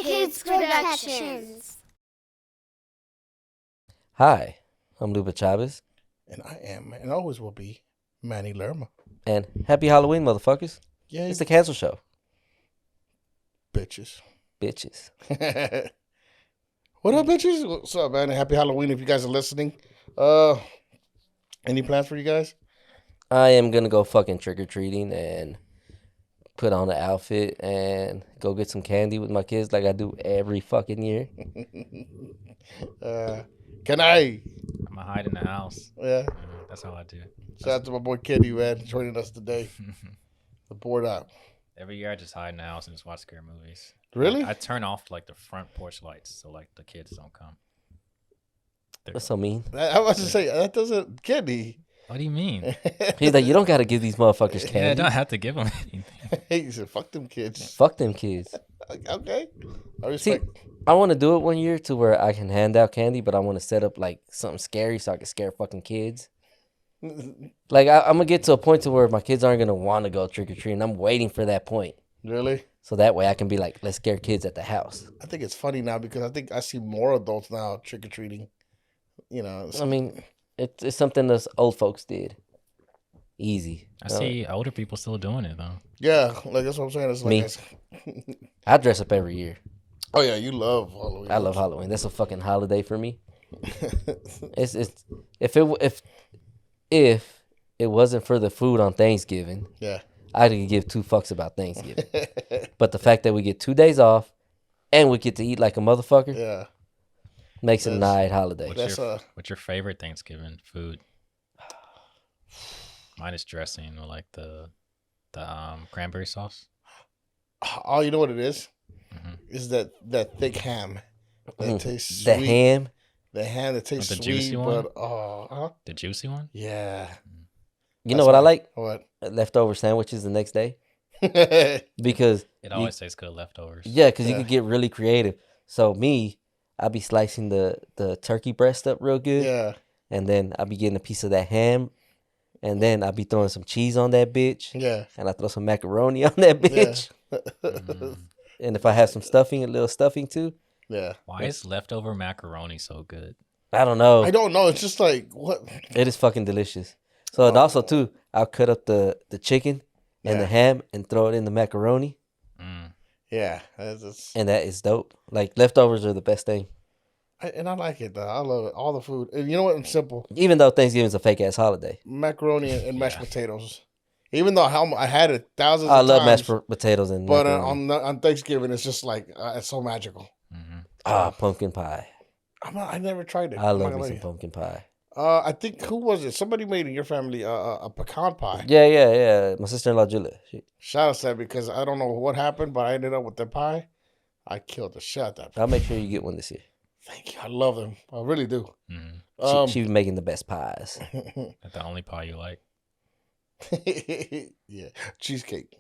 SourKidsProductions. Hi, I'm Luba Chavez, And I am, and always will be, Manny Lerma. and happy Halloween, motherfuckers. Yeah, It's the cancel show, bitches. bitches. What up, bitches? What's up, man? Happy Halloween if you guys are listening. Any plans for you guys? I am gonna go fucking trick-or-treating and put on an outfit and go get some candy with my kids like I do every fucking year. Can I? I'm gonna hide in the house. Yeah. That's all I do. Shout out to my boy Kenny, man, joining us today. The board out. Every year I just hide in the house and just watch scary movies. Really? I turn off like the front porch lights so like the kids don't come. That's so mean. I was to say that doesn't Kenny. What do you mean? He's like, you don't gotta give these motherfuckers Yeah, I candy. don't have to give them anything. He said, "Fuck them kids." Fuck them kids. Okay. I See, respect. I want to do it one year to where I can hand out candy, but I want to set up like something scary so I can scare fucking kids. Like I'm gonna get to a point to where my kids aren't gonna want to go trick or treating. I'm waiting for that point, Really? so that way I can be like, let's scare kids at the house. I think it's funny now because I think I see more adults now trick or treating. You know. I mean, it's something us old folks did. Easy. I see older people still doing it though. Yeah, like that's what I'm saying. It's like Me. I dress up every year. Oh yeah, you love Halloween. I love Halloween. That's a fucking holiday for me. It's if it wasn't for the food on Thanksgiving, Yeah. I could give two fucks about Thanksgiving. But the fact that we get 2 days off and we get to eat like a motherfucker Yeah. makes it a That's- night holiday. What's your favorite Thanksgiving food? Mine is dressing or like the cranberry sauce. Oh, you know what it is? Mhm. Is that thick ham that tastes The sweet? ham. The ham that tastes the sweet, juicy one? but huh? The juicy one? Yeah. You know what I like? What? Leftover sandwiches the next day. Because It always tastes good leftovers. yeah, because you Yeah. could get really creative. So me, I be slicing the turkey breast up real good. Yeah. And then I be getting a piece of that ham. And then I be throwing some cheese on that bitch. Yeah. And I throw some macaroni on that bitch. And if I have some stuffing, a little stuffing too. Yeah. Why is leftover macaroni so good? I don't know. I don't know. It's just like what? It is fucking delicious. So and also too, I'll cut up the chicken and the Yeah. ham and throw it in the macaroni. Mm. Yeah. That's And that is dope. Like leftovers are the best thing. and I like it though. I love it. All the food. And you know what? It's simple. Even though Thanksgiving is a fake ass holiday. Macaroni and mashed potatoes. Even though I had it thousands I of love times. mashed potatoes and But macaroni. on Thanksgiving, it's just like it's so magical. Pumpkin pie. I never tried it. I I'm not love gonna me lie some you. pumpkin pie. I think who was it? Somebody made in your family a pecan pie. Yeah. My sister-in-law Julia. Shout out to that because I don't know what happened, but I ended up with the pie. I killed the shit out of that. I'll make sure you get one this year. Thank you. I love them. I really do. She be making the best pies. That's the only pie you like. Yeah, cheesecake.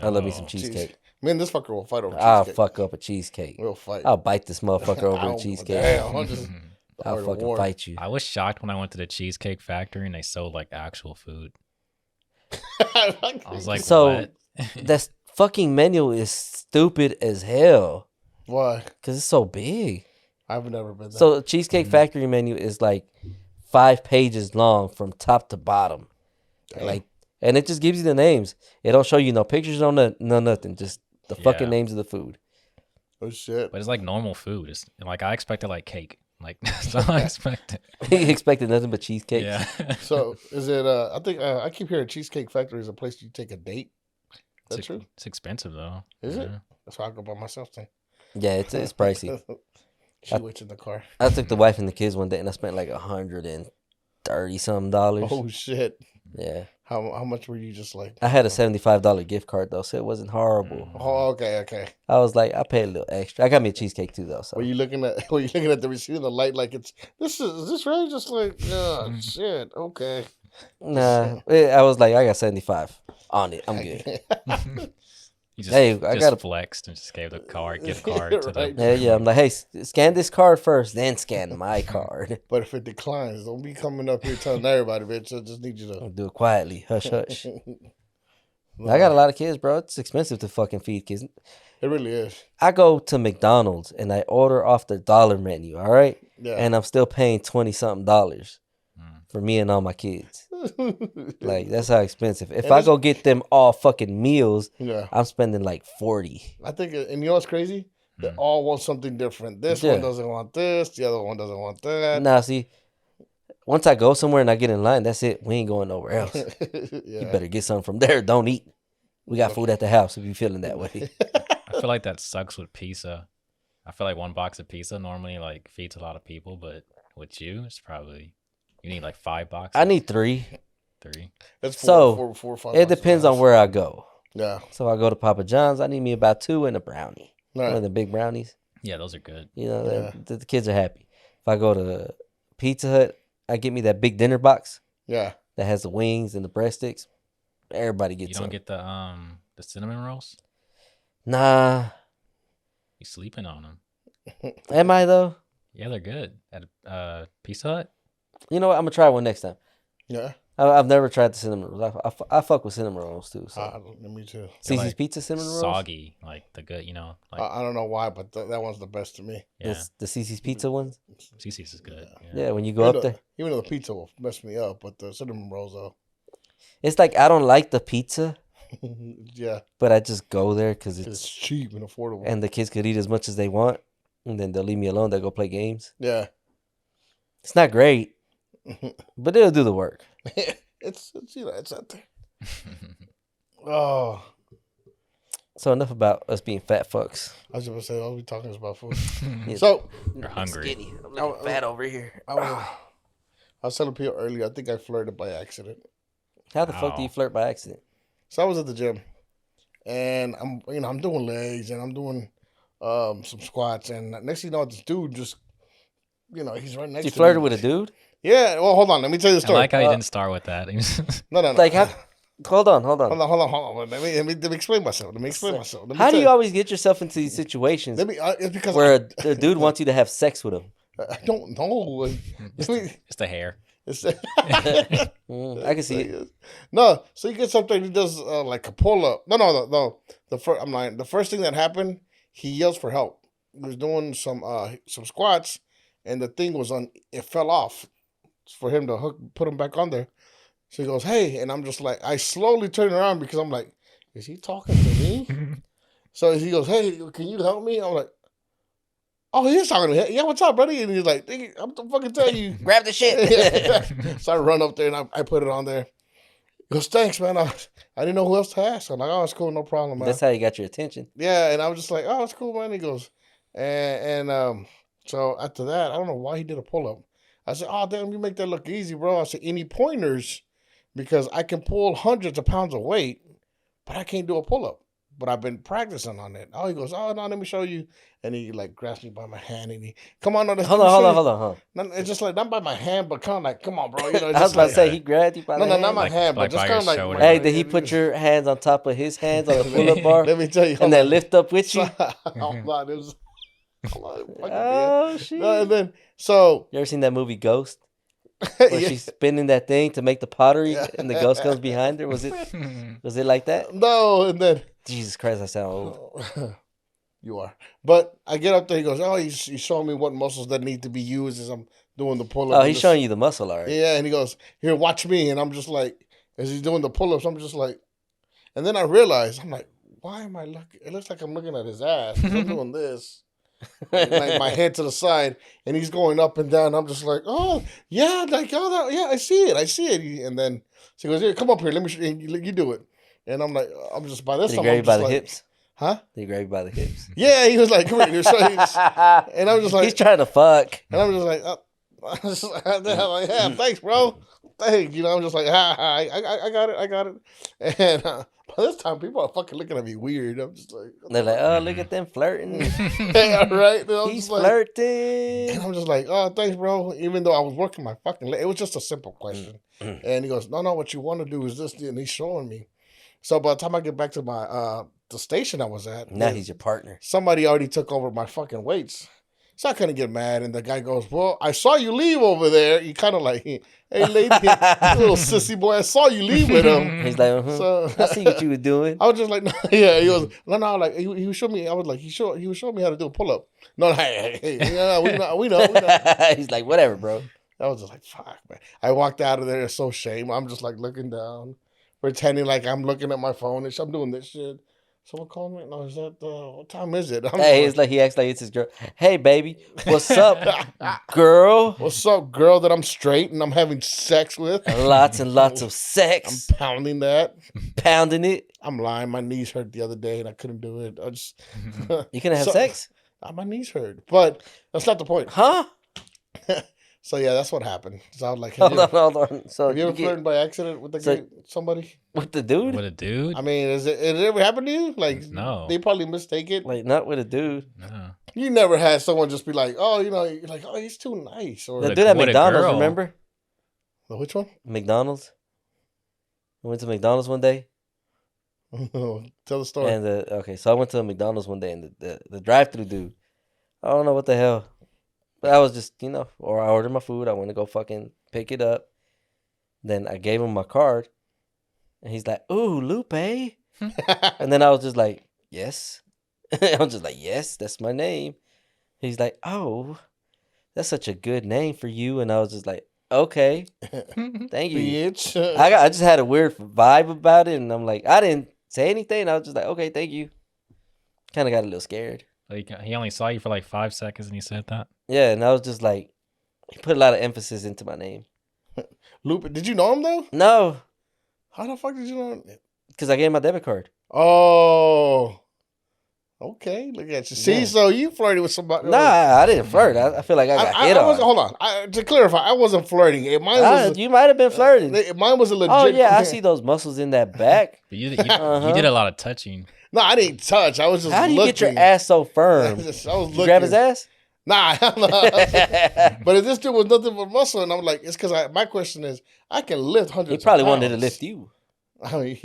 I love me No. some cheesecake. Me and this fucker will fight over I'll cheesecake. fuck up a cheesecake. We'll fight. I'll bite this motherfucker over Ow, a cheesecake. damn, I'm just I'll art of fucking war. fight you. I was shocked when I went to the Cheesecake Factory and they sold like actual food. I was like, So- what? That fucking menu is stupid as hell Why? because it's so big. I've never been there. So the Cheesecake Factory menu is like 5 pages long from top to bottom. Damn. Like, and it just gives you the names. It don't show you no pictures, no nothing. Just the fucking Yeah. names of the food. Oh shit. But it's like normal food. It's like I expected like cake. Like that's all I expected. He expected nothing but cheesecake. Yeah. So is it? I think I keep hearing Cheesecake Factory is a place you take a date. Is that it's, true? It's expensive though. Is it? Yeah. That's why I go by myself then. Yeah, it's pricey. She waits in the car. I took the wife and the kids one day and I spent like $130 some dollars. Oh shit! Yeah. How much were you just like? I had a $75 gift card though, so it wasn't horrible. Oh, okay. I was like, I paid a little extra. I got me a cheesecake too though. So Were you looking at the receipt in the light like is this really just like oh shit? Okay. nah, I was like, I got 75 on it. I'm good. He just, Hey, I just gotta- flexed and just gave the gift card to Right. the. Yeah. I'm like, hey, scan this card first, then scan my card. But if it declines, don't be coming up here telling everybody, bitch. I just need you I'll to. do it quietly. Hush, hush. I got a lot of kids, bro. It's expensive to fucking feed kids. It really is. I go to McDonald's and I order off the dollar menu, all right? Yeah. And I'm still paying $20-something Mm. for me and all my kids. Like, that's how expensive. If And I go get them all fucking meals, yeah. I'm spending like 40. I think, and you know what's crazy? They Mm. all want something different. This Yeah. one doesn't want this. The other one doesn't want that. Nah, see, once I go somewhere and I get in line, that's it. We ain't going nowhere else. Yeah. You better get something from there. Don't eat. We got food at the house if you feeling that way. I feel like that sucks with pizza. I feel like one box of pizza normally like feeds a lot of people, but with you, it's probably you need like 5 boxes. I need 3. 3. That's So, four or 5 It depends on where I go. Yeah. So if I go to Papa John's, I need me about 2 and a brownie. One of Right. the big brownies. Yeah, those are good. You know, Yeah. the kids are happy. If I go to Pizza Hut, I get me that big dinner box Yeah. that has the wings and the breadsticks. Everybody gets You don't some. get the cinnamon rolls? Nah. You sleeping on them? Am I though? Yeah, they're good at Pizza Hut. You know what? I'm gonna try one next time. Yeah. I've never tried the cinnamon rolls. I fuck with cinnamon rolls too. So Me too. Cece's like Pizza cinnamon rolls. Soggy, like the good, like I don't know why, but that one's the best to me. yeah, The Cece's Pizza ones. CC's is good. Yeah, when you go up there, Even though the pizza will mess me up, but the cinnamon rolls though. it's like I don't like the pizza, Yeah. but I just go there because It's it's cheap and affordable. and the kids could eat as much as they want, and then they'll leave me alone. They'll go play games. Yeah. It's not great, but it'll do the work. it's it's out there. Oh, So enough about us being fat fucks. I was gonna say all we talking is about food. Yeah. So You're hungry. Skinny. I'm looking fat over here. I was telling people earlier. I think I flirted by accident. How the fuck do you flirt by accident? So I was at the gym, and I'm doing legs and I'm doing some squats, and next thing you know, this dude just he's right next You to flirted me. with a dude? Yeah. Well, hold on. Let me tell you the I story. like how you didn't start with that. No. Like how? Hold on. Hold on. Let me explain myself. Let me How do tell you always get yourself into these situations It's because where a dude wants you to have sex with him? I don't know. It's the hair. I can see it. No, so he gets up there and he does like a pull up. No. I'm lying. The first thing that happened, he yells for help. He was doing some squats, and the thing was it fell off for him to put him back on there. So he goes, "Hey," and I'm just like, I slowly turn around because I'm like, is he talking to me? So he goes, "Hey, can you help me?" I'm like, "Oh, he is talking to me. Yeah, what's up, buddy?" And he's like, "I'm to fucking tell you." Grab the shit. So I run up there and I put it on there. He goes, "Thanks, man. I didn't know who else to ask." I'm like, "Oh, it's cool, no problem, man." That's how you got your attention. Yeah, and I was just like, "Oh, it's cool, man." He goes, so after that, I don't know why he did a pull up. I said, "Oh, damn, you make that look easy, bro." I said, "Any pointers? Because I can pull hundreds of pounds of weight, but I can't do a pull up. But I've been practicing on it." Oh, he goes, "Oh, no, let me show you." And he like grabs me by my hand and he, "Come on, no, Hold on. No, it's just like not by my hand, but kind of like, "Come on, bro." I was about to say he grabbed you by the hand. not my hand, but like just by kind of your like. shoulder. Hey, did he put your hands on top of his hands on the pull-up bar Let me tell you, and then lift up with you? Hold on, it was. Oh shit! No, and then so You ever seen that movie Ghost? Where yeah. she's spinning that thing to make the pottery, and the ghost comes behind her. Was it like that? No, and then Jesus Christ, I sound old. you are. But I get up there. He goes, "Oh, he's showing me what muscles that need to be used as I'm doing the pull up." Oh, he's showing you the muscle, all right. Yeah, and he goes, "Here, watch me." And I'm just like, as he's doing the pull ups, I'm just like, and then I realize I'm like, why am I looking? It looks like I'm looking at his ass. 'Cause I'm doing this. Like my head to the side, and he's going up and down. I'm just like, "Oh yeah, yeah, I see it." And then she goes, "Here, come up here, let me you do it." And I'm like, I'm just by this Did he time, grab I'm you by just the like, hips? huh? Did he grab you by the hips? Yeah, he was like, "Come here," so and I'm just like, he's trying to fuck. and I'm just like, "Yeah, thanks, bro. Thanks." I'm just like, I got it. And by this time, people are fucking looking at me weird. I'm just like, They're like, "Oh, look at them flirting. yeah, right. He's flirting." And I'm just like, "Oh, thanks, bro." Even though I was working my fucking leg, it was just a simple question. And he goes, "No, what you want to do is this," and he's showing me. So by the time I get back to my the station I was at, Now he's your partner. somebody already took over my fucking weights. So I couldn't get mad. And the guy goes, well, I saw you leave over there. You kind of like, hey, lady, little sissy boy, I saw you leave with him. He's like, So I see what you were doing. I was just like, no, yeah. He was no, like he was showing me. I was like, he was showing me how to do a pull up. No, hey, yeah, we know. He's like, whatever, bro. I was just like, fuck, man. I walked out of there so shame. I'm just like looking down, pretending like I'm looking at my phone and I'm doing this shit. Someone called me. No, is that what time is it? Hey, it's like he acts like it's his girl. Hey, baby, what's up, girl? What's up, girl? That I'm straight and I'm having sex with. Lots and lots of I'm sex. pounding that. Pounding it. I'm lying. My knees hurt the other day and I couldn't do it. I just You couldn't have sex? My knees hurt, but that's not the point. Huh? So yeah, that's what happened. So I was like, Hold on. So have you ever flirted by accident with somebody? With the dude? With a dude? I mean, has it ever happened to you? Like, no. They probably mistake it. Like, not with a dude. No. You never had someone just be like, oh, you're like, oh, he's too nice. Or The dude at with a McDonald's, girl. remember? Which one? McDonald's. I went to McDonald's one day. Tell the story. And okay, so I went to a McDonald's one day, and the drive-through dude, I don't know what the hell, but I was just, or I ordered my food, I went to go fucking pick it up, then I gave him my card, and he's like, ooh, Lupe, and then I was just like, yes, I was just like, yes, that's my name. He's like, oh, that's such a good name for you, and I was just like, okay, thank you. Bitch. I just had a weird vibe about it, and I'm like, I didn't say anything. I was just like, okay, thank you. Kind of got a little scared. Like, he only saw you for like 5 seconds and he said that? Yeah, and I was just like, he put a lot of emphasis into my name. Lupe, did you know him though? No, How the fuck did you know him? because I gave him my debit card. Oh. Okay, look at you. See, Yeah. so you flirted with somebody. Nah, I didn't flirt. I feel like I got hit on. Hold on. To clarify, I wasn't flirting. You might have been flirting. Mine was a legit. Oh, yeah, I see those muscles in that back. But you did a lot of touching. No, I didn't touch. I was just How do you looking. get your ass so firm? I was You looking. grab his ass? Nah. But if this dude was nothing but muscle, and I'm like, it's because my question is, I can lift hundreds He of probably pounds. wanted to lift you. I mean,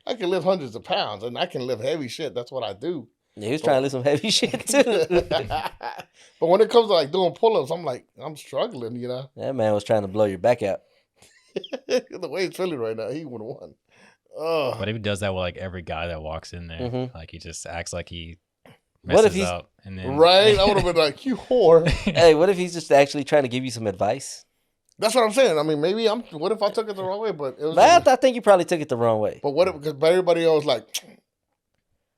I can lift hundreds of pounds, and I can lift heavy shit. That's what I do. Yeah, he was trying to lift some heavy shit, too. But when it comes to like doing pull-ups, I'm struggling, That man was trying to blow your back out. The way he's feeling right now, he would have won. Oh, What if he does that with like every guy that walks in there? Mhm. Like he just acts like he What if messes up and then right? I would have been like, you whore. Hey, what if he's just actually trying to give you some advice? That's what I'm saying. I mean, maybe what if I took it the wrong way? But it was. I think you probably took it the wrong way. But what if? Because everybody else like,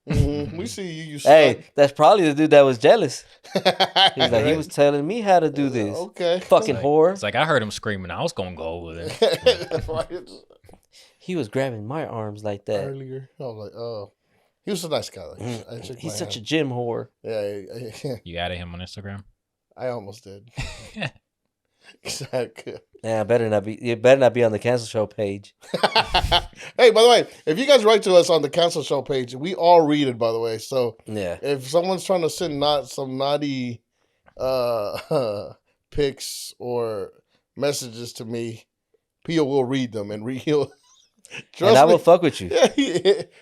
we see you. You Hey, that's probably the dude that was jealous. suck. He's like, he was telling me how to do this. Okay. Fucking whore. It's like I heard him screaming. I was gonna go over there. Right. He was grabbing my arms like that. Earlier, I was like, oh, he was a nice guy. I shook He's my such a hand. gym whore. Yeah. You added him on Instagram. I almost did. Exactly. Yeah, it better not be on the cancel show page. Hey, by the way, if you guys write to us on the cancel show page, we all read it. By the way, so Yeah. if someone's trying to send some naughty pics or messages to me, Pio will read them and he'll. And I will fuck with you.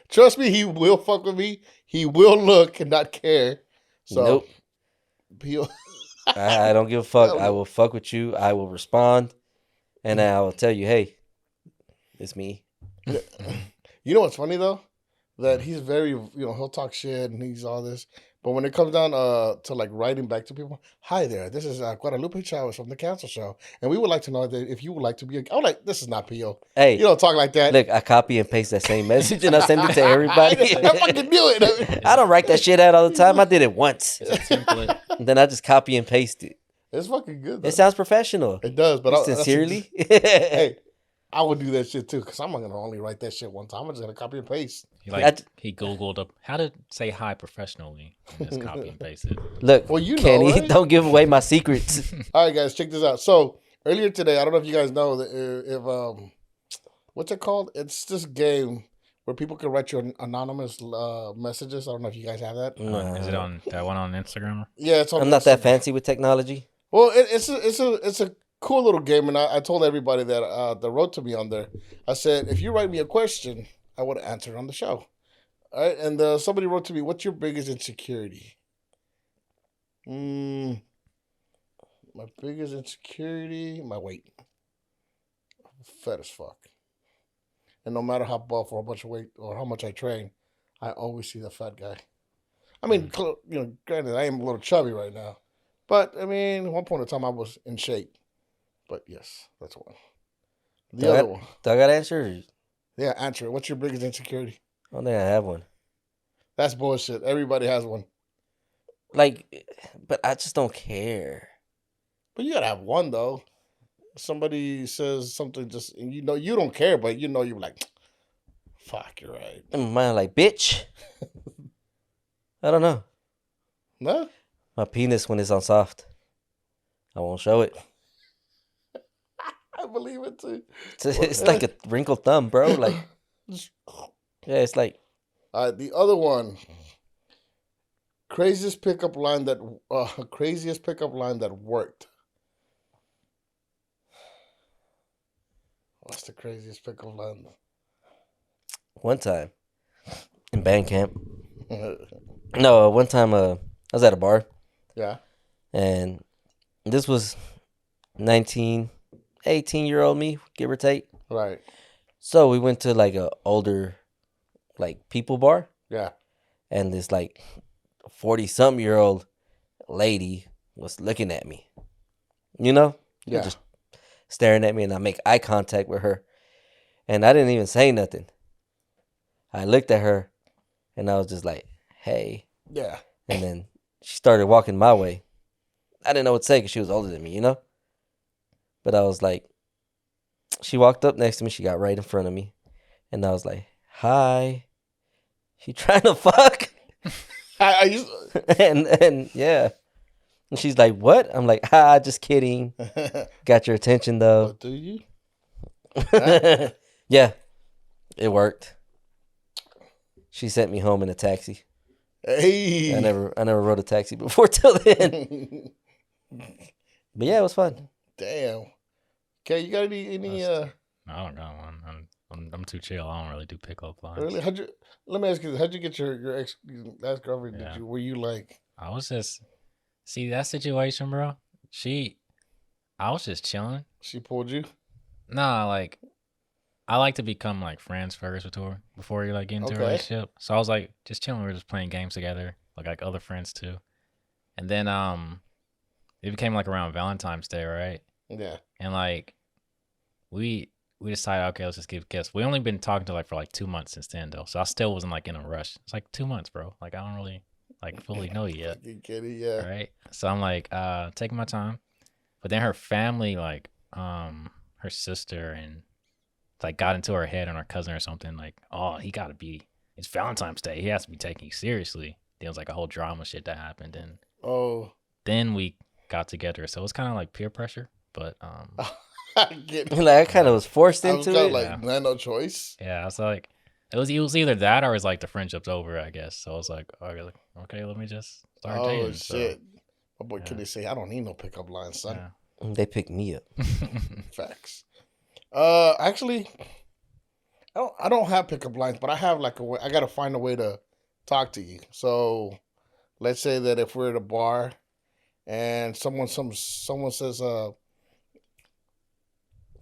Trust me, he will fuck with me. He will look and not care. So, Nope. Pio. I don't give a fuck. I will fuck with you. I will respond. And I will tell you, hey, it's me. You know what's funny though? That he's very, he'll talk shit and he's all this. But when it comes down to like writing back to people, hi there, this is Guadalupe Chavez from the Cancel Show, and we would like to know that if you would like to be. I'm like, this is not Pio. Hey, You don't talk like that. look, I copy and paste that same message and I send it to everybody. I fucking do it. I don't write that shit out all the time. I did it once. It's a template. And then I just copy and paste it. It's fucking good. Though. It sounds professional. It does, but Sincerely. hey, I would do that shit too because I'm not gonna only write that shit one time. I'm just gonna copy and paste. He Googled up how to say hi professionally and just copy and paste it. Look, Well, you know, Kenny, right? don't give away my secrets. All right, guys, check this out. So earlier today, I don't know if you guys know that if what's it called? It's this game where people can write you anonymous messages. I don't know if you guys have that. Is it on that one on Instagram? Yeah, it's on. I'm not that Instagram. fancy with technology. Well, it's a cool little game, and I told everybody that wrote to me on there. I said, if you write me a question, I would answer it on the show. All right, and somebody wrote to me, "What's your biggest insecurity?" Mm, my biggest insecurity, my weight. Fat as fuck. And no matter how buff or how much weight or how much I train, I always see the fat guy. I mean, granted, I am a little chubby right now, but I mean, at one point in time, I was in shape. But yes, that's one. The other one. Do I got to answer? Yeah, answer it. What's your biggest insecurity? I don't think I have one. That's bullshit. Everybody has one. Like, but I just don't care. But you gotta have one though. Somebody says something just, and you know you don't care, but you know you're like, fuck, you're right. In my mind, like, bitch. I don't know. No? My penis when it's on soft, I won't show it. I believe it too. It's like a wrinkled thumb, bro. Like, yeah, it's like. The other one. Craziest pickup line that worked. What's the craziest pickup line? One time in band camp. No, one time I was at a bar. Yeah. And this was 18-year-old me, give or take. Right. So we went to like a older, like, people bar. Yeah. And this like 40-something-year-old lady was looking at me. You know? Yeah. Just staring at me, and I make eye contact with her. And I didn't even say nothing. I looked at her, and I was just like, hey. Yeah. And then she started walking my way. I didn't know what to say because she was older than me, you know? But I was like, she walked up next to me. She got right in front of me. And I was like, hi. She trying to fuck? and yeah. And she's like, what? I'm like, just kidding. Got your attention, though. But do you? Yeah. It worked. She sent me home in a taxi. Hey. I never rode a taxi before till then. But yeah, it was fun. Damn. Okay, you got any I don't got one. I'm too chill. I don't really do pickup lines. Really? Let me ask you this. How'd you get your last girlfriend? Yeah. Were you like, I was just see that situation, bro. I was just chilling. she pulled you? Nah, like I like to become like friends first with her before you like get into a relationship. So I was like just chilling. We were just playing games together, like other friends too. And then it became like around Valentine's Day, right? Yeah. And like we decided, okay, let's just give gifts. We only been talking to like for like 2 months since then though, so I still wasn't like in a rush. It's like 2 months, bro. Like I don't really like fully know you yet. You get it, yeah. Right. So I'm like taking my time, but then her family, like her sister and like got into her head, and her cousin or something, like, oh, it's Valentine's Day, he has to be taking you seriously. There was like a whole drama shit that happened, and then we got together. So it was kind of like peer pressure, but I get it. Like, I kind of was forced into it. Like, I had no choice. Yeah, I was like, it was either that or it's like the friendship's over, I guess. So I was like, okay, let me just start dating. Oh shit! My boy, can they say I don't need no pickup lines, son? Yeah. They picked me up. Facts. Actually, I don't have pickup lines, but I have like a way. I gotta find a way to talk to you. So, let's say that if we're at a bar, and someone says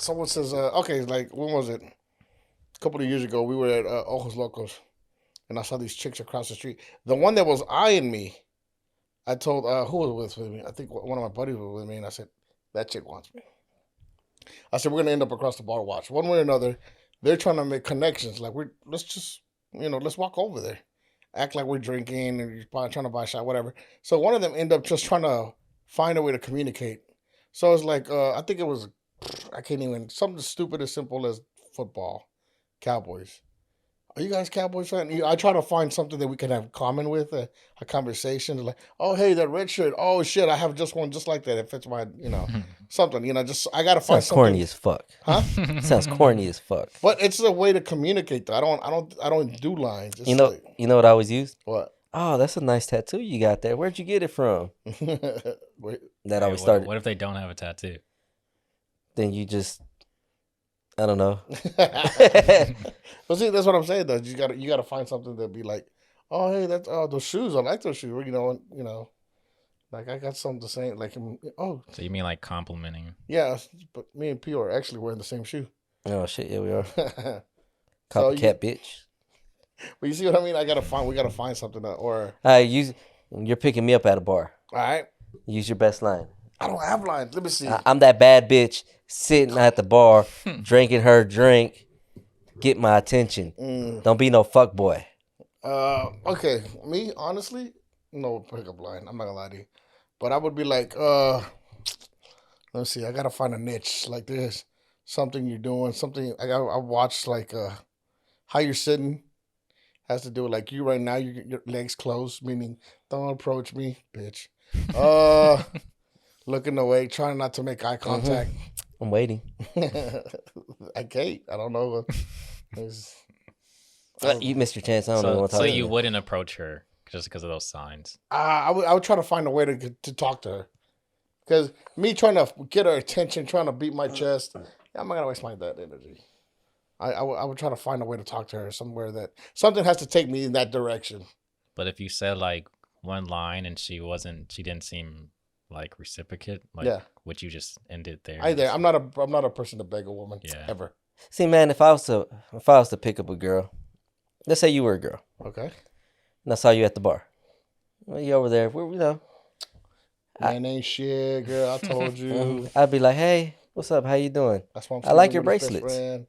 okay, like, when was it? A couple of years ago, we were at Ojos Locos, and I saw these chicks across the street. The one that was eyeing me, I told who was with me. I think one of my buddies was with me, and I said, that chick wants me. I said, we're gonna end up across the bar watch. One way or another, they're trying to make connections. Like, let's walk over there, act like we're drinking and you're trying to buy a shot, whatever. So one of them end up just trying to find a way to communicate. So it's like, I think it was, I can't even, something stupid as simple as football, Cowboys. Are you guys Cowboys fans? I try to find something that we can have common with, a conversation. Like, oh, hey, that red shirt. Oh, shit, I have just one just like that. It fits my, something. Just, I got to find Sounds something. corny as fuck. Huh? Sounds corny as fuck. But it's a way to communicate, though. I don't do lines. It's You know what I always use? What? Oh, that's a nice tattoo you got there. Where'd you get it from? Wait. That always started. What if they don't have a tattoo? Then you just, I don't know. Well, see, that's what I'm saying, though. You gotta find something to be like, oh, hey, that's those shoes. I like those shoes. Like I got something to say. Like, oh So you mean like complimenting? yeah, but me and P are actually wearing the same shoe. Oh shit, yeah we are. So you, Copycat bitch. but you see what I mean? We gotta find something that, or You're picking me up at a bar. all right. Use your best line. I don't have lines. Let me see. I'm that bad bitch sitting at the bar drinking her drink. Get my attention. Don't be no fuck boy. Okay. Me, honestly, no pickup line. I'm not gonna lie to you. But I would be like, let's see, I gotta find a niche like this. Something you're doing, something I watch like how you're sitting has to do with like you right now, your legs closed, meaning don't approach me, bitch. Looking away, trying not to make eye contact. I'm waiting. I can't. I don't know. You missed your chance. I don't know what So you wouldn't approach her just because of those signs. I would try to find a way to talk to her. Because me trying to get her attention, trying to beat my chest, I'm not going to waste my that energy. I would try to find a way to talk to her somewhere that something has to take me in that direction. But if you said like one line and she didn't seem like reciprocate, like would you just end it there? I'm not a person to beg a woman ever. See, man, if I was to pick up a girl, let's say you were a girl, okay, and I saw you at the bar. Well, you over there, man, ain't shit, girl. I told you. I'd be like, hey, what's up? How you doing? That's what I like your bracelets.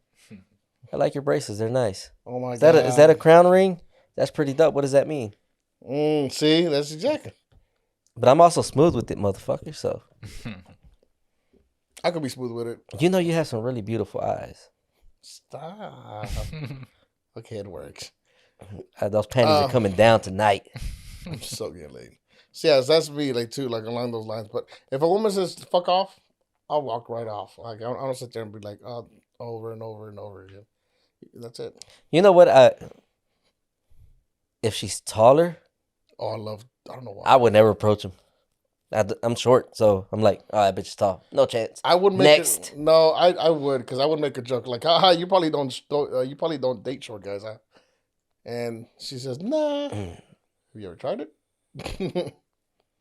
I like your bracelets. They're nice. Oh my god, is that a crown ring? That's pretty dope. What does that mean? See, that's exactly. But I'm also smooth with it, motherfucker. So I could be smooth with it. You know you have some really beautiful eyes. Stop. Okay, it works. Those panties are coming down tonight. I'm so getting laid. So yeah, that's me, like too, like along those lines. But if a woman says fuck off, I'll walk right off. Like I don't sit there and be like, over and over and over again. That's it. You know what? If she's taller, I don't know why. I would never approach him. I'm short, so I'm like, oh, that bitch is tall. No chance. I would make Next. No, I would, because I would make a joke like, haha, you probably don't date short guys, huh? And she says, nah. Have you ever tried it?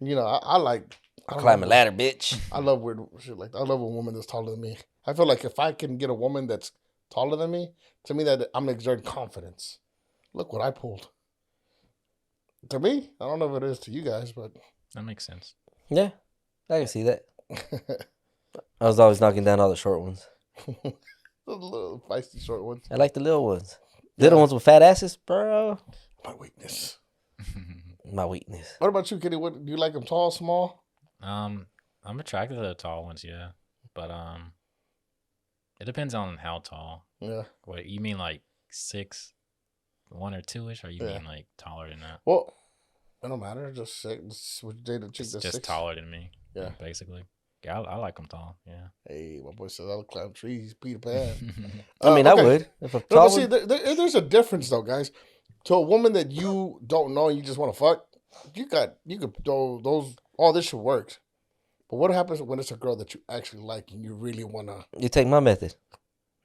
You know, I Climb a ladder, bitch. I love weird shit like that. I love a woman that's taller than me. I feel like if I can get a woman that's taller than me, to me that I'm exerting confidence. Look what I pulled. To me, I don't know if it is to you guys, but that makes sense. Yeah, I can see that. I was always knocking down all the short ones. The little feisty short ones. I like the little ones. Little ones with fat asses, bro. My weakness. My weakness. What about you, Kitty? What do you like them tall, small? I'm attracted to the tall ones, yeah. But it depends on how tall. Yeah. What you mean, like 6'1" or 2-ish, or you mean like taller than that? Well, it don't matter. Just six. Would you date a chick that's Just 6? taller than me. Yeah. Basically. Yeah, I like them tall. Yeah. Hey, my boy says I'll climb trees, Peter Pan. I mean, okay. I would. If a No, tall but see, there's a difference though, guys. To a woman that you don't know and you just want to fuck, you could those all this shit works. But what happens when it's a girl that you actually like and you really wanna? You take my method.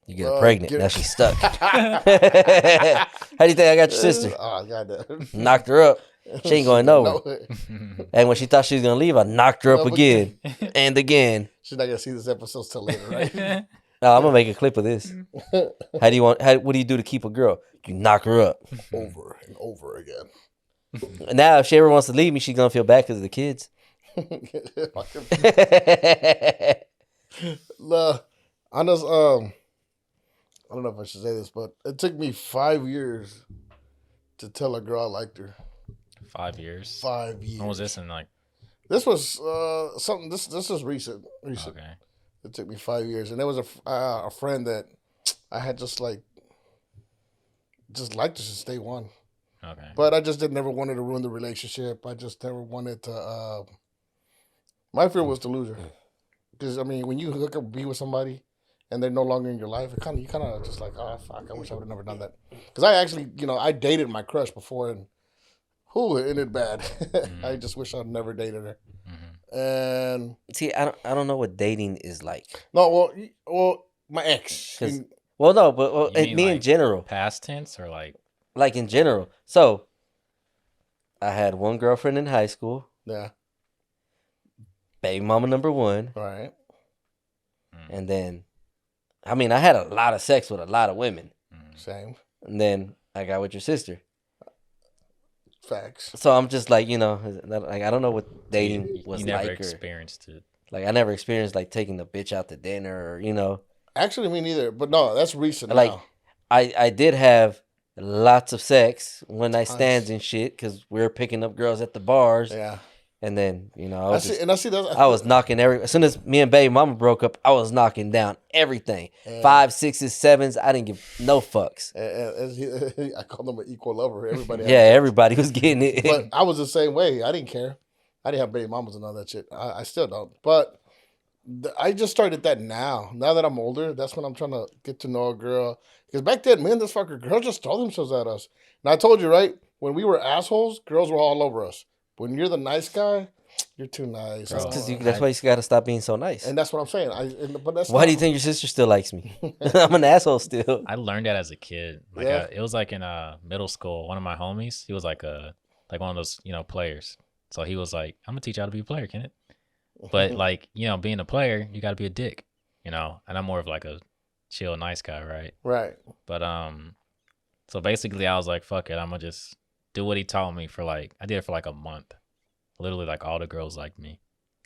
You get her pregnant. Now she's stuck. How do you think I got your sister? Oh, goddamn. Knocked her up. She ain't going nowhere. And when she thought she was gonna leave, I knocked her up again and again. She's not gonna see this episode till later, right? No, I'm gonna make a clip of this. What do you do to keep a girl? You knock her up Over and over again. Now, if she ever wants to leave me, she's gonna feel bad because of the kids. Honest, I don't know if I should say this, but it took me 5 years to tell a girl I liked her. 5 years. 5 years. When was this in like? This was something. This was recent. Okay. It took me 5 years, and there was a friend that I had just liked her since day one. Okay. But I just never wanted to ruin the relationship. I just never wanted to. My fear was to lose her, because I mean, when you hook up, be with somebody, and they're no longer in your life, you kind of just like, oh fuck, I wish I would have never done that. Because I actually, I dated my crush before, and it ended bad. Mm-hmm. I just wish I'd never dated her. Mm-hmm. And see, I don't know what dating is like. No, well, my ex. Well, no, but You mean, me in like, general, past tense or like in general. So, I had one girlfriend in high school. Yeah. baby mama number 1, Right. and then, I mean, I had a lot of sex with a lot of women, Same. and then I got with your sister. Facts. So I'm just like, like I don't know what dating was you never like, or experienced it. like I never experienced like taking the bitch out to dinner, or Actually, me neither. But no, that's recent like now. I did have lots of sex, one night Tons. stands and shit, because we were picking up girls at the bars, Yeah. and then I see. I was knocking as soon as me and baby mama broke up, I was knocking down everything. Yeah. 5, 6s, 7s. I didn't give no fucks. I call them an equal lover. Everybody. Yeah, everybody was getting it. But I was the same way. I didn't care. I didn't have baby mamas and all that shit. I still don't. But I just started that now. Now that I'm older, that's when I'm trying to get to know a girl. Because back then, man, this fucker girls just throw themselves at us. And I told you, right? When we were assholes, girls were all over us. When you're the nice guy, you're too nice. Bro, That's why you got to stop being so nice. And that's what I'm saying. But that's Why do you think your sister still likes me? I'm an asshole still. I learned that as a kid. Like Yeah. it was like in middle school. One of my homies, he was like one of those players. So he was like, "I'm gonna teach you how to be a player, Kenneth." But like being a player, you got to be a dick, And I'm more of like a chill, nice guy, right? Right. But so basically, I was like, "Fuck it, I'm gonna just do what he taught me for like." I did it for like a month. Literally, like all the girls liked me.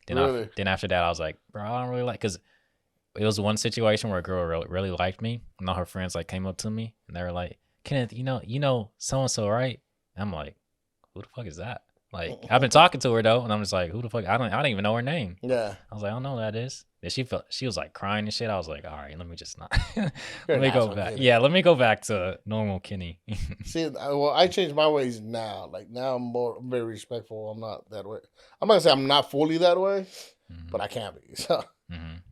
Then Really? then after that, I was like, "Bro, I don't really like," because it was one situation where a girl really liked me, and all her friends like came up to me and they were like, "Kenneth, you know so and so, right?" And I'm like, "Who the fuck is that?" Like I've been talking to her though, and I'm just like, "Who the fuck?" I don't even know her name. Yeah. I was like, "I don't know who that is." And she was like crying and shit. I was like, "All right, let me just not." You're Let me an go asshole, back. kid. Yeah, let me go back to normal Kenny. See, I changed my ways now. Like now, I'm very respectful. I'm not that way. I'm not gonna say I'm not fully that way, but I can be. So,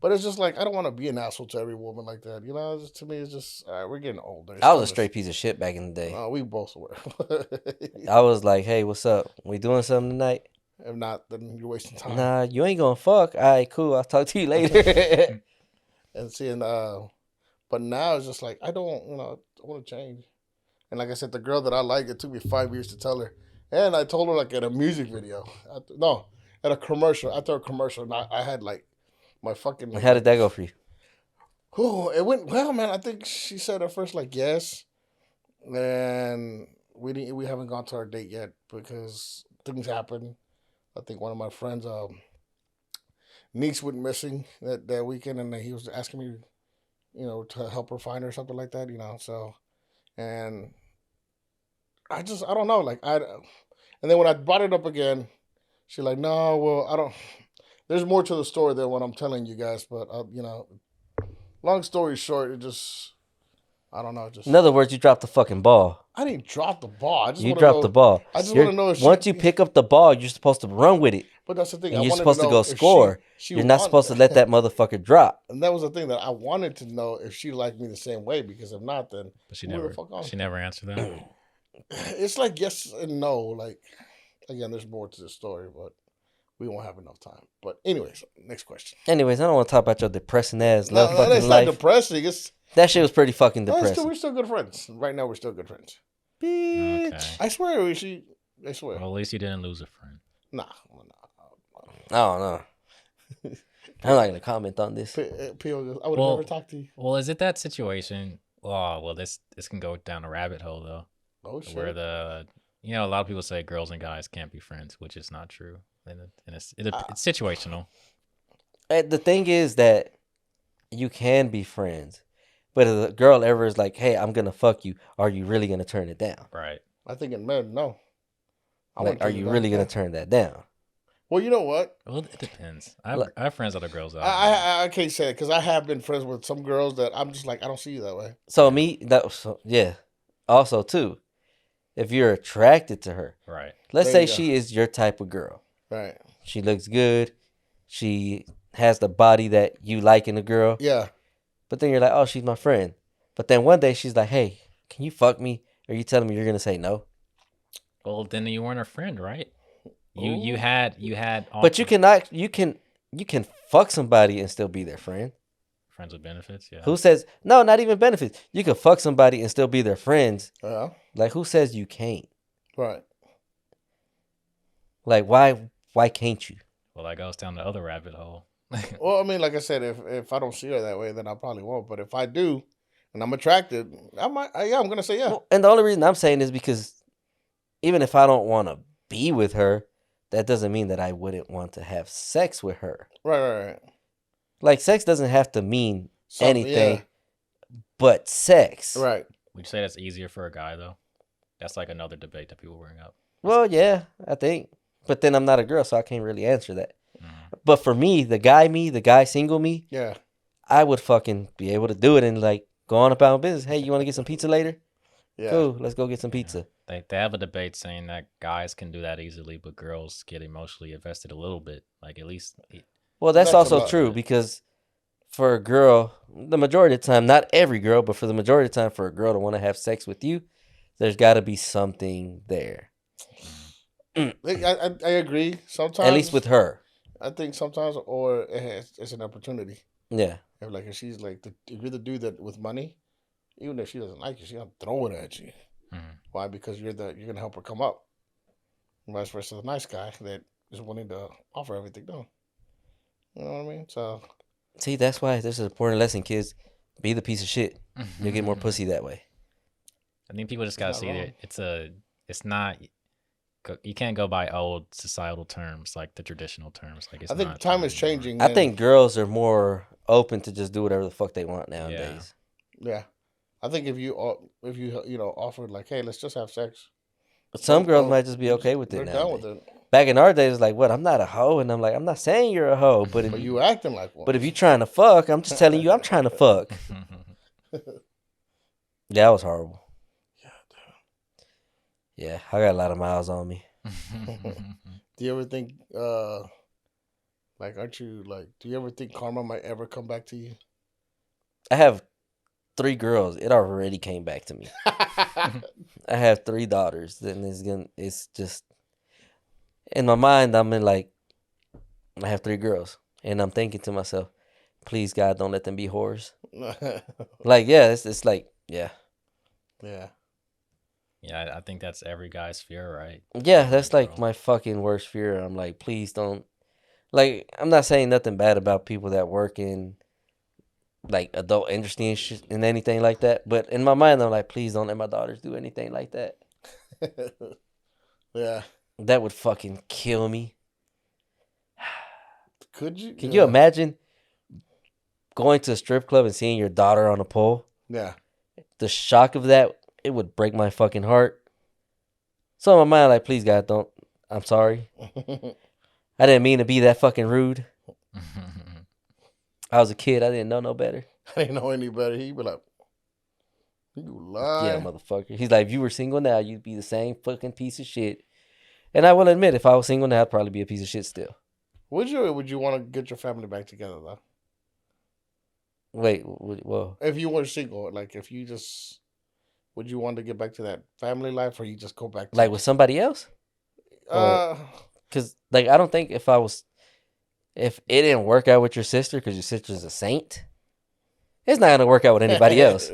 but it's just like I don't want to be an asshole to every woman like that. Just, to me, it's just all right, we're getting older. I was a straight piece of shit back in the day. We both were. I was like, "Hey, what's up? We doing something tonight?" If not, then you're wasting time. Nah, you ain't gonna fuck. All right, cool. I'll talk to you later. And seeing, but now it's just like I don't, I want to change. And like I said, the girl that I like, it took me 5 years to tell her. And I told her like at a music video. At a commercial. After a commercial, and I had like my fucking. How did that go for you? Oh, it went well, man. I think she said at first like yes, and we haven't gone to our date yet because things happen. I think one of my friends' niece went missing that weekend, and he was asking me, to help her find her or something like that, So, and I don't know, like and then when I brought it up again, she's like, "No, well, I don't." There's more to the story than what I'm telling you guys, but long story short, it just. I don't know. Just In other words, you dropped the fucking ball. I didn't drop the ball. You dropped the ball. I just want to know if once you pick up the ball, you're supposed to run with it. But that's the thing. And I you're wanted supposed to know go if score. she You're not supposed to let that motherfucker drop. And that was the thing that I wanted to know if she liked me the same way. Because if not, then But she who the never fuck on? she never answered that. It's like yes and no. Like again, there's more to the story, but we won't have enough time. But anyways, next question. Anyways, I don't want to talk about your depressing ass No, fucking it's life. not depressing. That shit was pretty fucking No, depressing. we're still good friends. Right now, we're still good friends. Bitch. Okay. I swear, I swear. Well, at least you didn't lose a friend. Nah. I don't know. I'm not gonna comment on this. I would have never talked to you. Well, is it that situation? Oh, well, this can go down a rabbit hole though. Oh shit. Where a lot of people say girls and guys can't be friends, which is not true, and it's situational. The thing is that you can be friends, but if a girl ever is like, "Hey, I'm gonna fuck you," are you really gonna turn it down? Right. I think in men, no. Like, are you really gonna turn that down? Well, you know what? Well, it depends. I have friends that are girls. That I can't say it because I have been friends with some girls that I'm just like, I don't see you that way. So yeah. Also, too, if you're attracted to her, right. Let's There say you go. she is your type of girl. Right. She looks good. She has the body that you like in a girl. Yeah. But then you're like, oh, she's my friend. But then one day she's like, hey, can you fuck me? Are you telling me you're gonna say no? Well, then you weren't a friend, right? You had. But you can fuck somebody and still be their friend. Friends with benefits, yeah. Who says no? Not even benefits. You can fuck somebody and still be their friends. Yeah. Like who says you can't? Right. Like why can't you? Well, that goes down the other rabbit hole. Well, I mean, like I said, if I don't see her that way, then I probably won't. But if I do, and I'm attracted, I might. Yeah, I'm gonna say yeah. Well, and the only reason I'm saying is because even if I don't want to be with her, that doesn't mean that I wouldn't want to have sex with her. Right. Like, sex doesn't have to mean anything Yeah. but sex. Right. Would you say that's easier for a guy though? That's like another debate that people bring up. Well, yeah, I think. But then I'm not a girl, so I can't really answer that. Mm. But for me, the guy single me, Yeah. I would fucking be able to do it and like go on about my business. Hey, you want to get some pizza later? Yeah. Cool, let's go get some pizza. They have a debate saying that guys can do that easily, but girls get emotionally invested a little bit. Like at least Well, that's Not also too true much. because for a girl, the majority of the time, not every girl, but for the majority of the time, for a girl to want to have sex with you, there's got to be something there. I agree. Sometimes, At least with her. I think sometimes, or it's an opportunity. Yeah. If she's like, if you're the dude that with money, even if she doesn't like you, she's gonna throw it at you. Mm. Why? Because you're gonna help her come up. And vice versa, the nice guy that is willing to offer everything down. You know what I mean? So See, that's why this is an important lesson, kids. Be the piece of shit. You'll get more pussy that way. I think people just gotta not see wrong. that it's not. You can't go by old societal terms like the traditional terms. Like it's I think not time is anymore. changing. I and- think girls are more open to just do whatever the fuck they want nowadays. Yeah, I think if you offered like, hey, let's just have sex. But some Well, girls oh, might just be okay with They're it down now. with it, Back in our days, it's like, what? I'm not a hoe, and I'm like, I'm not saying you're a hoe, but but if you acting like one. but if you trying to fuck, I'm just telling you, I'm trying to fuck. Yeah, that was horrible. Yeah, I got a lot of miles on me. Do you ever think, aren't you like? Do you ever think karma might ever come back to you? I have 3 girls. It already came back to me. I have 3 daughters. Then it's just in my mind. I'm in like, I have 3 girls, and I'm thinking to myself, please God, don't let them be whores. Like, yeah, it's like, yeah, Yeah. Yeah, I think that's every guy's fear, right? yeah. That's Every like girl. my fucking worst fear. I'm like, please don't. Like, I'm not saying nothing bad about people that work in like adult industry and shit and anything like that. But in my mind, I'm like, please don't let my daughters do anything like that. Yeah. That would fucking kill me. Could you? Can you imagine going to a strip club and seeing your daughter on a pole? Yeah. The shock of that, it would break my fucking heart. So in my mind, like, please God, don't. I'm sorry. I didn't mean to be that fucking rude. I was a kid. I didn't know no better. I didn't know any better. He'd be like, "You lie." Yeah, motherfucker. He's like, if you were single now, you'd be the same fucking piece of shit. And I will admit, if I was single now, I'd probably be a piece of shit still. Would you? Or would you want to get your family back together though? Wait, whoa. If you were single, like if you just, would you want to get back to that family life, or you just go back to Like with somebody else? Because, like, I don't think if it didn't work out with your sister because your sister's a saint, it's not going to work out with anybody else.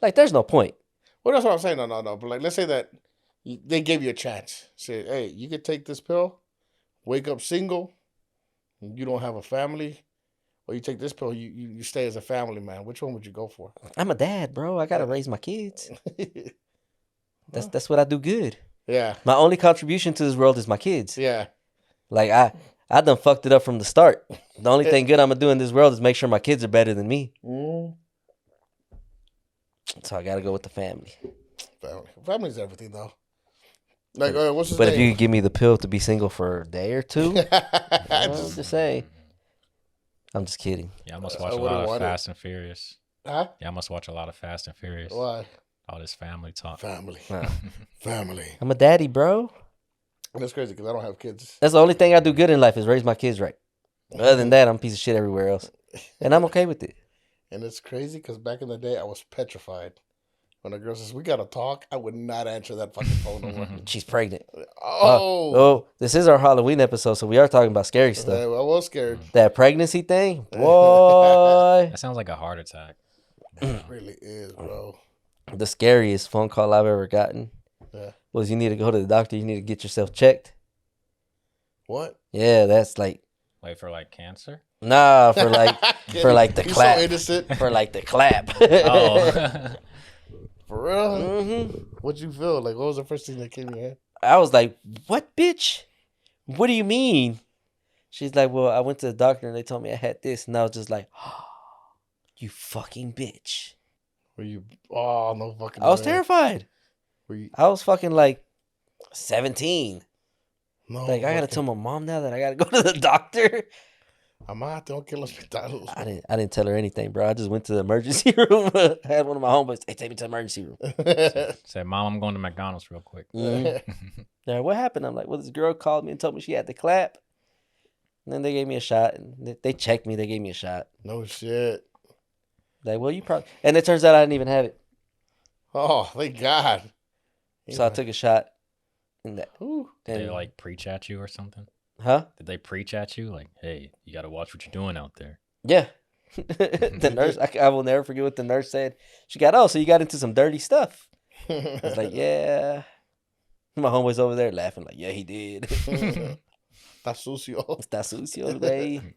Like, there's no point. Well, that's what I'm saying. No. But like, let's say that they gave you a chance. Say, hey, you could take this pill, wake up single, you don't have a family, or you take this pill, you stay as a family man. Which one would you go for? I'm a dad, bro. I got to raise my kids. That's what I do good. Yeah. My only contribution to this world is my kids. Yeah. Like, I done fucked it up from the start. The only thing good I'm going to do in this world is make sure my kids are better than me. Mm. So I got to go with the family. Family's everything, though. Like, what's his But name? if you could give me the pill to be single for a day or two, I'm Just- just saying. I'm just kidding. Yeah, I must I watch a wouldn't lot of want it. Fast and Furious. Huh? Yeah, I must watch a lot of Fast and Furious. Why? All this family talk. Family. Nah. Family. I'm a daddy, bro. That's crazy because I don't have kids. That's the only thing I do good in life is raise my kids right. Other than that, I'm a piece of shit everywhere else. And I'm okay with it. And it's crazy because back in the day, I was petrified. When a girl says, we got to talk, I would not answer that fucking phone over. She's pregnant. Oh. Oh, this is our Halloween episode, so we are talking about scary I stuff. was scared. That pregnancy thing, boy. That sounds like a heart attack. It really is, bro. The scariest phone call I've ever gotten Yeah. was you need to go to the doctor. You need to get yourself checked. What? Yeah, that's like Wait for like cancer. Nah, for like the He's clap. so innocent. For like the clap. Oh, For real? Mm-hmm. What'd you feel? Like, what was the first thing that came in your head? I was like, "What, bitch? What do you mean?" She's like, "Well, I went to the doctor and they told me I had this," and I was just like, oh, "You fucking bitch!" Were you? Oh, no fucking. I was way. terrified. Were you? I was fucking like 17. No. Like, I gotta tell my mom now that I gotta go to the doctor. Tengo que ir al hospital. I didn't tell her anything, bro. I just went to the emergency room. I had one of my homeboys, "Hey, take me to the emergency room." said, "Mom, I'm going to McDonald's real quick." Now, what happened? I'm like, "Well, this girl called me and told me she had the clap." And then they gave me a shot, and they checked me. They gave me a shot. No shit. Like, well, you probably, and it turns out I didn't even have it. Oh, thank God. So I took a shot. In that, Ooh. Did they like preach at you or something? huh? Did they preach at you like, "Hey, you got to watch what you're doing out there"? Yeah. The nurse, I will never forget what the nurse said. She got, "Oh, so you got into some dirty stuff." I was like, "Yeah." My homeboy's over there laughing like, "Yeah, he did." Está sucio. Está sucio, güey.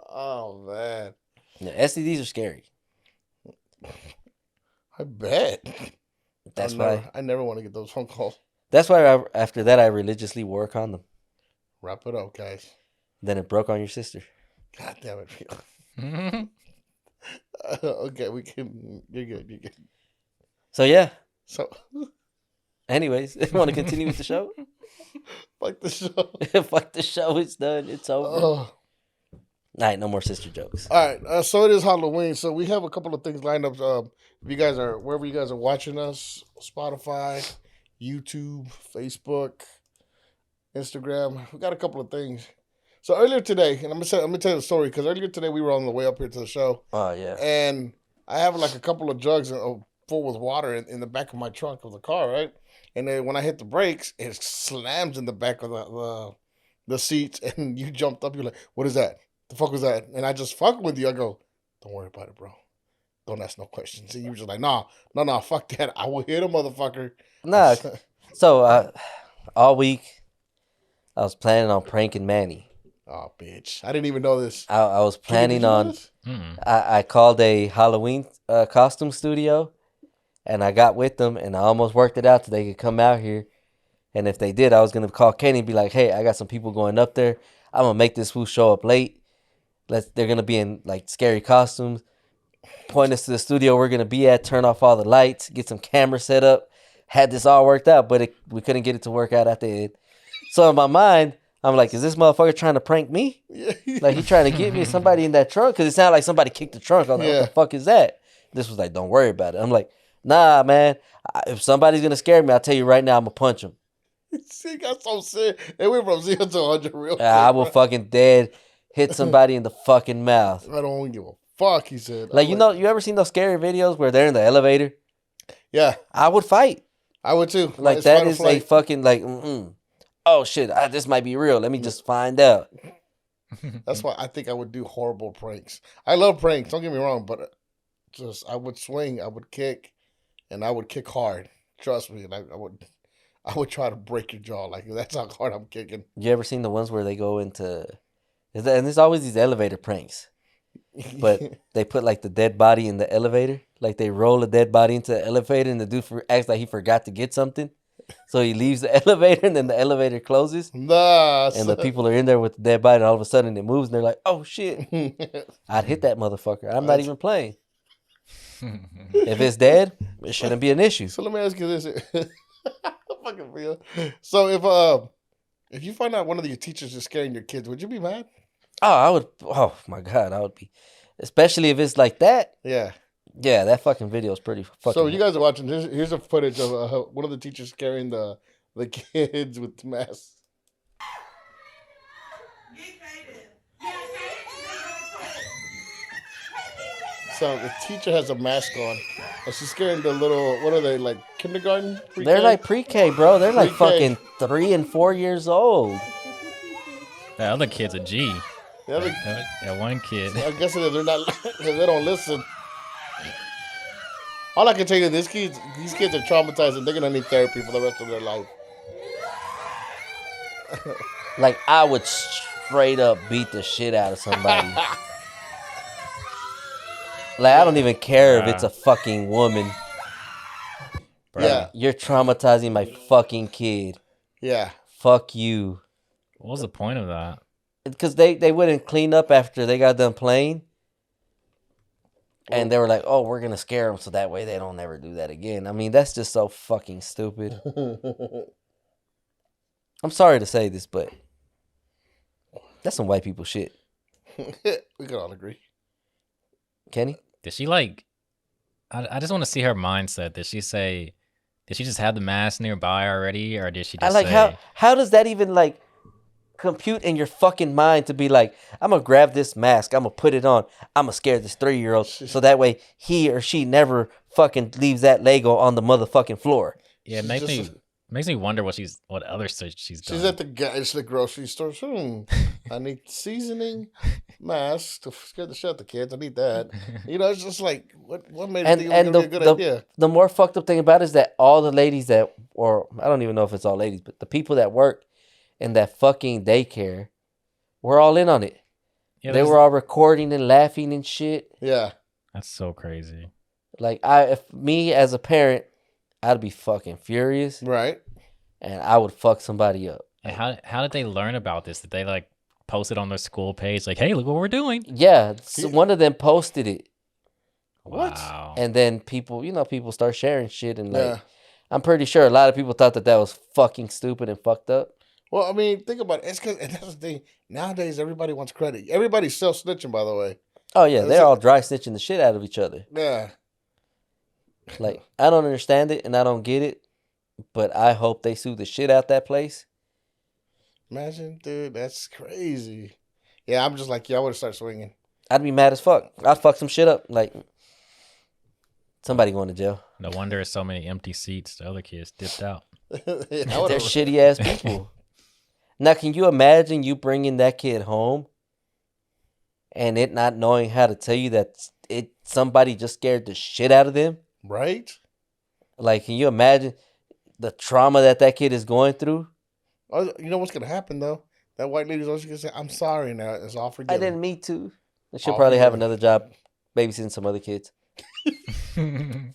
Oh, man. Yeah, STDs are scary. I bet. That's why. I never want to get those phone calls. That's why after that I religiously wore a condom. Wrap it up, guys. Then it broke on your sister. God damn it. Okay, we can. You're good. You're good. So yeah. So, Anyways, want to continue with the show? fuck the show. Fuck the show. It's done. It's over. All right, no more sister jokes. All right, so it is Halloween. So we have a couple of things lined up. If you guys are wherever you guys are watching us, Spotify, YouTube, Facebook, Instagram, we got a couple of things. So earlier today, and I'm gonna tell you the story because earlier today we were on the way up here to the show. Oh yeah. And I have like a couple of jugs full with water in the back of my trunk of the car, right? And then when I hit the brakes, it slams in the back of the seats, and you jumped up. You're like, "What is that? The fuck was that?" And I just fuck with you. I go, "Don't worry about it, bro. Don't ask no questions." And you were just like, "Nah, fuck that. I will hit a motherfucker." Nah. So all week I was planning on pranking Manny. Oh, bitch. I didn't even know this. I was planning Did you know on. this? I called a Halloween costume studio, and I got with them, and I almost worked it out so they could come out here. And if they did, I was gonna call Kenny and be like, "Hey, I got some people going up there. I'm gonna make this fool show up late. They're gonna be in like scary costumes. Point us to the studio we're gonna be at. Turn off all the lights. Get some cameras set up. Had this all worked out, but we couldn't get it to work out at the end. So in my mind, I'm like, is this motherfucker trying to prank me? Like he trying to get me somebody in that trunk? Because it sounded like somebody kicked the trunk. I was like, what the fuck is that? This was like, don't worry about it. I'm like, nah, man. If somebody's gonna scare me, I'll tell you right now, I'm gonna punch him. He got so sick. They went from 0 to 100 real quick. I will fucking dead hit somebody in the fucking mouth. I don't give a fuck, he said. Like, you ever seen those scary videos where they're in the elevator? Yeah. I would fight. I would too. Like, It's that fight or is flight. a fucking, like, oh, shit, this might be real. Let me just find out. That's why I think I would do horrible pranks. I love pranks, don't get me wrong, but I would swing, I would kick, and I would kick hard. Trust me, like I would try to break your jaw. Like, that's how hard I'm kicking. You ever seen the ones where they go into, and there's always these elevator pranks, but they put like the dead body in the elevator, like they roll a dead body into the elevator, and the dude acts like he forgot to get something, so he leaves the elevator, and then the elevator closes, Nah, and the people are in there with the dead body, and all of a sudden it moves, and they're like, "Oh shit!" I'd hit that motherfucker. I'm not even playing. If it's dead, it shouldn't be an issue. So let me ask you this. Fucking real. So if you find out one of your teachers is scaring your kids, would you be mad? Oh, I would. Oh my god, I would be. Especially if it's like that. Yeah. Yeah, that fucking video is pretty fucking. So you guys are watching. Here's a footage of one of the teachers scaring the kids with masks. So the teacher has a mask on, and she's scaring the little. What are they, like, kindergarten? Pre-K? They're like pre-K, bro. They're like Pre-K. fucking 3 and 4 years old. That other kid's a G. The other, That one kid. I guess they're not. They don't listen. All I can tell you, these kids are traumatized, and they're gonna need therapy for the rest of their life. Like I would straight up beat the shit out of somebody. Like, I don't even care if it's a fucking woman. Yeah. You're traumatizing my fucking kid. Yeah. Fuck you. What was the point of that? Because they wouldn't clean up after they got done playing. And they were like, oh, we're going to scare them so that way they don't ever do that again. I mean, that's just so fucking stupid. I'm sorry to say this, but that's some white people shit. We could all agree. Kenny? Did she like? I just want to see her mindset. Did she say? Did she just have the mask nearby already, or did she just say? How does that even like compute in your fucking mind to be like, I'm gonna grab this mask, I'm gonna put it on, I'm gonna scare this 3-year-old so that way he or she never fucking leaves that Lego on the motherfucking floor. Yeah, it makes me wonder what other search she's done. She's at the grocery store. I need seasoning, mask to scare the shit out of the kids. I need that. You know, it's just like what made it think it was gonna be a good idea. The more fucked up thing about it is that all the ladies or I don't even know if it's all ladies, but the people that work in that fucking daycare were all in on it. Yeah, they were all recording and laughing and shit. Yeah, that's so crazy. Like if me as a parent, I'd be fucking furious. Right. And I would fuck somebody up. And how did they learn about this? Did they like post it on their school page? Like, hey, look what we're doing. Yeah. So one of them posted it. Wow. And then people start sharing shit. And like, I'm pretty sure a lot of people thought that was fucking stupid and fucked up. Well, I mean, think about it. It's because that's the thing. Nowadays, everybody wants credit. Everybody's self-snitching, by the way. Oh, yeah. They're all dry snitching the shit out of each other. Yeah. Like, I don't understand it and I don't get it, but I hope they sue the shit out that place. Imagine, dude, that's crazy. Yeah, I'm just like, I would have started swinging. I'd be mad as fuck. I'd fuck some shit up. Like, somebody going to jail. No wonder there's so many empty seats. The other kids dipped out. They're shitty ass people. Now, can you imagine you bringing that kid home and it not knowing how to tell you that somebody just scared the shit out of them? Right? Like, can you imagine the trauma that kid is going through? Oh, you know what's going to happen, though? That white lady's always going to say, I'm sorry now. It's all forgiven. I didn't mean to. And she'll probably have another job babysitting some other kids.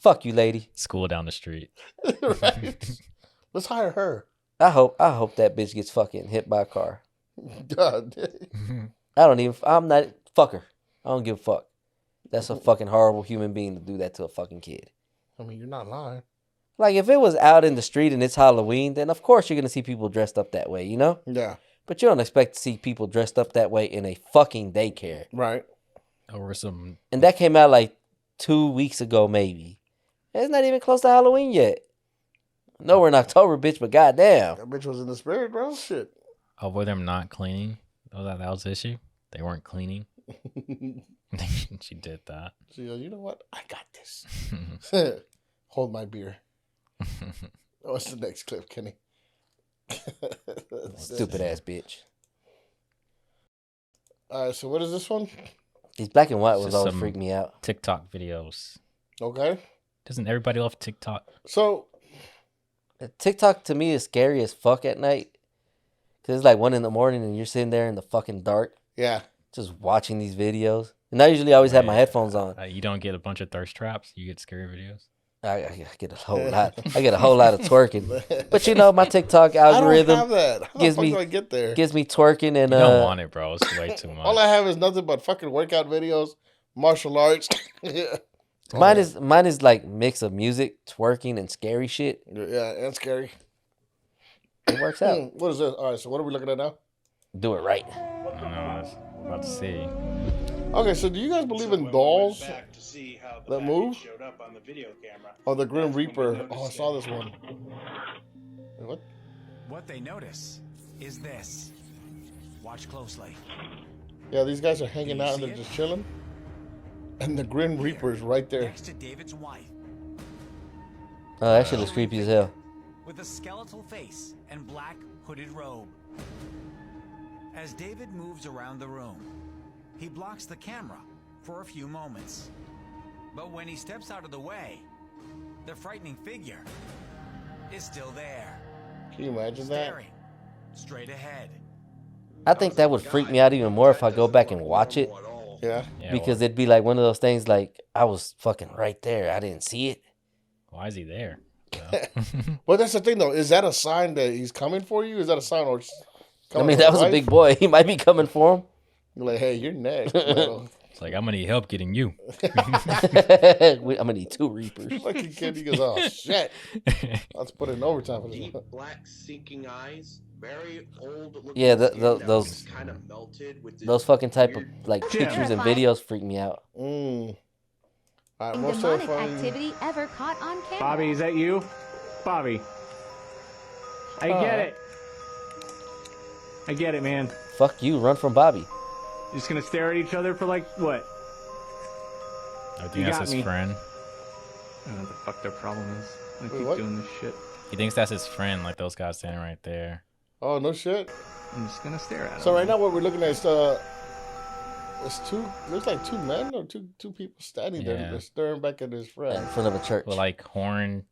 Fuck you, lady. School down the street. Right? Let's hire her. I hope that bitch gets fucking hit by a car. God. I'm not, fuck her. I don't give a fuck. That's a fucking horrible human being to do that to a fucking kid. I mean, you're not lying. Like, if it was out in the street and it's Halloween, then of course you're going to see people dressed up that way, you know? Yeah. But you don't expect to see people dressed up that way in a fucking daycare. Right. Or some... And that came out like 2 weeks ago, maybe. It's not even close to Halloween yet. No, we're in October, bitch, but goddamn. That bitch was in the spirit, bro. Shit. Oh, were them not cleaning? Oh, that was the issue? They weren't cleaning? She did that. She goes, you know what? I got this. Hold my beer. What's the next clip, Kenny? Stupid ass bitch. All right, so what is this one? These black and white It's ones just always some freak me out. TikTok videos. Okay. Doesn't everybody love TikTok? So TikTok to me is scary as fuck at night. Because it's like 1 a.m. and you're sitting there in the fucking dark. Yeah. Just watching these videos. And I usually always have my headphones on. You don't get a bunch of thirst traps? You get scary videos? I get a whole lot. I get a whole lot of twerking. But you know, my TikTok algorithm I don't have that. How gives the fuck me do I get there? gives me twerking and You don't want it, bro. It's way too much. All I have is nothing but fucking workout videos, martial arts. Yeah. Mine is like mix of music, twerking, and scary shit. Yeah, that's scary. It works out. What is this? All right, so what are we looking at now? Do it right. I don't know. I'm about to see. Okay, so do you guys believe in dolls that move? Oh, the Grim Reaper. Oh, I saw this one. Wait, what? What they notice is this. Watch closely. Yeah, these guys are hanging out and they're just chilling. And the Grim Reaper is right there. Next to David's wife. Oh, that shit looks creepy as hell. With a skeletal face and black hooded robe. As David moves around the room, he blocks the camera for a few moments. But when he steps out of the way, the frightening figure is still there. Can you imagine that? Staring straight ahead. I think that would freak me out even more if I go back and watch it. Yeah. Yeah, Because it'd be like one of those things like, I was fucking right there. I didn't see it. why is he there? But that's the thing, though. Is that a sign that he's coming for you? Is that a sign or? I mean, that was a big boy. He might be coming for him. You're like, hey, you're next. Little. It's like, I'm gonna need help getting you. I'm gonna need 2 Reapers. Fucking kid, he goes, oh shit. Let's put it in overtime for this Deep one. black sinking eyes, very old looking. Yeah, skin that those- was kind of melted with this Those fucking type of weird- like pictures and videos freak me out. All right, most Demonic terrifying. activity ever caught on camera. Bobby, is that you? Bobby. I get it. I get it, man. Fuck you, run from Bobby. Just gonna stare at each other for like what? I think You that's got his me. friend. I don't know what the fuck their problem is. I Wait, keep what? doing this shit. He thinks that's his friend, like those guys standing right there. Oh, no shit. I'm just gonna stare at So them. right now what we're looking at is it's two. Looks like 2 men or two people standing there. Yeah. They're staring back at his In friend. front of a church. Well, like horn.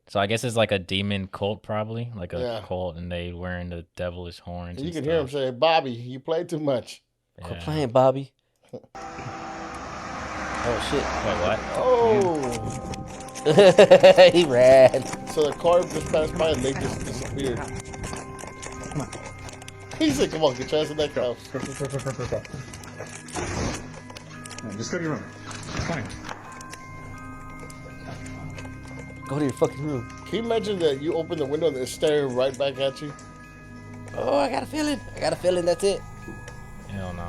So I guess it's like a demon cult, probably like a Yeah. cult, and they wearing the devilish horns. And you and can hear him stuff. say, "Bobby, you play too much." Quit Yeah. playing, Bobby. Oh Wait, what? shit. Oh, He ran. so the car just passed by and they just disappeared. He said, "Come on, get your ass in that car." Just go to your room. Fine. Go to your fucking room. Can you imagine that you open the window and it's staring right back at you? Oh, I got a feeling. That's it. Hell no.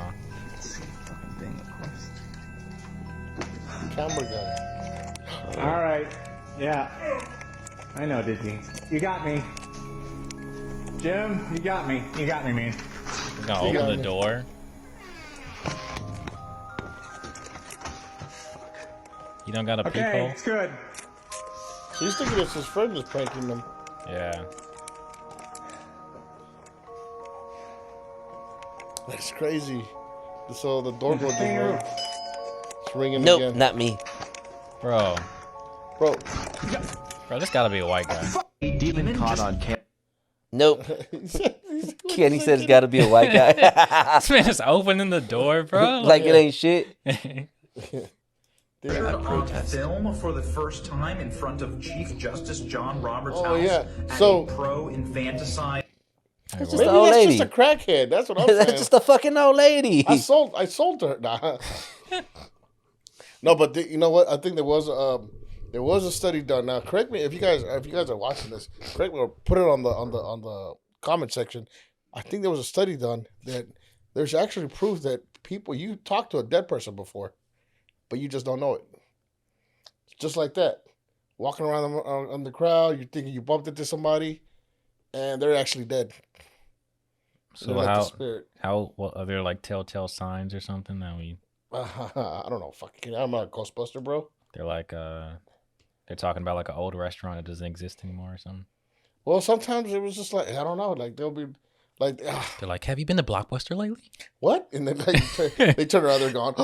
Camera guy. All right. Yeah. I know, Disney. You got me. Jim, you got me. You got me, man. He's gonna You got open the me. door. You don't got a Okay, peephole? it's good. So he's thinking it's his friend that's pranking him. Yeah. That's crazy. So the doorbell just Stay in your room. rang. It's ringing Nope, again. not me. Bro. Bro, Bro, this gotta be a white guy. Demon caught on camera. Nope. he Kenny said it's got to be a white guy. This man is opening the door, bro. Like it ain't shit. On film for the first time in front of Chief Justice John Roberts' Oh, house yeah. at So- a pro-infanticide. It's just maybe an old that's lady. just a crackhead. That's what I'm saying. That's just a fucking old lady. I sold to her. Nah. No, but you know what? I think there was a study done. Now, correct me if you guys are watching this. Correct me or put it on the comment section. I think there was a study done that there's actually proof that you talk to a dead person before, but you just don't know it. Just like that, walking around on the crowd, you're thinking you bumped into somebody, and they're actually dead. So They're like the spirit. what are there like telltale signs or something that we I don't know. Fucking, I'm not a Ghostbuster, bro. they're like they're talking about like an old restaurant that doesn't exist anymore or something. Well, sometimes it was just like, I don't know. Like they'll be like, They're like, have you been to Blockbuster lately? what? And then they turn around, they're gone.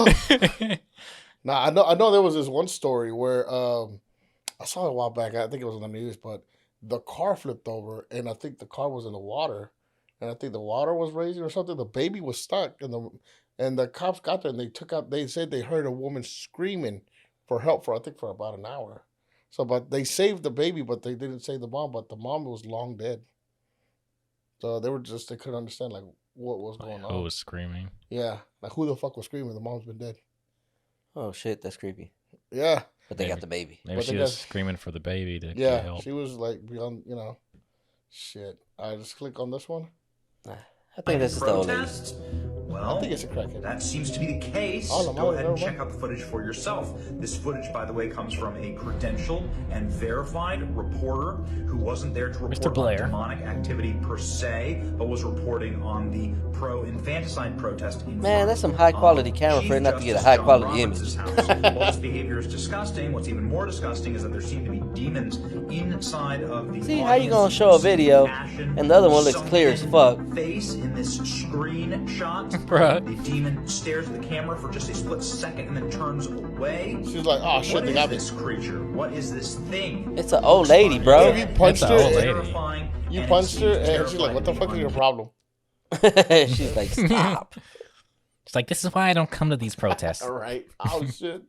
Nah, I know. There was this one story where I saw it a while back. I think it was on the news, but the car flipped over, and I think the car was in the water, and I think the water was raising or something. The baby was stuck, and the cops got there, and they took out. They said they heard a woman screaming for help for about an hour. So, but they saved the baby, but they didn't save the mom. But the mom was long dead. So they couldn't understand like what was going Who on. was screaming? Yeah, like who the fuck was screaming? The mom's been dead. Oh shit, that's creepy. Yeah, But they got Maybe. the baby. Maybe But she they was got- screaming for the baby to get yeah. help. She was like beyond, shit. I just click on this one. I think this is the old lady. Protests? I Well, think it's a crackhead. that seems to be the case. Oh, no, Go ahead and never check out the footage for yourself. This footage, by the way, comes from a credentialed and verified reporter who wasn't there to report on Blair. demonic activity per se, but was reporting on the pro-infanticide protest. Man, that's some high quality camera for it not to get a high quality image. While this behavior is disgusting, what's even more disgusting is that there seem to be demons inside of the See, how you audience. gonna You show can a see video passion, and the other one looks clear as fuck? Face in this screenshot. Bruh. The demon stares at the camera for just a split second and then turns away. She's like, oh shit, What they is got me. this creature? What is this thing? It's an old lady, What bro. if you punched That's her? an old and- lady. Terrifying, You and it punched her, seems and she's like, "What the fuck is terrifying your to problem?" She's like, stop. It's like, this is why I don't come to these protests. All right. Oh shit.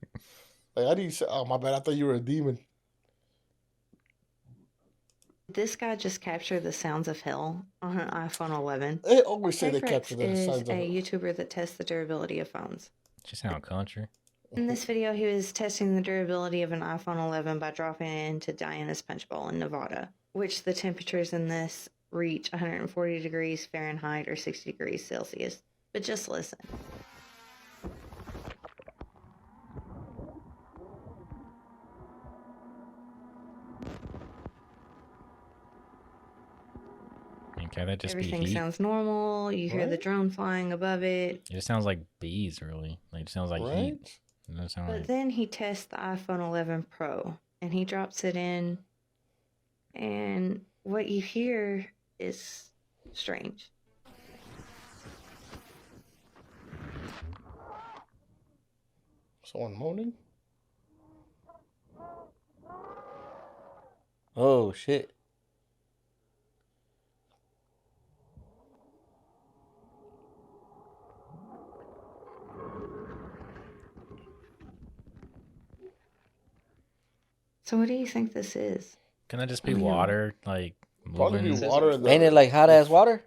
Like, how do you say? Oh my bad. I thought you were a demon. This guy just captured the sounds of hell on an iPhone 11. They always say they Crackheads capture the is signs of a it. YouTuber that tests the durability of phones. She sound country. In this video, he was testing the durability of an iPhone 11 by dropping it into Diana's Punch Bowl in Nevada, which the temperatures in this reach 140 degrees Fahrenheit or 60 degrees Celsius. But just listen. Okay, that just Everything be heat. sounds normal. You hear the Right? drone flying above it. It just sounds like bees, really. Like, it sounds like Right? heat. It doesn't sound But like... then he tests the iPhone 11 Pro and he drops it in, and what you hear is strange. Someone moaning? Oh, shit. So what do you think this is? Can that just be I mean, water, like, Probably moving? be water in the. Ain't it like hot ass water?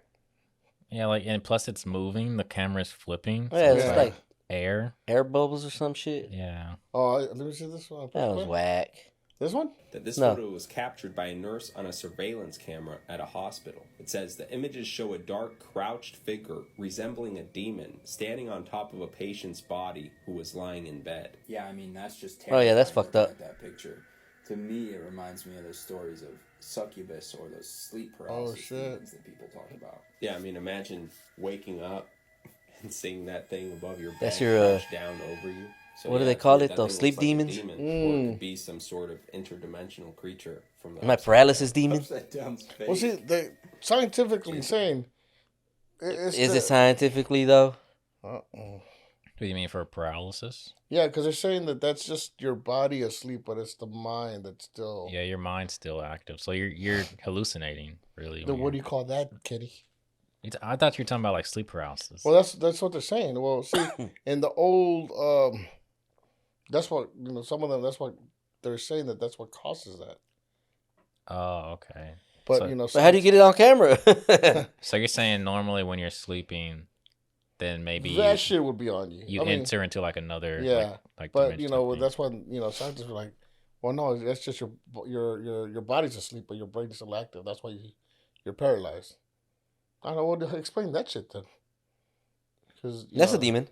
Yeah, like, and plus it's moving. The camera's flipping. So Yeah, it's it's Yeah. like air. air bubbles or some shit. Yeah. Oh, let me see this one. That was whack. This one? That this No. photo was captured by a nurse on a surveillance camera at a hospital. It says the images show a dark, crouched figure resembling a demon standing on top of a patient's body who was lying in bed. Yeah, I mean, that's just Oh, yeah, that's terrifying fucked looking up. at that picture. To me, it reminds me of those stories of succubus or those sleep paralysis shit. demons that people talk about. Yeah, I mean, imagine waking up and seeing that thing above your bed That's your, crouched down over you. So, what do yeah, they call that it, thing those looks sleep like a demons? demon, or it could be some sort of interdimensional creature from the My paralysis demon? Upside down face. Well, see, they scientifically saying. It's Is it scientifically, though? Uh-oh. What do you mean for paralysis? Yeah, because they're saying that that's just your body asleep, but it's the mind that's still. Yeah, your mind's still active, so you're hallucinating, really. Then when what do you're- you call that, Kitty? I thought you were talking about like sleep paralysis. Well, that's what they're saying. Well, see, in the old, that's what some of them. That's what they're saying that's what causes that. Oh, okay. But So- But how do you get it on camera? So you're saying normally when you're sleeping, then maybe that shit would be on you. you I mean, enter into like another yeah, like but dimension type thing. that's when scientists are like, well, no, that's just your body's asleep, but your brain is still active. That's why you're paralyzed. I don't know what to explain that shit then. Because That's a demon.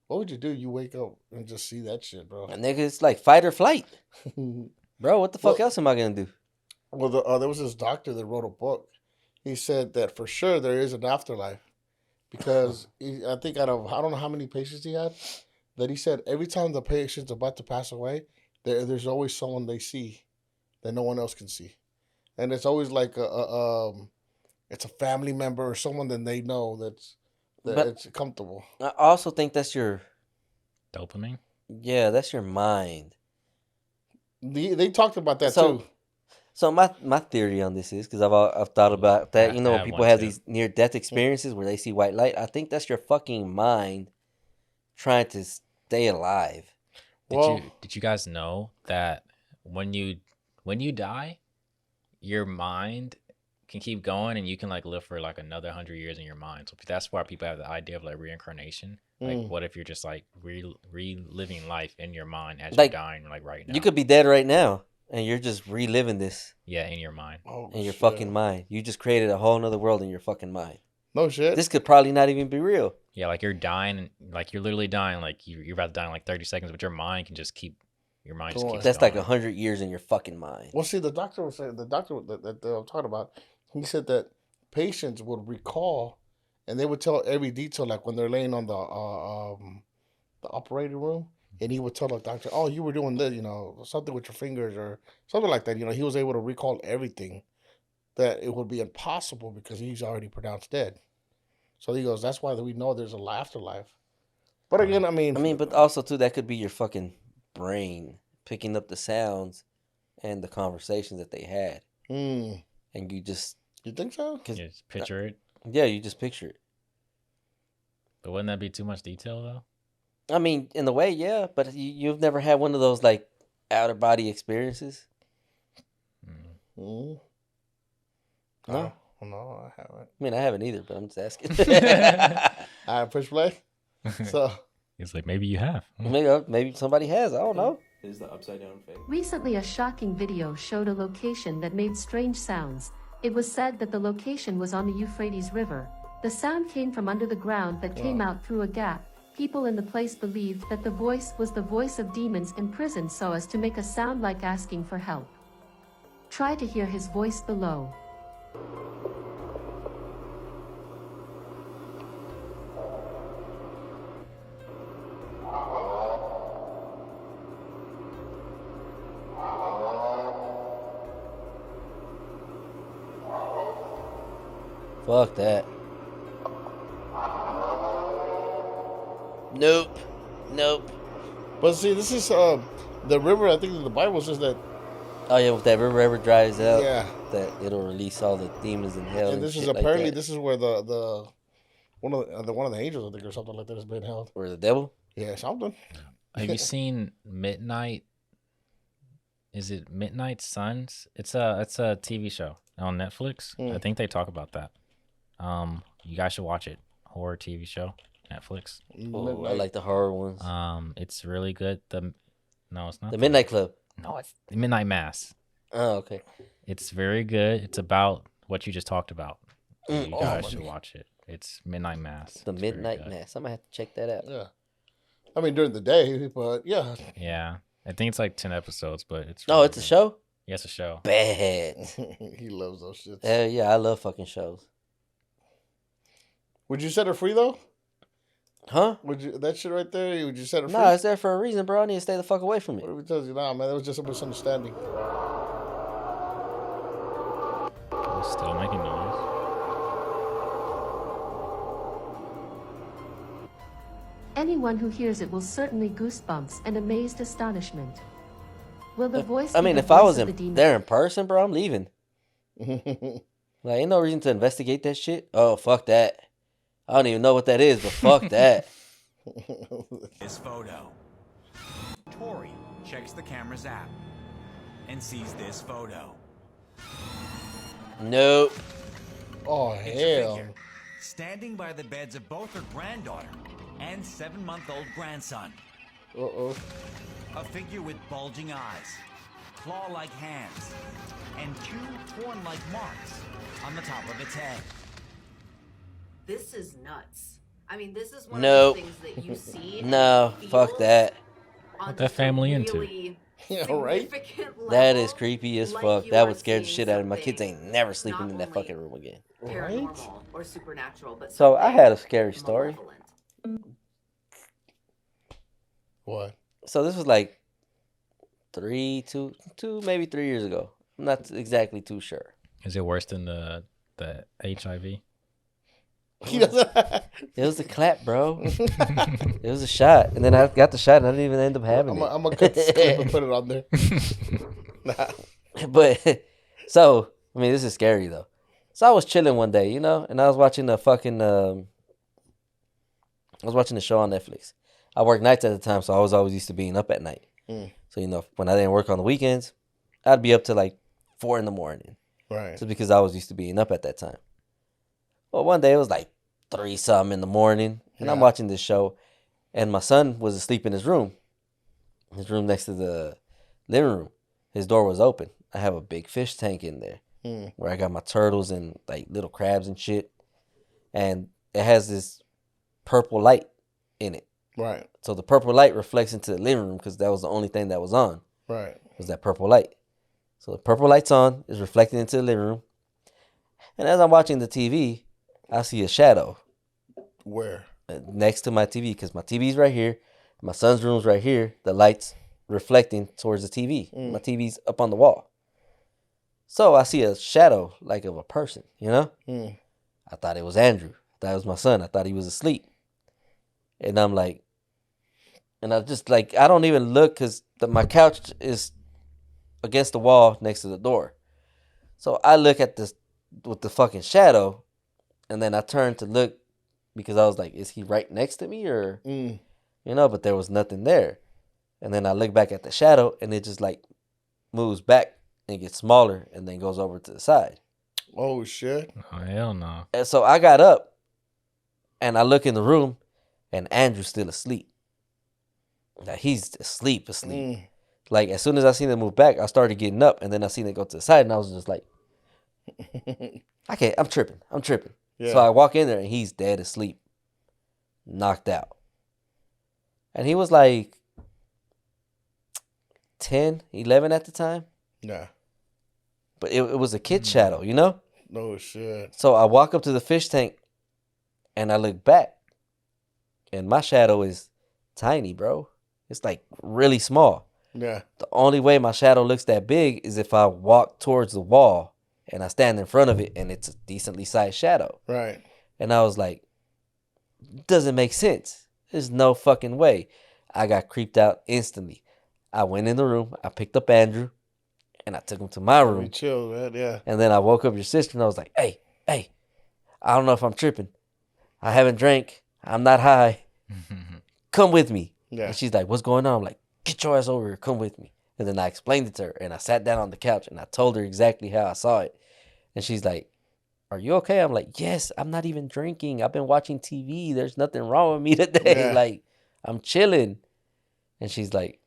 What would you do? You wake up and just see that shit, bro. And nigga, it's like fight or flight. Well, Bro, what the fuck else am I gonna do? there was this doctor that wrote a book. He said that for sure there is an afterlife because I think I don't know how many patients he had, that he said every time the patient's about to pass away, there's always someone they see that no one else can see, and it's always like it's a family member or someone that they know that But- it's comfortable. I also think that's your Dopamine. that's your mind. They talked about that So- too. So my theory on this is because I've thought about that. I You know, when have people one have too. these near death experiences where they see white light. I think that's your fucking mind trying to stay alive. Did you guys know that when you die, your mind can keep going and you can like live for like another 100 years in your mind. So that's why people have the idea of like reincarnation. Like, what if you're just like reliving life in your mind as Like, you're dying, like right now? You could be dead right now, and you're just reliving this Yeah, in your mind. Oh, in your shit. fucking mind. You just created a whole nother world in your fucking mind. No shit. This could probably not even be real. Yeah, like you're dying, like you're literally dying, like you're about to die in like 30 seconds, but your mind can just keep, your mind just Going. keeps That's like going. 100 years in your fucking mind. Well, see, the doctor was saying that I'm talking about. He said that patients would recall, and they would tell every detail, like when they're laying on the operating room, and he would tell the doctor, "Oh, you were doing this, something with your fingers or something like that." He was able to recall everything. That it would be impossible because he's already pronounced dead. So he goes, "That's why we know there's a afterlife." But again, I mean, But also too, that could be your fucking brain picking up the sounds and the conversations that they had, mm, and you just you think so? cause You just picture it. Yeah, you just picture it. But wouldn't that be too much detail though? I mean, in a way, yeah, but you've never had one of those like outer body experiences. Mm. No, no, I haven't. I mean, I haven't either, but I'm just asking. I push play. So It's like maybe you have. maybe somebody has. I don't know. Is the upside down fake? Recently, a shocking video showed a location that made strange sounds. It was said that the location was on the Euphrates River. The sound came from under the ground that came out through a gap. People in the place believed that the voice was the voice of demons imprisoned so as to make a sound like asking for help. Try to hear his voice below. Fuck that. Nope. but see, this is the river. I think in the Bible says that. Oh yeah, if that river ever dries out, Yeah. that it'll release all the demons in hell. And this is shit like apparently that. This is where the one of the angels, I think, or something like that has been held. Or the devil. Yeah, something. Have you seen Midnight? Is it Midnight Suns? It's a TV show on Netflix. I think they talk about that. You guys should watch it. Horror TV show, Netflix. Oh, I like the horror ones. It's really good. No, it's not The Midnight Club. No, it's Midnight Mass. Oh, okay. It's very good. It's about what you just talked about. You Oh, guys should watch it. It's Midnight Mass. The It's very Midnight good. Mass. I'm gonna have to check that out. Yeah. I mean, during the day, but yeah. Yeah, I think it's like 10 episodes, but it's. No, really it's a good. show. Yeah, it's a show. Bad. He loves those shits. Hell yeah, I love fucking shows. Would you set her free though? Huh? Would you that shit right there? Would you set her free? Nah, it's there for a reason, bro. I need to stay the fuck away from it. What if he tells you, nah, man, that was just a misunderstanding. It's still making noise. Anyone who hears it will certainly goosebumps and amazed astonishment. Will the voice I be mean, the if I voice was of the demon? there in person, bro, I'm leaving. Like, ain't no reason to investigate that shit. Oh, fuck that. I don't even know what that is, but fuck that. This photo. Tori checks the camera's app and sees this photo. Nope. Oh, It's a hell. figure standing by the beds of both her granddaughter and 7-month-old grandson. Uh-oh. A figure with bulging eyes, claw-like hands, and 2 torn-like marks on the top of its head. This is nuts. I mean, this is one Nope. of those things that you see. and No, feel fuck that. on What that just a family into? really Yeah, right? significant That level, is creepy as like fuck. you That are would scare the seeing shit out of me. My kids something ain't never sleeping not in that only fucking room again. paranormal or supernatural, but So I something had a scary story. malevolent. What? So this was like maybe 3 years ago. I'm not exactly too sure. Is it worse than the HIV? He doesn't. It was a clap, bro. It was a shot, and then I got the shot, and I didn't even end up having I'm gonna cut this clip and put it on there. it. But so, I mean, this is scary though. So I was chilling one day, and I was watching the fucking. I was watching the show on Netflix. I worked nights at the time, so I was always used to being up at night. So when I didn't work on the weekends, I'd be up to like 4 a.m. Right. So because I was used to being up at that time. Well, one day it was like 3-something in the morning, and I'm watching this show, and my son was asleep in his room next to the living room. His door was open. I have a big fish tank in there where I got my turtles and like little crabs and shit, and it has this purple light in it. Right. So the purple light reflects into the living room because that was the only thing that was on. Right. Was that purple light. So the purple light's on, is reflecting into the living room. And as I'm watching the TV, I see a shadow. Where? Next to my TV, because my TV's right here. My son's room's right here. The light's reflecting towards the TV. My TV's up on the wall. So I see a shadow like of a person, I thought it was Andrew. I thought it was my son. I thought he was asleep. And I'm like, and I just like, I don't even look because my couch is against the wall next to the door. So I look at this with the fucking shadow, And then I turned to look because I was like, is he right next to me or, but there was nothing there. And then I look back at the shadow and it just like moves back and gets smaller and then goes over to the side. Oh, shit. Oh, hell no. And so I got up and I look in the room and Andrew's still asleep. Like he's asleep. Like as soon as I seen it move back, I started getting up and then I seen it go to the side and I was just like, I'm tripping. Yeah. So I walk in there and he's dead asleep, knocked out. And he was like 10, 11 at the time. Yeah. But it was a kid shadow, you know? No shit. So I walk up to the fish tank and I look back and my shadow is tiny, bro. It's like really small. Yeah. The only way my shadow looks that big is if I walk towards the wall and I stand in front of it and it's a decently sized shadow. Right. And I was like, doesn't make sense. There's no fucking way. I got creeped out instantly. I went in the room, I picked up Andrew, and I took him to my room. Chill, man. Yeah. And then I woke up your sister and I was like, hey, I don't know if I'm tripping. I haven't drank. I'm not high. Come with me. Yeah. And she's like, what's going on? I'm like, get your ass over here. Come with me. And then I explained it to her and I sat down on the couch and I told her exactly how I saw it. And she's like, are you okay? I'm like, yes, I'm not even drinking. I've been watching TV. There's nothing wrong with me today. Yeah. Like, I'm chilling. And she's like,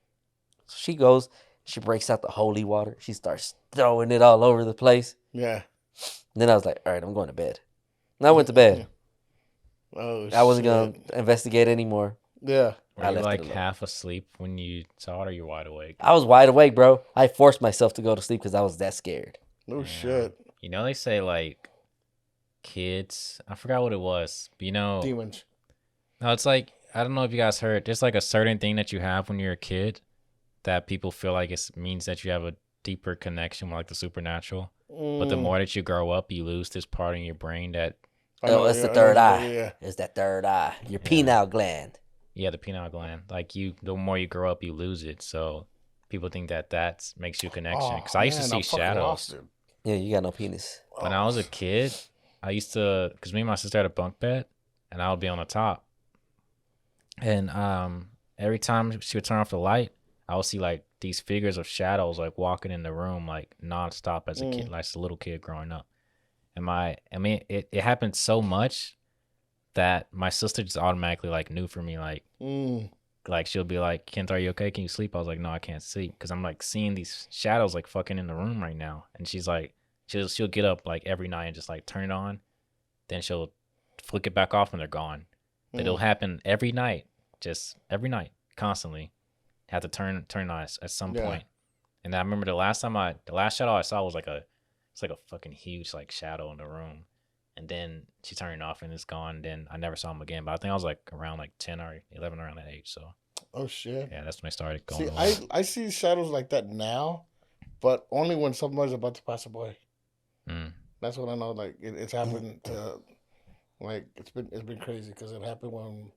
she goes, she breaks out the holy water. She starts throwing it all over the place. Yeah. And then I was like, all right, I'm going to bed. And I went to bed. Oh, I wasn't going to investigate anymore. Yeah. Were you like half asleep when you saw it or you wide awake? I was wide awake, bro. I forced myself to go to sleep because I was that scared. No shit. You know, they say like kids, I forgot what it was, but you know. Demons. No, it's like, I don't know if you guys heard, there's like a certain thing that you have when you're a kid that people feel like it means that you have a deeper connection with like the supernatural. But the more that you grow up, you lose this part in your brain that. Oh, it's the third eye. Yeah. It's that third eye. Your pineal gland. Yeah, the pineal gland. Like the more you grow up, you lose it. So people think that makes you a connection. Because I used to see shadows. Yeah, you got no penis. When I was a kid, I used to, because me and my sister had a bunk bed, and I would be on the top. And every time she would turn off the light, I would see like these figures of shadows like walking in the room like nonstop as a kid, like as a little kid growing up. And it happened so much that my sister just automatically like knew for me, like she'll be like, Kent, are you okay? Can you sleep? I was like, no, I can't sleep because I'm like seeing these shadows like fucking in the room right now. And she's like, she'll get up like every night and just like turn it on, then she'll flick it back off and they're gone. But it'll happen every night, just every night, constantly. Have to turn on at some point. And I remember the last shadow I saw was it's like a fucking huge like shadow in the room. And then she turned it off and it's gone. Then I never saw him again. But I think I was like around like 10 or 11 around that age. So. Oh shit. Yeah, that's when I started going. See, I see shadows like that now, but only when somebody's about to pass away. That's when I know like it's happened to, like it's been crazy because it happened when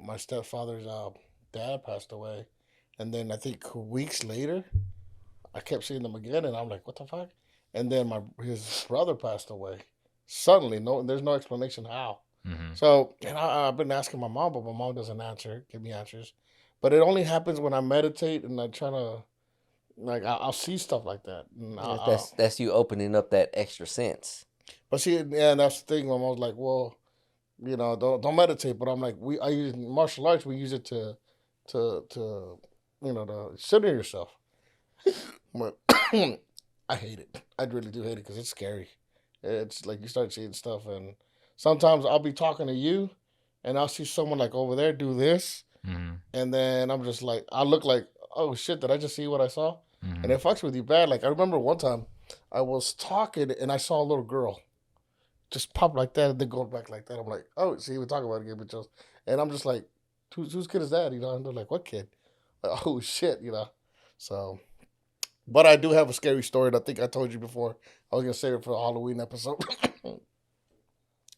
my stepfather's dad passed away, and then I think weeks later, I kept seeing them again, and I'm like, what the fuck? And then his brother passed away. Suddenly, there's no explanation how. So, and I've been asking my mom, but my mom doesn't give me answers. But it only happens when I meditate and I try to, like, I'll see stuff like that. And that's you opening up that extra sense. But see, yeah, that's the thing. My mom's like, well, you know, don't meditate. But I'm like, I use martial arts. We use it to you know, to center yourself. But I hate it. I really do hate it because it's scary. It's like you start seeing stuff, and sometimes I'll be talking to you, and I'll see someone like over there do this, and then I'm just like, I look like, oh shit, did I just see what I saw? And it fucks with you bad. Like I remember one time I was talking and I saw a little girl just pop like that and then go back like that. I'm like, oh, see, we're talking about it again, but and I'm just like, whose kid is that? You know, and they're like, what kid? Like, oh shit, you know. So. But I do have a scary story, and I think I told you before. I was going to save it for a Halloween episode.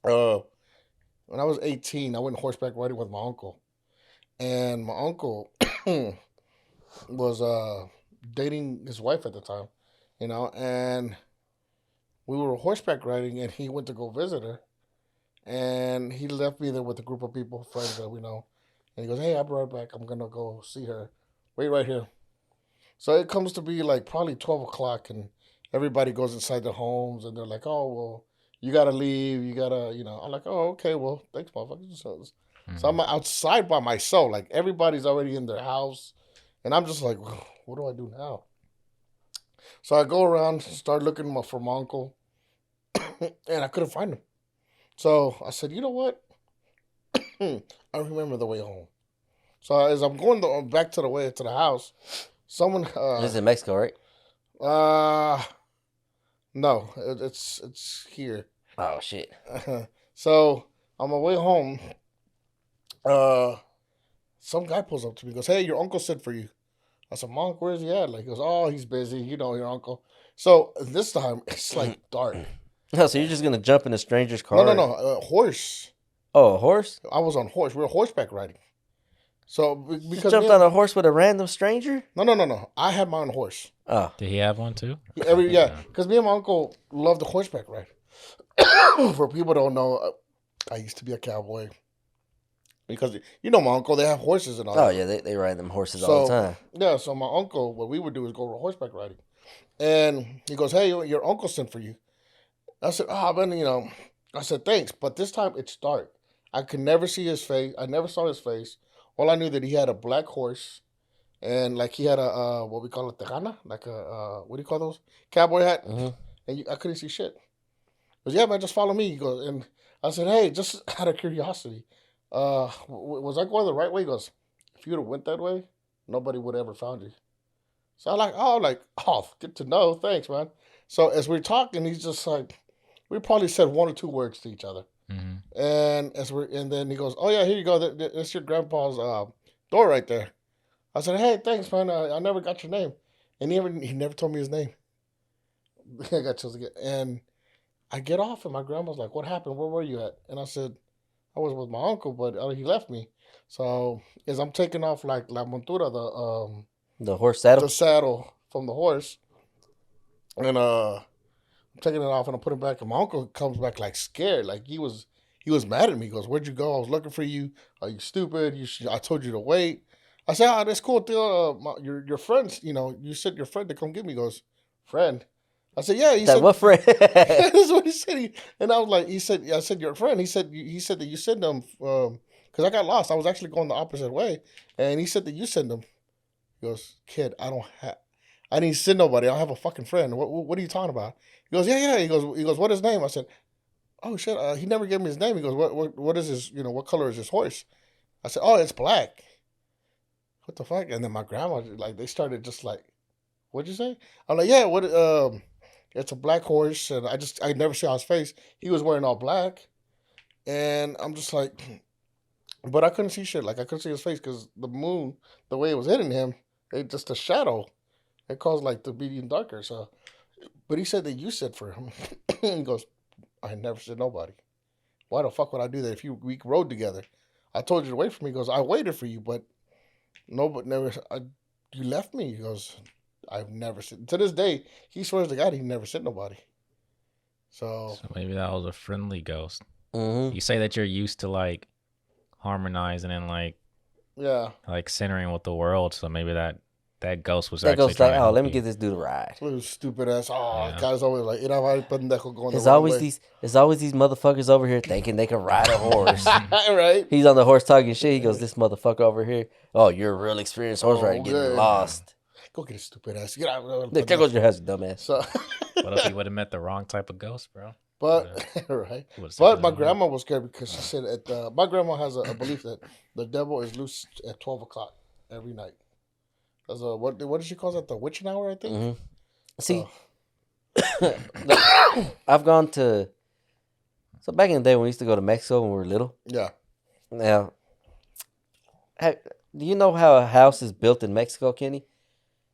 When I was 18, I went horseback riding with my uncle. And my uncle was dating his wife at the time, you know. And we were horseback riding, and he went to go visit her, and he left me there with a group of people, friends that we know, and he goes, "Hey, I'll be right back. I'm gonna go see her. Wait right here." So it comes to be like probably 12 o'clock, and everybody goes inside their homes, and they're like, "Oh, well, you gotta leave. You gotta, I'm like, "Oh, okay. Well, thanks, motherfucker." So I'm outside by myself. Like everybody's already in their house, and I'm just like, "What do I do now?" So I go around, start looking for my uncle, and I couldn't find him. So I said, "You know what? I remember the way home." So as I'm going back to the way to the house, someone. This is in Mexico, right? No, it's here. Oh shit. So on my way home, some guy pulls up to me, goes, "Hey, your uncle said for you." I said, "Monk, where's he at?" Like, he goes, "Oh, he's busy. You know your uncle." So this time it's like dark. No, so you're just gonna jump in a stranger's car? No. Horse. Oh, a horse? I was on horse. We were horseback riding. So because you jumped on a horse with a random stranger? No. I had my own horse. Oh, did he have one too? Yeah, because me and my uncle loved the horseback ride. For people who don't know, I used to be a cowboy. Because my uncle, they have horses and all. Oh yeah, they ride them horses all the time. Yeah, so my uncle, what we would do is go horseback riding, and he goes, "Hey, your uncle sent for you." I said, man, I said thanks, but this time it's dark. I could never see his face. I never saw his face. All I knew that he had a black horse, and like he had a what we call a tejana, like a what do you call those, cowboy hat, and I couldn't see shit. He goes, "Yeah, man, just follow me." He goes, and I said, "Hey, just out of curiosity. Was I going the right way?" He goes, "If you would have went that way, nobody would have ever found you." So I'm like, oh, good to know. Thanks, man. So as we're talking, he's just like, we probably said one or two words to each other. And then he goes, "Oh yeah, here you go. That's your grandpa's door right there." I said, "Hey, thanks, man. I never got your name," and he never told me his name. I got chills again. And I get off, and my grandma's like, "What happened? Where were you at?" And I said, "I was with my uncle, but he left me." So as I'm taking off like la montura, the horse saddle, the saddle from the horse, and I'm taking it off and I'm putting it back, and my uncle comes back like scared, like he was mad at me. He goes, "Where'd you go? I was looking for you. Are you stupid? I told you to wait." I said, "Ah, that's cool. Your friends, you said your friend to come get me." He goes, "Friend?" I said, "Yeah." He said, "What friend?" That's what he said. And I was like, I said, "Your friend." He said that you sent them because I got lost. I was actually going the opposite way, and he said that you sent them. He goes, "Kid, I didn't send nobody. I don't have a fucking friend. What are you talking about?" He goes, "Yeah." He goes, "What is his name?" I said, "Oh shit, he never gave me his name." He goes, "What is his? What color is his horse?" I said, "Oh, it's black." What the fuck? And then my grandma, like, they started just like, "What'd you say?" I'm like, "Yeah, it's a black horse," and I never saw his face. He was wearing all black, and I'm just like, but I couldn't see shit. Like, I couldn't see his face because the moon, the way it was hitting him, it just a shadow. It caused like the be even darker. So, but he said that you said for him. He goes, "I never said nobody. Why the fuck would I do that if we rode together? I told you to wait for me." He goes, "I waited for you, but never. You left me." He goes, "I've never said." To this day, he swears to God he never said nobody. So maybe that was a friendly ghost. You say that you're used to like harmonizing and like centering with the world, so maybe that ghost was actually like, "Oh, let me get this dude a ride." Little stupid ass. Oh, guy's always like, going There's always these motherfuckers over here thinking they can ride a horse. Right? He's on the horse talking shit. He goes, "This motherfucker over here. Oh, you're a real experienced horse rider, getting lost. Go get a stupid ass. Get out. There goes your ass, dumbass." So, what if he would have met the wrong type of ghost, bro? But right. But my grandma was scared because she said my grandma has a belief that the devil is loose at 12 o'clock every night. That's what did she call that? The witching hour, I think. See, I've gone to. So back in the day when we used to go to Mexico when we were little. Yeah. Now, do you know how a house is built in Mexico, Kenny?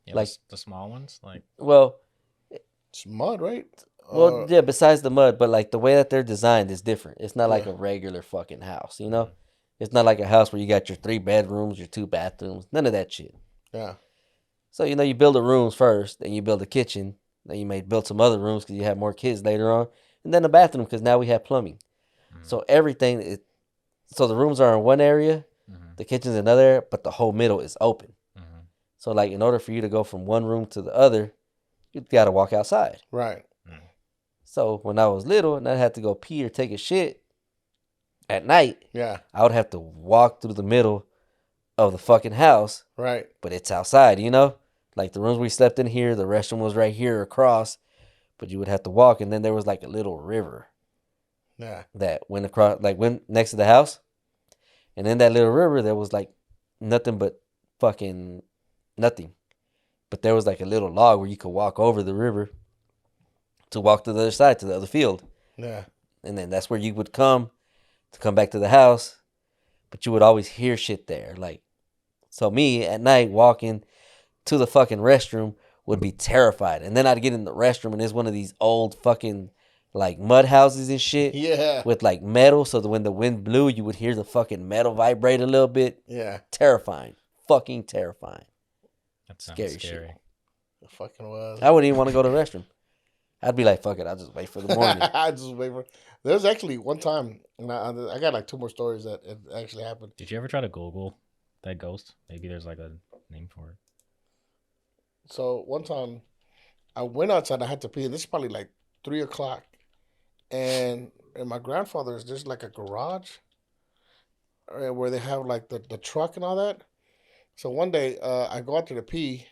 Yeah, like the small ones, like. Well, it's mud, right? Well, yeah. Besides the mud, but like the way that they're designed is different. It's not like a regular fucking house, you know. It's not like a house where you got your 3 bedrooms, your 2 bathrooms, none of that shit. Yeah. So you build the rooms first, then you build a kitchen, Then you may build some other rooms because you have more kids later on, and then a bathroom because now we have plumbing. So everything, so the rooms are in one area, the kitchen's in another area, but the whole middle is open. So like in order for you to go from one room to the other, you got to walk outside. Right. So when I was little and I had to go pee or take a shit at night, I would have to walk through the middle of the fucking house. Right. But it's outside, you know? Like the rooms we slept in here, the restroom was right here across, but you would have to walk, and then there was like a little river. Yeah. That went across, like went next to the house. And in that little river, there was like nothing but fucking nothing. But there was like a little log where you could walk over the river to walk to the other side, to the other field. Yeah. And then that's where you would come to come back to the house. But you would always hear shit there. Like, so me at night walking to the fucking restroom would be terrified. And then I'd get in the restroom and it's one of these old fucking like mud houses and shit. Yeah. With like metal. So that when the wind blew, you would hear the fucking metal vibrate a little bit. Yeah. Terrifying. Fucking terrifying. That sounds Scary scary. shit. It fucking was. I wouldn't even want to go to the restroom. I'd be like, fuck it, I'll just wait for the morning. I just wait for. There's actually one time, and I got like 2 more stories that it actually happened. Did you ever try to Google that ghost? Maybe there's like a name for it. So one time, I went outside. I had to pee. And this is probably like 3 o'clock, and in my grandfather's, there's like a garage, where they have like the truck and all that. So one day, I go out there to pee,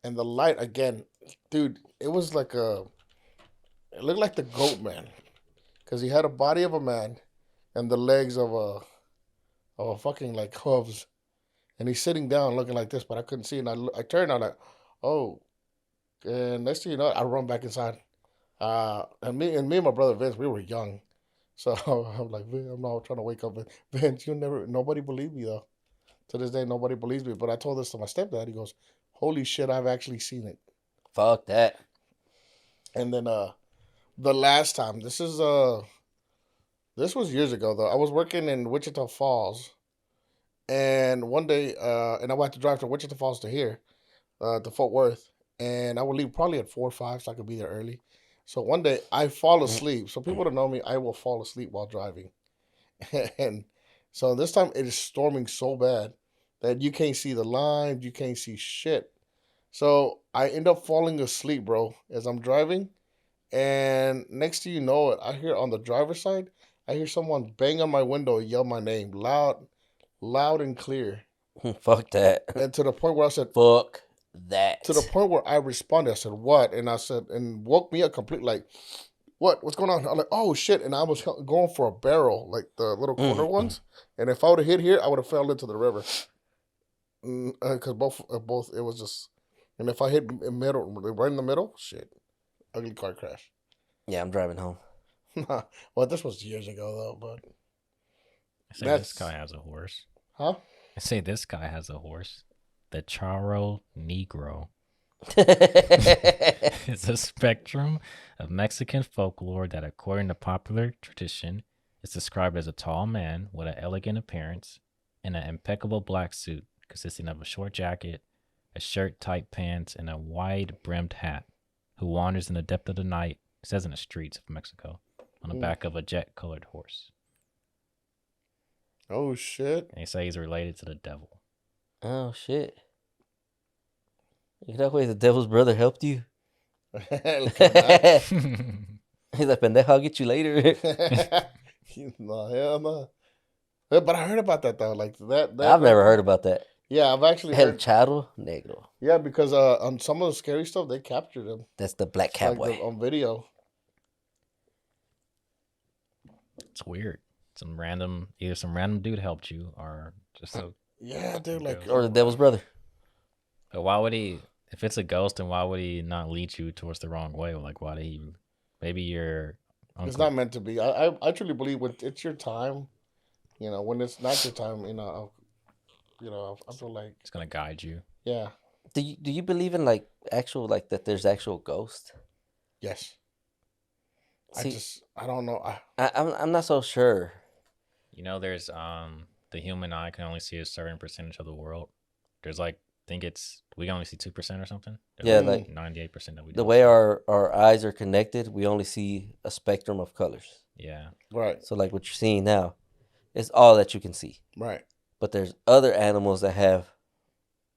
and the light again, dude. It was like it looked like the Goat Man, because he had a body of a man, and the legs of a fucking like hooves, and he's sitting down looking like this, but I couldn't see. And I turned, I'm like, oh, and next thing you know, I run back inside. And me and my brother Vince, we were young, so I'm like, I'm not trying to wake up. Vince, nobody believed me though. To this day, nobody believes me. But I told this to my stepdad. He goes, "Holy shit, I've actually seen it." Fuck that. And then the last time, this was years ago though. I was working in Wichita Falls, and one day, and I had to drive from Wichita Falls to here, to Fort Worth, and I would leave probably at 4 or 5, so I could be there early. So one day I fall asleep. So people that know me, I will fall asleep while driving, and so this time it is storming so bad that you can't see the lines, you can't see shit. So I end up falling asleep, bro, as I'm driving. And next thing you know it, I hear on the driver's side, I hear someone bang on my window and yell my name loud and clear. Fuck that. And to the point where I said, fuck that. To the point where I responded, I said, what? And I said, and woke me up completely like, what's going on? I'm like, oh shit. And I was going for a barrel, like the little corner ones. And if I would have hit here, I would have fell into the river. Because both, it was just, and if I hit right in the middle, shit. Ugly car crash. Yeah, I'm driving home. Well, this was years ago, though, but... I say this guy has a horse. Huh? I say this guy has a horse. The Charro Negro. It's a spectrum of Mexican folklore that, according to popular tradition, is described as a tall man with an elegant appearance in an impeccable black suit consisting of a short jacket, a shirt, tight pants, and a wide-brimmed hat, who wanders in the depth of the night, it says in the streets of Mexico, on the back of a jet-colored horse. Oh, shit. And they say he's related to the devil. Oh, shit. You know way the devil's brother helped you? He's like, pendejo, I'll get you later. No, hell no. But I heard about that, though. Like that I've never heard about that. Yeah, I've actually El heard. Charro Negro. Yeah, because on some of the scary stuff, they captured him. That's the black cowboy. Like on video. It's weird. Either some random dude helped you, or just a... Yeah, dude, like... Or the devil's brother. But why would he... If it's a ghost, then why would he not lead you towards the wrong way? Like, why did he... Maybe you're... It's not meant to be. I truly believe when it's your time, when it's not your time, I feel like... It's going to guide you. Yeah. Do you believe in, like, actual, like, that there's actual ghosts? Yes. See, I don't know. I'm not so sure. There's the human eye can only see a certain percentage of the world. There's like think we can only see 2% or something. Yeah, There's like 98% that we the don't way see. our eyes are connected, we only see a spectrum of colors. Yeah. Right. So like what you're seeing now, it's all that you can see. Right. But there's other animals that have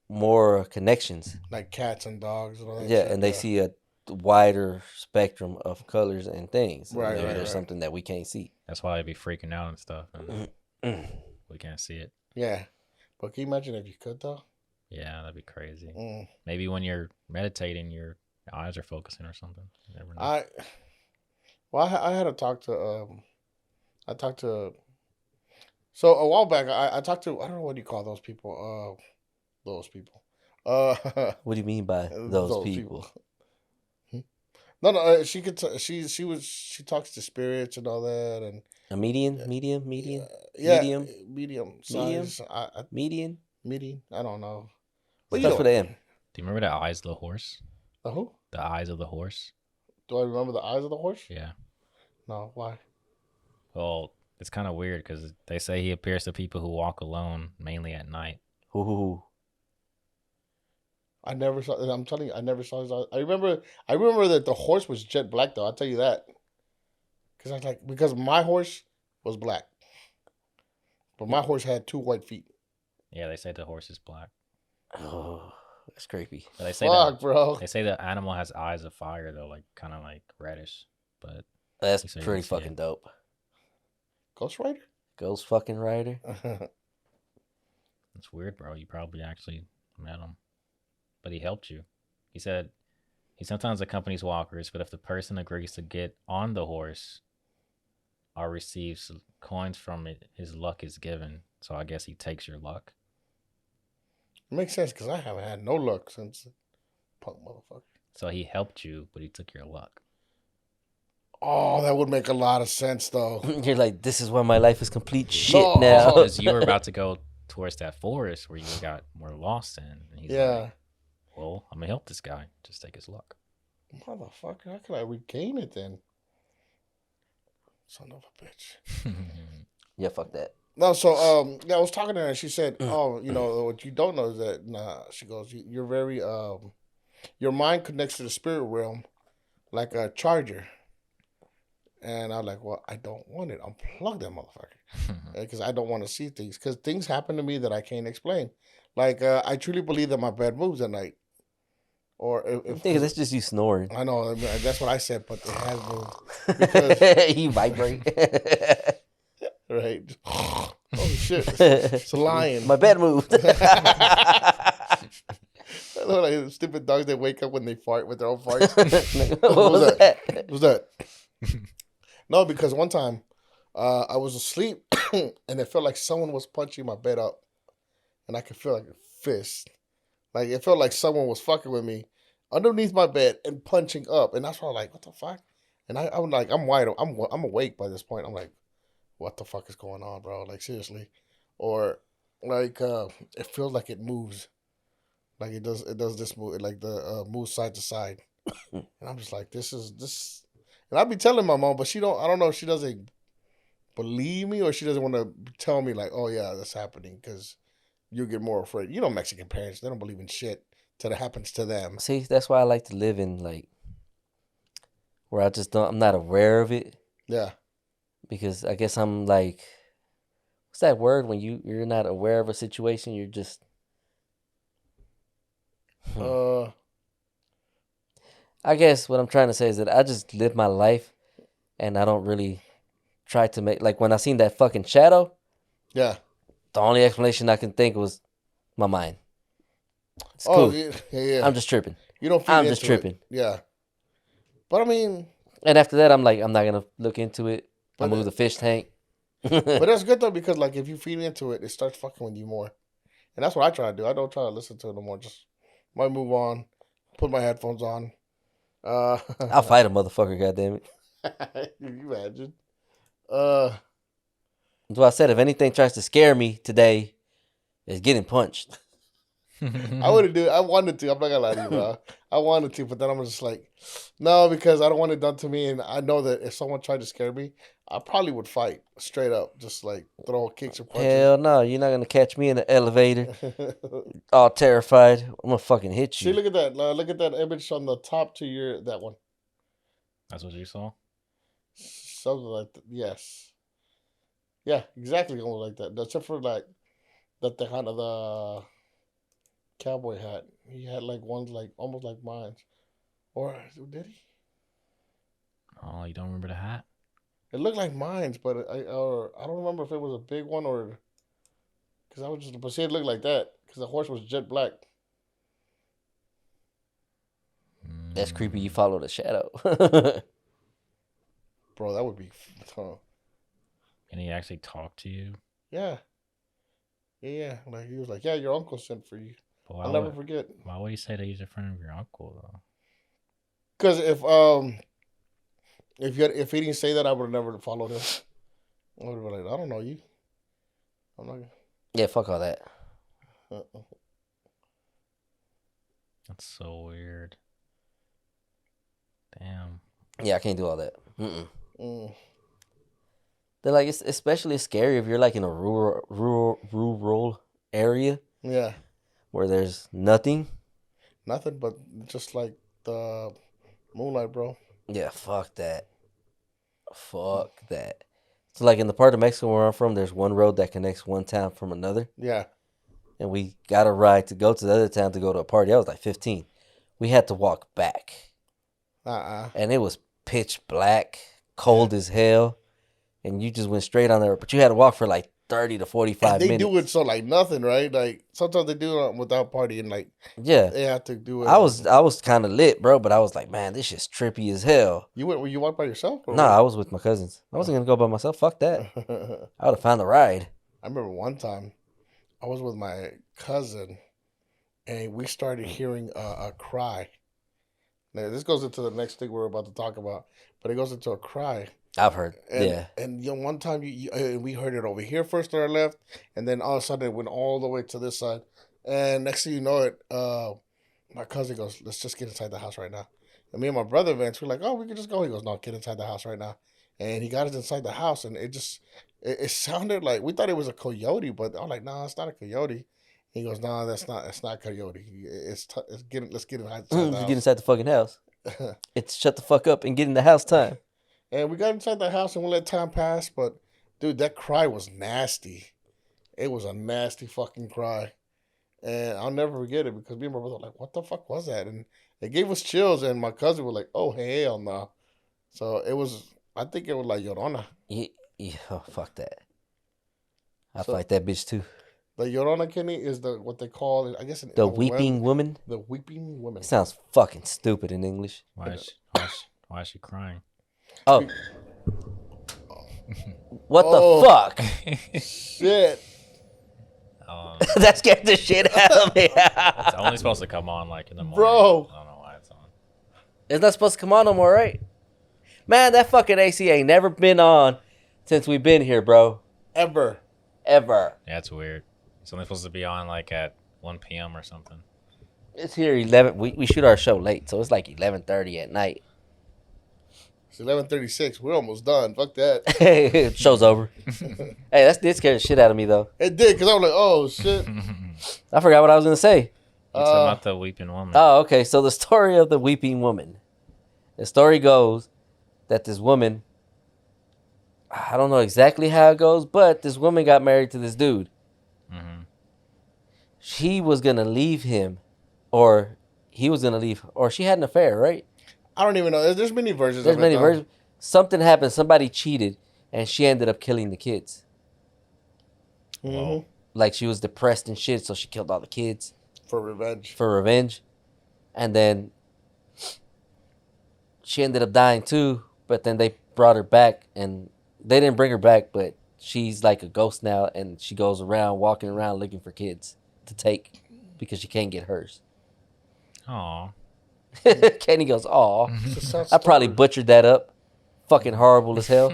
more connections. Like cats and dogs and all that Yeah, shit, and they see a wider spectrum of colors and things. And Right, maybe right, there's right. something that we can't see. That's why I'd be freaking out and stuff. And we can't see it. Yeah. But can you imagine if you could, though? Yeah, that'd be crazy. Mm. Maybe when you're meditating, your eyes are focusing or something. You never know. I had to talk to, so a while back, I talked to, I don't know what do you call those people, What do you mean by those people? No, she could, she talks to spirits and all that, and A medium? yeah, Medium? medium Medium? size, Median? medium, I don't know. But But starts with an M. Do you remember the eyes of the horse? The who? The eyes of the horse? Do I remember the eyes of the horse? Yeah. No, why? Well, it's kind of weird because they say he appears to people who walk alone, mainly at night. Ooh. I never saw. I'm telling you, I never saw his eyes. I remember that the horse was jet black, though. I'll tell you that. Because my horse was black, but my horse had 2 white feet. Yeah, they say the horse is black. Oh, that's creepy. But they say Fuck, bro. They say the animal has eyes of fire though, like kind of like reddish. But That's you say you pretty can see fucking it. dope. Ghost Rider? Ghost fucking rider. It's weird, bro. You probably actually met him, but he helped you. He said he sometimes accompanies walkers, but if the person agrees to get on the horse or receives coins from it, his luck is given. So I guess he takes your luck. It makes sense because I haven't had no luck since punk motherfucker. So he helped you, but he took your luck. Oh, that would make a lot of sense, though. You're like, this is why my life is complete shit No. now. Because you were about to go towards that forest where you were lost in. And he's like, well, I'm going to help this guy. Just take his luck. Motherfucker, how could I regain it then? Son of a bitch. Yeah, fuck that. No, so I was talking to her and she said, "Oh, what you don't know is that she goes, you're very your mind connects to the spirit realm like a charger." And I'm like, "Well, I don't want it. Unplug that motherfucker because I don't want to see things because things happen to me that I can't explain. Like I truly believe that my bed moves at night, or if That's just you snoring. I know that's what I said, but it has moved because You vibrate. Right. Oh shit! It's a lion. My bed moved. I know, like stupid dogs that wake up when they fart with their own farts. What was that? What was that? No, because one time I was asleep and it felt like someone was punching my bed up, and I could feel like a fist. Like it felt like someone was fucking with me underneath my bed and punching up, and that's why I'm like, what the fuck? And I'm like, I'm awake by this point. I'm like, what the fuck is going on, bro? Like seriously, or like it feels like it moves, like it does this move, like the moves side to side, and I'm just like, this, and I'd be telling my mom, but I don't know if she doesn't believe me or she doesn't want to tell me like, oh yeah, that's happening because you get more afraid. You know, Mexican parents, they don't believe in shit till it happens to them. See, that's why I like to live in like where I'm not aware of it. Yeah. Because I guess I'm like, what's that word when you're not aware of a situation? You're just I guess what I'm trying to say is that I just live my life and I don't really try to make, like when I seen that fucking shadow. Yeah. The only explanation I can think was my mind. It's Oh, cool. yeah. I'm just tripping. You don't. I'm just tripping. It. Yeah. But I mean. And after that, I'm like, I'm not gonna look into it. I move the fish tank. But that's good though because like if you feed into it, it starts fucking with you more, and that's what I try to do. I don't try to listen to it no more. Just might move on, put my headphones on. I'll fight a motherfucker. Goddamn it! You imagine? That's why I said if anything tries to scare me today, it's getting punched. I wouldn't do it. I wanted to. I'm not gonna lie to you, bro. I wanted to, but then I'm just like, no, because I don't want it done to me, and I know that if someone tried to scare me, I probably would fight straight up, just like throw kicks or punches. Hell no, you're not gonna catch me in the elevator, all terrified. I'm gonna fucking hit you. See, look at that. Look at that image on the top to your that one. That's what you saw? Something like that. Yes. Yeah, exactly, almost like that. Except for like that the kind of the cowboy hat. He had like ones like almost like mine. Or did he? Oh, you don't remember the hat? It looked like mine, but I don't remember if it was a big one or because I was just but see it looked like that because the horse was jet black. That's creepy. You follow the shadow. Bro, that would be. And he actually talked to you? Yeah. Yeah. Like he was like, yeah, your uncle sent for you. Well, I'll never forget. Why would you say that he's a friend of your uncle though? Because if he didn't say that, I would have never followed him. I would have been like, I don't know you. I'm not. Yeah, fuck all that. That's so weird. Damn. Yeah, I can't do all that. They're like, it's especially scary if you're like in a rural area. Yeah. Where there's nothing. Nothing but just like the moonlight, bro. Yeah, fuck that. Fuck that. So like in the part of Mexico where I'm from, there's one road that connects one town from another. Yeah. And we got a ride to go to the other town to go to a party. I was like 15. We had to walk back. And it was pitch black, cold as hell. And you just went straight on there. But you had to walk for like 30 to 45 they minutes. do it so like nothing, right? Like sometimes they do it without partying. Like yeah, they have to do it. I was kind of lit, bro. But I was like, man, this shit's trippy as hell. You walk by yourself? No, I was with my cousins. I wasn't gonna go by myself. Fuck that. I would have found a ride. I remember one time I was with my cousin, and we started hearing a cry. Now this goes into the next thing we're about to talk about, but it goes into a cry. I've heard, and, And one time we heard it over here first on our left, and then all of a sudden it went all the way to this side. And next thing you know it, my cousin goes, "Let's just get inside the house right now." And me and my brother Vance, we're like, "Oh, we can just go." He goes, "No, get inside the house right now." And he got us inside the house, and it sounded like we thought it was a coyote, but I'm like, "No, it's not a coyote." He goes, "No, that's not coyote. Let's get inside the house." Get inside the fucking house. It's shut the fuck up and get in the house time. And we got inside the house and we let time pass, but dude, that cry was nasty. It was a nasty fucking cry. And I'll never forget it because me and my brother were like, what the fuck was that? And it gave us chills, and my cousin was like, oh, hell no. So I think it was like Llorona. Yeah, oh, fuck that. I fight that bitch too. The Llorona, Kenny, is what they call it, I guess. The weeping woman? The weeping woman. It sounds fucking stupid in English. Why is she crying? Oh. What the fuck? Shit. That scared the shit out of me. It's only supposed to come on like in the morning. Bro. I don't know why it's on. It's not supposed to come on no more, right? Man, that fucking AC ain't never been on since we've been here, bro. Ever. Yeah, it's weird. It's only supposed to be on like at 1 p.m. or something. It's here 11. We shoot our show late, so it's like 11:30 at night. It's 11:36. We're almost done. Fuck that. Show's over. Hey, that did scare the shit out of me, though. It did, because I was like, oh, shit. I forgot what I was going to say. You talking about the weeping woman. Oh, okay. So the story of the weeping woman. The story goes that this woman, I don't know exactly how it goes, but this woman got married to this dude. Mm-hmm. She was going to leave him, or he was going to leave, or she had an affair, right? I don't even know. There's many versions There's of it. many versions. Something happened. Somebody cheated, and she ended up killing the kids. Mm-hmm. Like she was depressed and shit, so she killed all the kids. For revenge. And then she ended up dying too, but then they brought her back, and they didn't bring her back, but she's like a ghost now, and she goes around, walking around looking for kids to take because she can't get hers. Aw. Kenny goes, aw. I probably butchered that up. Fucking horrible as hell.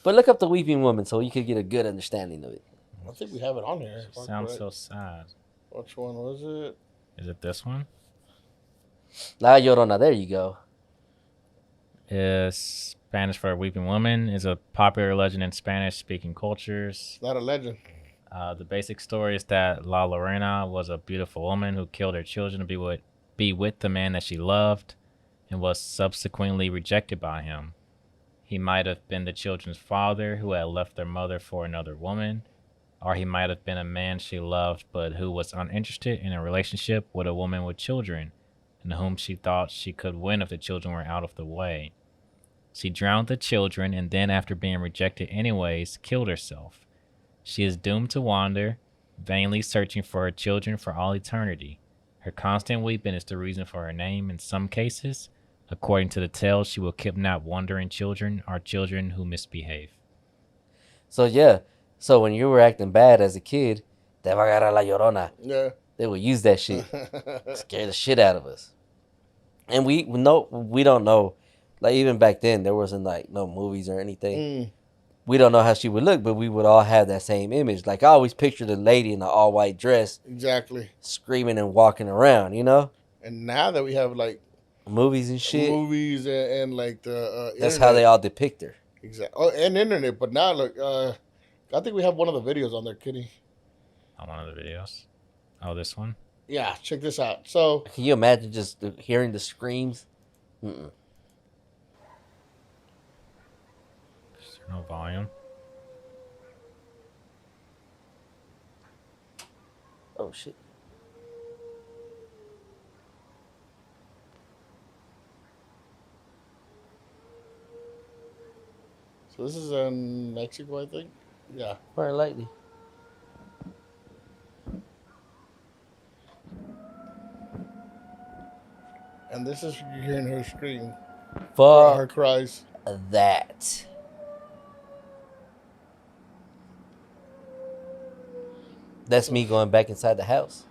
But look up the weeping woman so you could get a good understanding of it. I think we have it on here. Sounds so sad. Which one was it? Is it this one? La Llorona. There you go. Is Spanish for weeping woman is a popular legend in Spanish-speaking cultures. Not a legend. The basic story is that La Llorona was a beautiful woman who killed her children to be with the man that she loved and was subsequently rejected by him. He might have been the children's father who had left their mother for another woman, or he might have been a man she loved but who was uninterested in a relationship with a woman with children, and whom she thought she could win if the children were out of the way. She drowned the children and then, after being rejected anyways, killed herself. She is doomed to wander, vainly searching for her children for all eternity. Her constant weeping is the reason for her name. In some cases, according to the tale, she will kidnap wandering children or children who misbehave. So yeah, so when you were acting bad as a kid, te va a agarrar la Llorona. Yeah. They would use that shit, scare the shit out of us. And we don't know. Like even back then, there wasn't like no movies or anything. We don't know how she would look, but we would all have that same image. Like I always pictured a lady in an all white dress, Exactly. screaming and walking around. You know, And now that we have like movies and shit. movies and like the That's how they all depict her. Exactly. Oh, and internet. But now look, I think we have one of the videos on there, Kitty. On one of the videos. Oh, this one? Yeah, check this out. So Can you imagine just hearing the screams? Is there no volume? Oh shit. So this is in Mexico, I think. Yeah. More likely. And this is you hearing her scream. Fuck Her cries. that. That's me going back inside the house.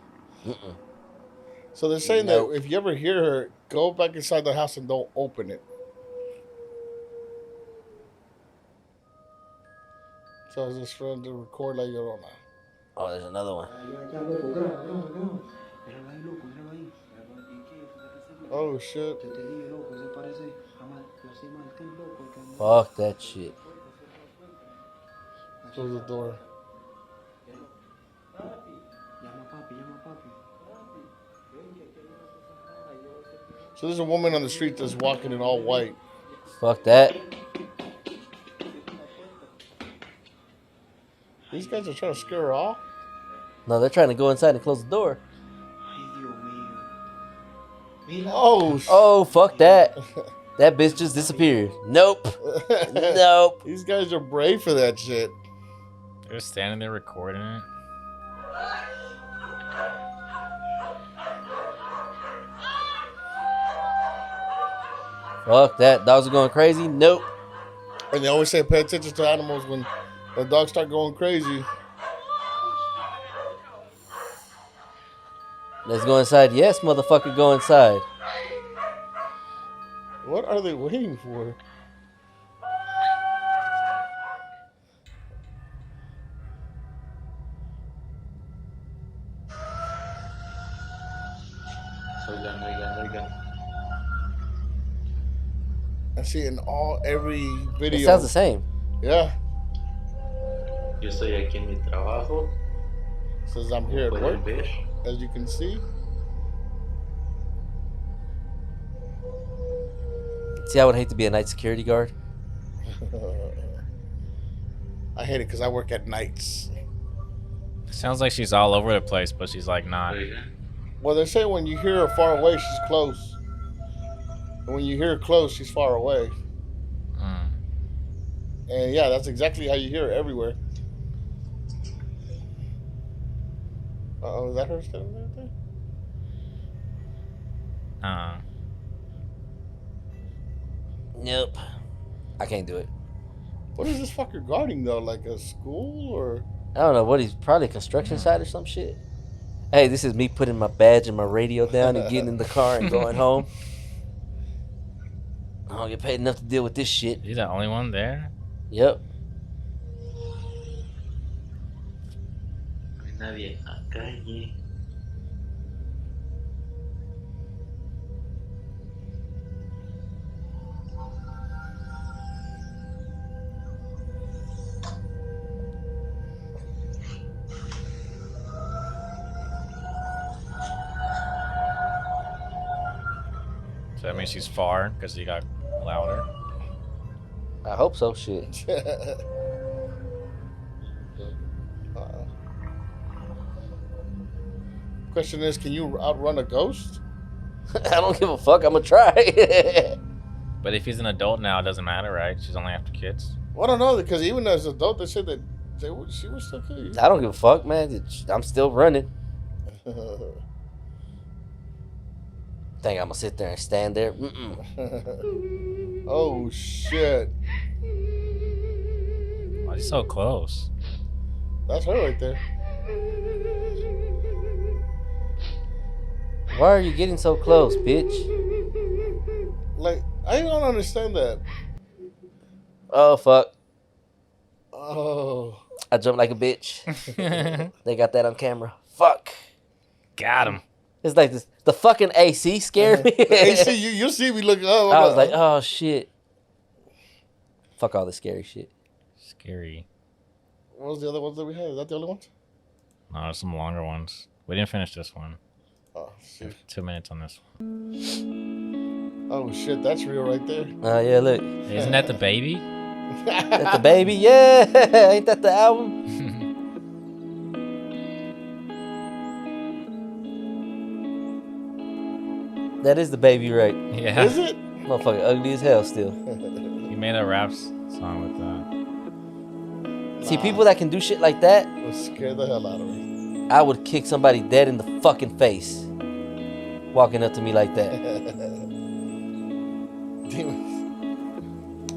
So they're saying that if you ever hear her, go back inside the house and don't open it. So I was just trying to record La Llorona. Oh, there's another one. Oh shit. Fuck that shit. Close the door. So there's a woman on the street that's walking in all white. Fuck that. These guys are trying to scare her off. No, they're trying to go inside and close the door. Oh, fuck that. That bitch just disappeared. Nope. Nope. These guys are brave for that shit. They're standing there recording it. Fuck that. Dogs are going crazy? Nope. And they always say pay attention to animals when the dogs start going crazy. Let's go inside. Yes, motherfucker, go inside. What are they waiting for? I see in every video. It sounds the same. Yeah. Yo estoy aquí en mi trabajo. Says I'm here at work, as you can see. See, I would hate to be a night security guard. I hate it because I work at nights. Sounds like she's all over the place, but she's like not. Well, they say when you hear her far away, she's close. And when you hear her close, she's far away. And yeah, that's exactly how you hear her everywhere. Uh-oh, is that her standing there? Nope. I can't do it. What is this fucker guarding though? Like a school or? I don't know what he's probably a construction site or some shit. Hey, this is me putting my badge and my radio down and getting in the car and going home. I don't get paid enough to deal with this shit. You're the only one there? Yep. So that means she's far because he got louder. I hope so. Shit. Question is, can you outrun a ghost? I don't give a fuck. I'm gonna try. But if he's an adult now, it doesn't matter, right? She's only after kids. Well, I don't know, because even as an adult, they said that she was still kill you. I don't give a fuck, man. I'm still running. Think I'm gonna sit there and stand there? Oh shit! Why is he so close? That's her right there. Why are you getting so close, bitch? Like, I don't understand that. Oh fuck! Oh. I jumped like a bitch. They got that on camera. Fuck. Got him. It's like this. The fucking AC scared me. The AC, you see me look up. I was like, oh shit. Fuck all this scary shit. Scary. What was the other ones that we had? Is that the only ones? No, there's some longer ones. We didn't finish this one. Oh shit. 2 minutes on this one. Oh shit, that's real right there. Yeah, look. Isn't that the baby? That's the baby? Yeah. Ain't that the album? That is the baby, right? Yeah. Is it? Motherfucker ugly as hell still. He made a rap song with that. See, people that can do shit like that, Would scare the hell out of me. I would kick somebody dead in the fucking face. Walking up to me like that. Demons.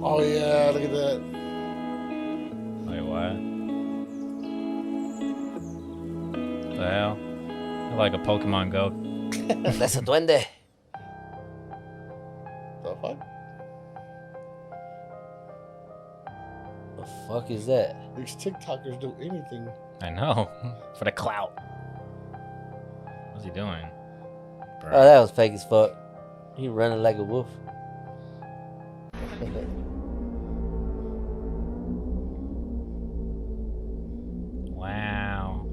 Oh yeah, look at that. Wait, what? The hell? Like a Pokemon Go. That's a duende. The fuck? The fuck is that? These TikTokers do anything. I know. For the clout. What's he doing? Bro. Oh, that was fake as fuck. He running like a wolf. Wow.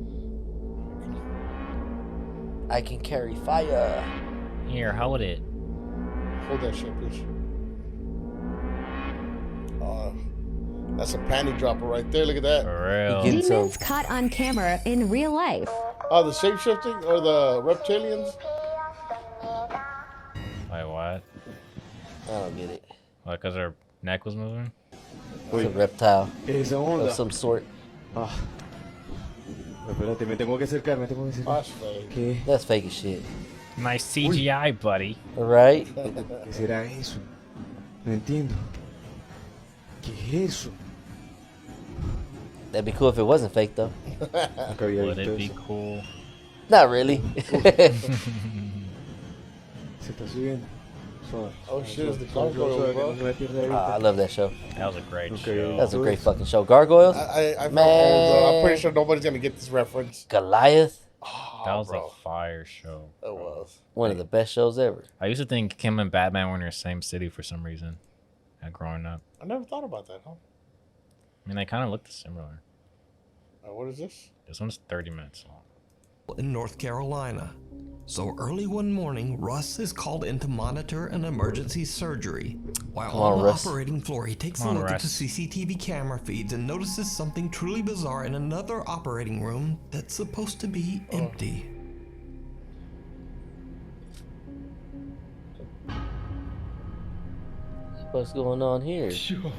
I can carry fire. Here, hold it. Hold that shit, bitch. That's a panty dropper right there. Look at that. For real. Demons caught on camera in real life. Oh, the shape-shifting or the reptilians? Wait, what? I don't get it. What, because her neck was moving? It's a reptile Esa of onda. some sort. Ah. Espérate, me tengo que acercar, me tengo que acercar. That's fake. ¿Qué? That's fake as shit. Nice CGI, buddy. Right? ¿Qué será eso? No entiendo. ¿Qué es eso? That'd be cool if it wasn't fake though. Nunca había Would visto it be eso. cool? Not really. Se está subiendo. Suave. Oh shit, it's the Suave, gargoyle, suave, bro. que no se me pierda de I vista. love that show. That was a great Okay, show. That's a great fucking show. Gargoyles? I felt Man. old, bro. I'm pretty sure nobody's gonna get this reference. Goliath? Oh, That was bro. a fire show. It was. One of the best shows ever. I used to think Kim and Batman were in the same city for some reason. Growing up. I never thought about that, huh? I mean, they kind of looked similar. What is this? This one's 30 minutes long. In North Carolina. So early one morning, Russ is called in to monitor an emergency surgery. While Come on, on the Russ. operating floor, he takes a Come on, look at the Russ. CCTV camera feeds and notices something truly bizarre in another operating room that's supposed to be empty. What's going on here? Yo,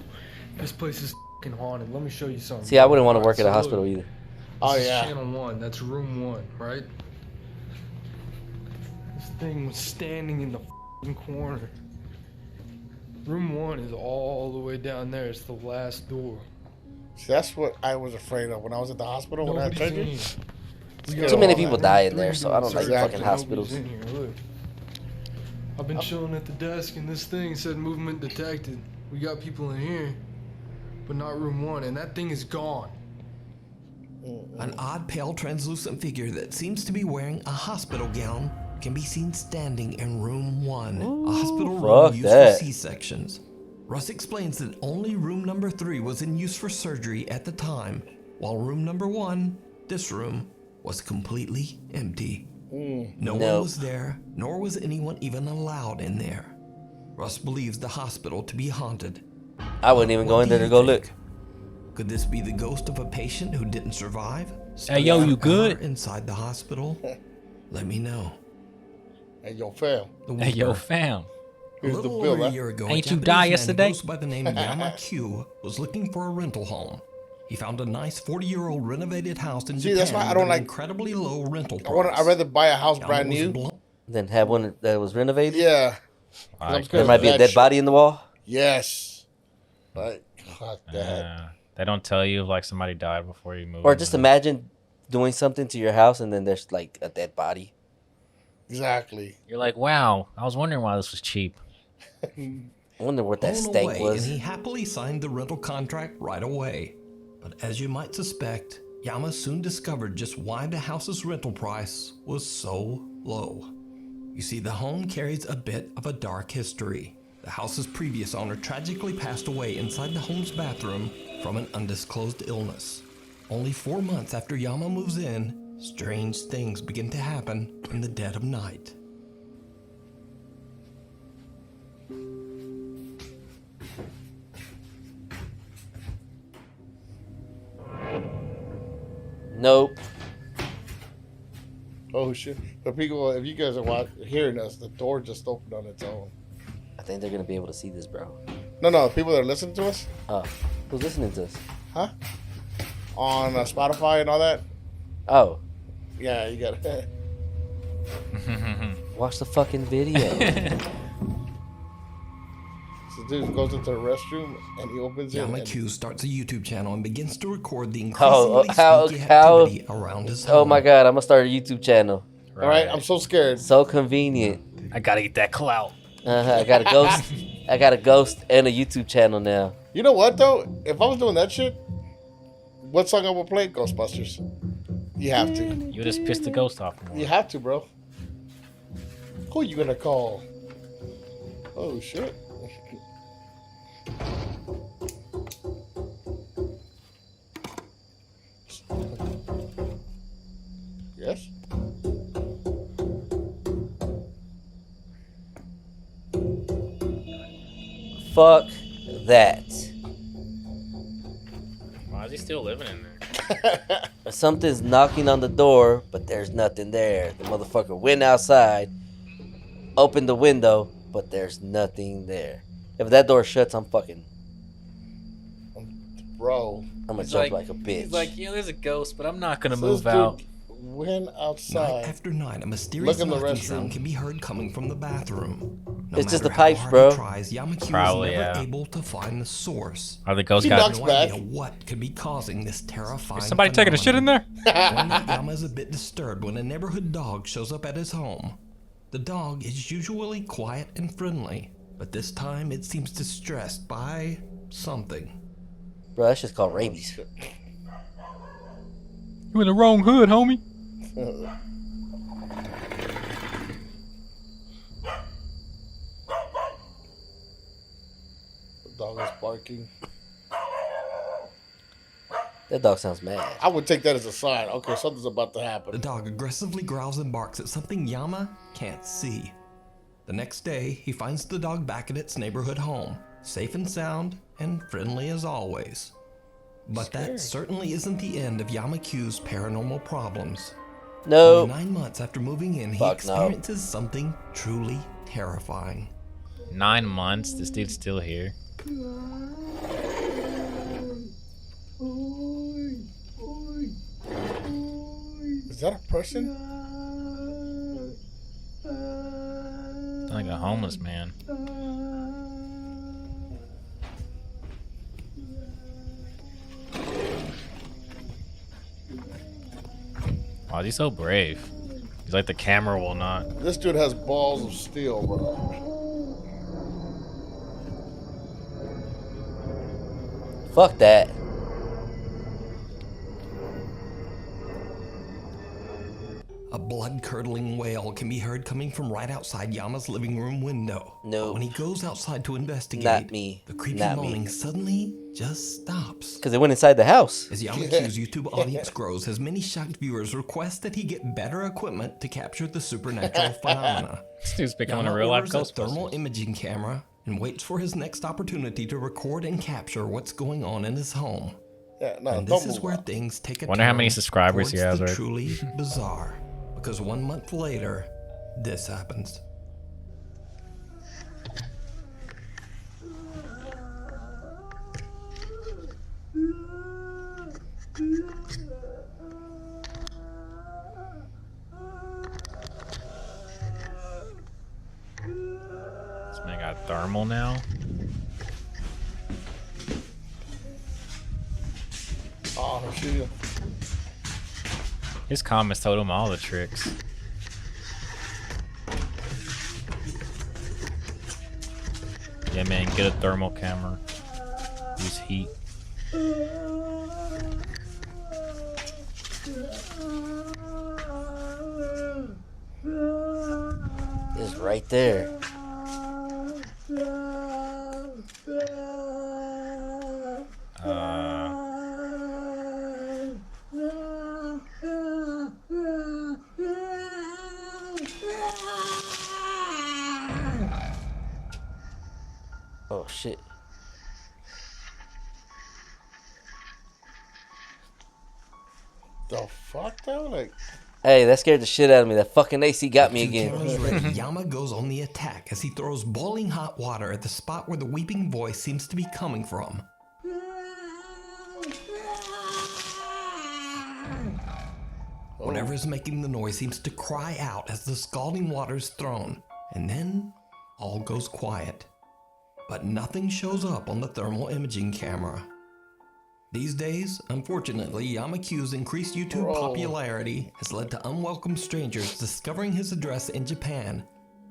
this place is fucking haunted. Let me show you something. See, I wouldn't want to work Alright, at a so hospital look, either. Oh, this is yeah. Channel 1. That's room 1, right? This thing was standing in the fucking corner. Room 1 is all the way down there. It's the last door. See, that's what I was afraid of when I was at the hospital when I had Nobody's surgery. in here. Too many people die in there, so I don't like Exactly. fucking hospitals. Nobody's in here. Look. I've been chilling at the desk and this thing said movement detected. We got people in here, but not room 1, and that thing is gone. An odd, pale, translucent figure that seems to be wearing a hospital gown can be seen standing in room 1, a hospital room fuck used that. for C-sections. Russ explains that only room number 3 was in use for surgery at the time, while room number 1, this room, was completely empty. No one Nope. was there, nor was anyone even allowed in there. Russ believes the hospital to be haunted. I wouldn't even go in there to go look. Could this be the ghost of a patient who didn't survive? Hey, yo, you good? Inside the hospital? Let me know. Hey, yo, fam. Hey, yo, fam. Here's a the little bill, over huh? a year ago, Ain't a you die Japanese man yesterday? goes by the name Yama Q was looking for a rental home. He found a nice 40-year-old renovated house in Japan. That's why I don't with an like incredibly low rental price. I'd rather buy a house Yama brand was new. Then have one that was renovated? Yeah. There might be a dead body in the wall? Yes. Like, fuck that. They don't tell you if like somebody died before you move. Or just imagine doing something to your house and then there's like a dead body. Exactly. You're like, wow, I was wondering why this was cheap. I wonder what that Blown steak away, was. And he happily signed the rental contract right away. But as you might suspect, Yama soon discovered just why the house's rental price was so low. You see, the home carries a bit of a dark history. The house's previous owner tragically passed away inside the home's bathroom from an undisclosed illness. Only 4 months after Yama moves in, strange things begin to happen in the dead of night. Nope. Oh shit! But people, if you guys are hearing us, the door just opened on its own. I think they're gonna be able to see this, bro. No, people that are listening to us. Oh, who's listening to us? Huh? On Spotify and all that. Oh. Yeah, you got it. Watch the fucking video. So dude goes into the restroom and he opens it. Yama and Q starts a YouTube channel and begins to record the increasingly spooky how activity around his home. Oh my god, I'm gonna start a YouTube channel. All right, I'm so scared. So convenient. I gotta get that clout. I got a ghost. I got a ghost and a YouTube channel now. You know what though? If I was doing that shit, what song I would play? Ghostbusters. You have to. You just pissed the ghost off more. You have to, bro. Who you gonna call? Oh shit. Yes. Fuck that. Why is he still living in there? Something's knocking on the door, but there's nothing there. The motherfucker went outside, opened the window, but there's nothing there. If that door shuts, I'm fucking... Bro. I'm gonna jump like a bitch. He's like, yeah, there's a ghost, but I'm not gonna So move this out. dude went outside. Night after night, a mysterious Look in the knocking restroom. sound can be heard coming from the bathroom. No It's just matter the how pipes, hard bro. he tries, Yama Q Probably, is never yeah. able to find the source. Are the ghost He guys? knocks No back. idea what could be causing this terrifying Is somebody taking a shit in there? One night, Yama is a bit disturbed when a neighborhood dog shows up at his home. The dog is usually quiet and friendly, but this time it seems distressed by something. Bro, that's just called rabies. You in the wrong hood, homie. The dog is barking. That dog sounds mad. I would take that as a sign. Okay, something's about to The happen. dog aggressively growls and barks at something Yama can't see. The next day, he finds the dog back at its neighborhood home, safe and sound and friendly as always. But that certainly isn't the end of Yama Q's paranormal problems. No. Only 9 months after moving in, he Fuck no. experiences something truly terrifying. 9 months. This dude's still here. Is that a person? Sounds like a homeless man. Why is he so brave? He's like the camera will not. This dude has balls of steel, bro. Fuck that. A blood-curdling wail can be heard coming from right outside Yama's living room window. No. But when he goes outside to investigate, Not me. the creepy Not moaning me. suddenly just stops. Because it went inside the house. As Yamaku's YouTube audience grows, as many shocked viewers request that he get better equipment to capture the supernatural phenomena. This dude's becoming Yama a real-life orders a Ghostbusters. thermal imaging camera and waits for his next opportunity to record and capture what's going on in his home. Yeah, no, And this is where things take a Wonder how many turn subscribers he towards has, the right? truly bizarre. Because 1 month later, this happens. This man got thermal now. Oh, shit. His comments told him all the tricks. Yeah, man, get a thermal camera. Use heat. It's right there. Oh shit. The fuck though? Like, Hey, that scared the shit out of me. That fucking AC got me Cameras again. ready, Yama goes on the attack as he throws boiling hot water at the spot where the weeping voice seems to be coming from. Whatever is making the noise seems to cry out as the scalding water is thrown, and then all goes quiet. But nothing shows up on the thermal imaging camera. These days, unfortunately, Yamaku's increased YouTube popularity has led to unwelcome strangers discovering his address in Japan,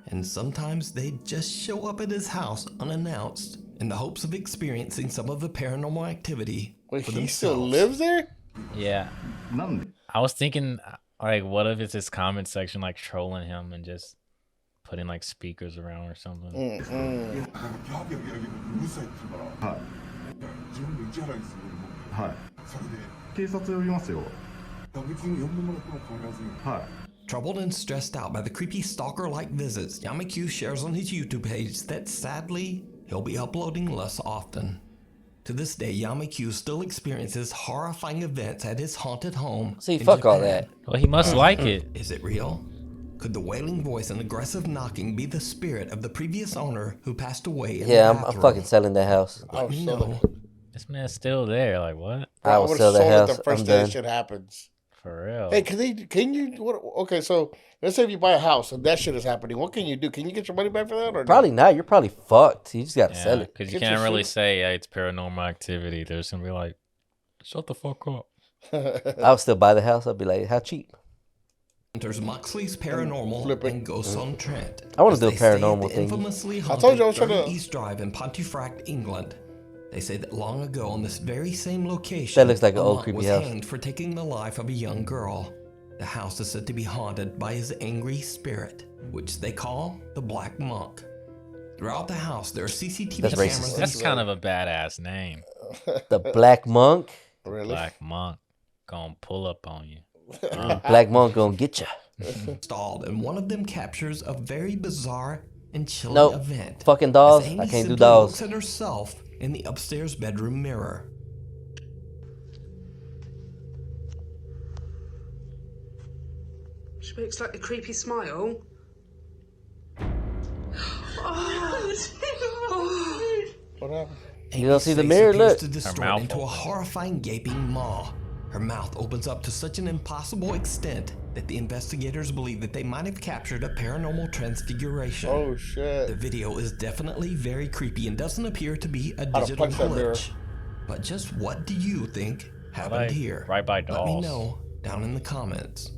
and sometimes they just show up at his house unannounced in the hopes of experiencing some of the paranormal activity wait, for he themselves. still lives there? Yeah. I was thinking, like, what if it's his comment section, like, trolling him and just putting, like, speakers around or something? Troubled and stressed out by the creepy stalker-like visits, Yamaku shares on his YouTube page that sadly, he'll be uploading less often. To this day, Yamaku still experiences horrifying events at his haunted home. See, in fuck all Japan. that. Well, he must like it. Is it real? Could the wailing voice and aggressive knocking be the spirit of the previous owner who passed away in Yeah, the I'm bathroom? fucking selling that house. Let me know. This man's still there. Like, what? I will would've sell that sold it house. the first I'm day done. that shit happens. For real. Hey, can you? What? Okay, so let's say if you buy a house and that shit is happening, what can you do? Can you get your money back for that, or Probably not. You're probably fucked. You just gotta Yeah, sell it. because you Get can't your really shit. say, hey, it's paranormal activity. There's gonna be like, shut the fuck up. I would still buy the house. I'd be like, how cheap? Enters Moxley's Paranormal and Ghosts on Trent. I wanna as do a they stay at paranormal the thing. Infamously I haunted told you I was trying 30 to- East Drive in Pontefract, England. They say that long ago on this very same location, That looks like an a old monk creepy was house. hanged for taking the life of a young girl. The house is said to be haunted by his angry spirit, which they call the Black Monk. Throughout the house, there are CCTV That's cameras. racist. That's kind of a badass name. The Black Monk. Really? Black Monk. Gonna pull up on you. Black Monk gonna get ya. installed, and one of them captures a very bizarre and chilling Nope. event. Fucking dolls. As Amy I can't do simply dolls. looks at herself in the upstairs bedroom mirror. She makes like a creepy smile. What happened? You don't see the Face mirror? appears Look. to distort mouth into a opens. horrifying gaping maw. Her mouth opens up to such an impossible extent that the investigators believe that they might have captured a paranormal transfiguration. Oh shit! The video is definitely very creepy and doesn't appear to be a to digital punch that mirror. glitch. But just what do you think happened Right- here? right by Let me dolls. know down in the comments.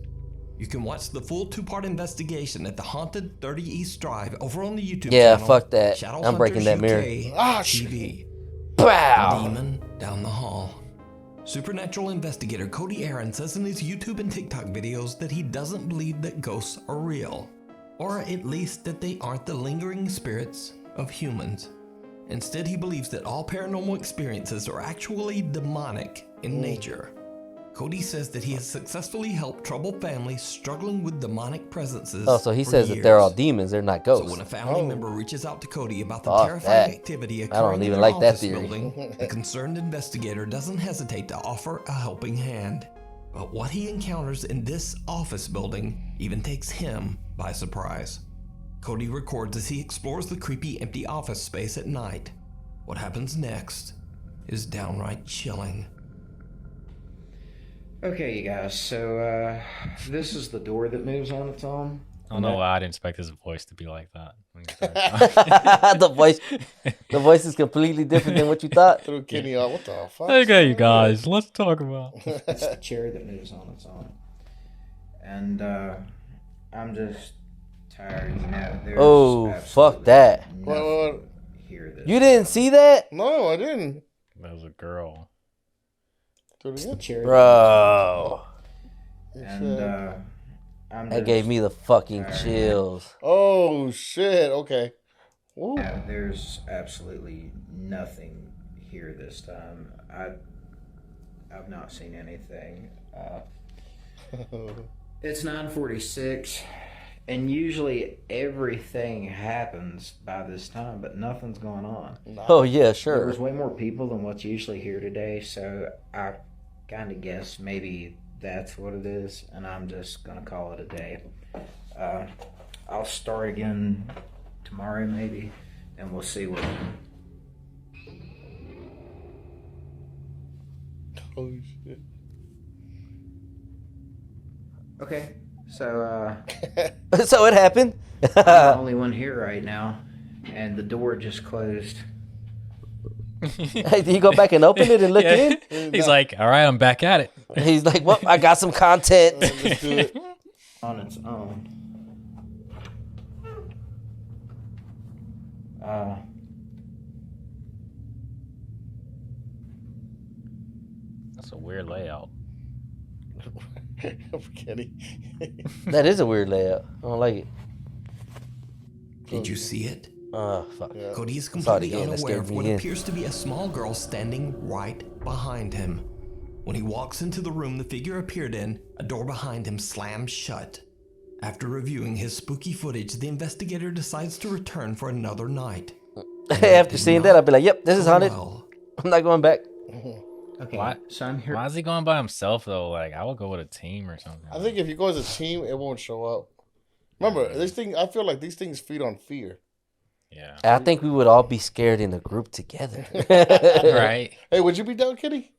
You can watch the full 2-part investigation at the haunted 30 East Drive over on the YouTube Yeah, channel. fuck that. Shadow I'm breaking Hunters that mirror. UK Ah, shit. TV. Pow! Demon down the hall. Supernatural investigator Cody Aaron says in his YouTube and TikTok videos that he doesn't believe that ghosts are real, or at least that they aren't the lingering spirits of humans. Instead, he believes that all paranormal experiences are actually demonic in nature. Cody says that he has successfully helped troubled families struggling with demonic presences. Oh, so he for says years. that they're all demons, they're not ghosts. So when a family member reaches out to Cody about the Fuck terrifying that. activity I occurring don't in even their like that office theory. building, the concerned investigator doesn't hesitate to offer a helping hand. But what he encounters in this office building even takes him by surprise. Cody records as he explores the creepy empty office space at night. What happens next is downright chilling. Okay, you guys, so this is the door that moves on its own. I don't know why I didn't expect his voice to be like that. the voice is completely different than what you thought. Threw Kenny out. What the fuck? Okay, you guys, let's talk about. It's the chair that moves on its own. And I'm just tired, you know. There's Oh, fuck that. What? Here this. You didn't see that? No, I didn't. That was a girl. It's the chair. Bro. And I'm That gave me the fucking tired. chills. Oh shit. Okay. Ooh. Yeah, there's absolutely nothing here this time. I've not seen anything. It's 9:46, and usually everything happens by this time, but nothing's going on. Oh, yeah, sure. There was way more people than what's usually here today, so I kind of guess maybe that's what it is, and I'm just gonna call it a day. I'll start again tomorrow maybe, and we'll see what. Holy shit. Okay, so So it happened. I'm the only one here right now, and the door just closed. Hey, did he go back and open it and look Yeah. in? He's like, all right, I'm back at it. He's like, well, I got some content. Let's do it. On its own. That's a weird layout. Kenny. That is a weird layout. I don't like it. Did you see it? Oh, fuck. Cody is I saw it completely again. That unaware scared of me what again. appears to be a small girl standing right behind him. When he walks into the room the figure appeared in, a door behind him slams shut. After reviewing his spooky footage, the investigator decides to return for another night. After seeing that, I'd be like, yep, this is haunted. Well. I'm not going back. Okay, Why? so I'm here. Why is he going by himself though? Like I would go with a team or something. I think if you go as a team, it won't show up. Remember, this thing. I feel like these things feed on fear. Yeah. I think we would all be scared in a group together. Right. Hey, would you be down, Kenny?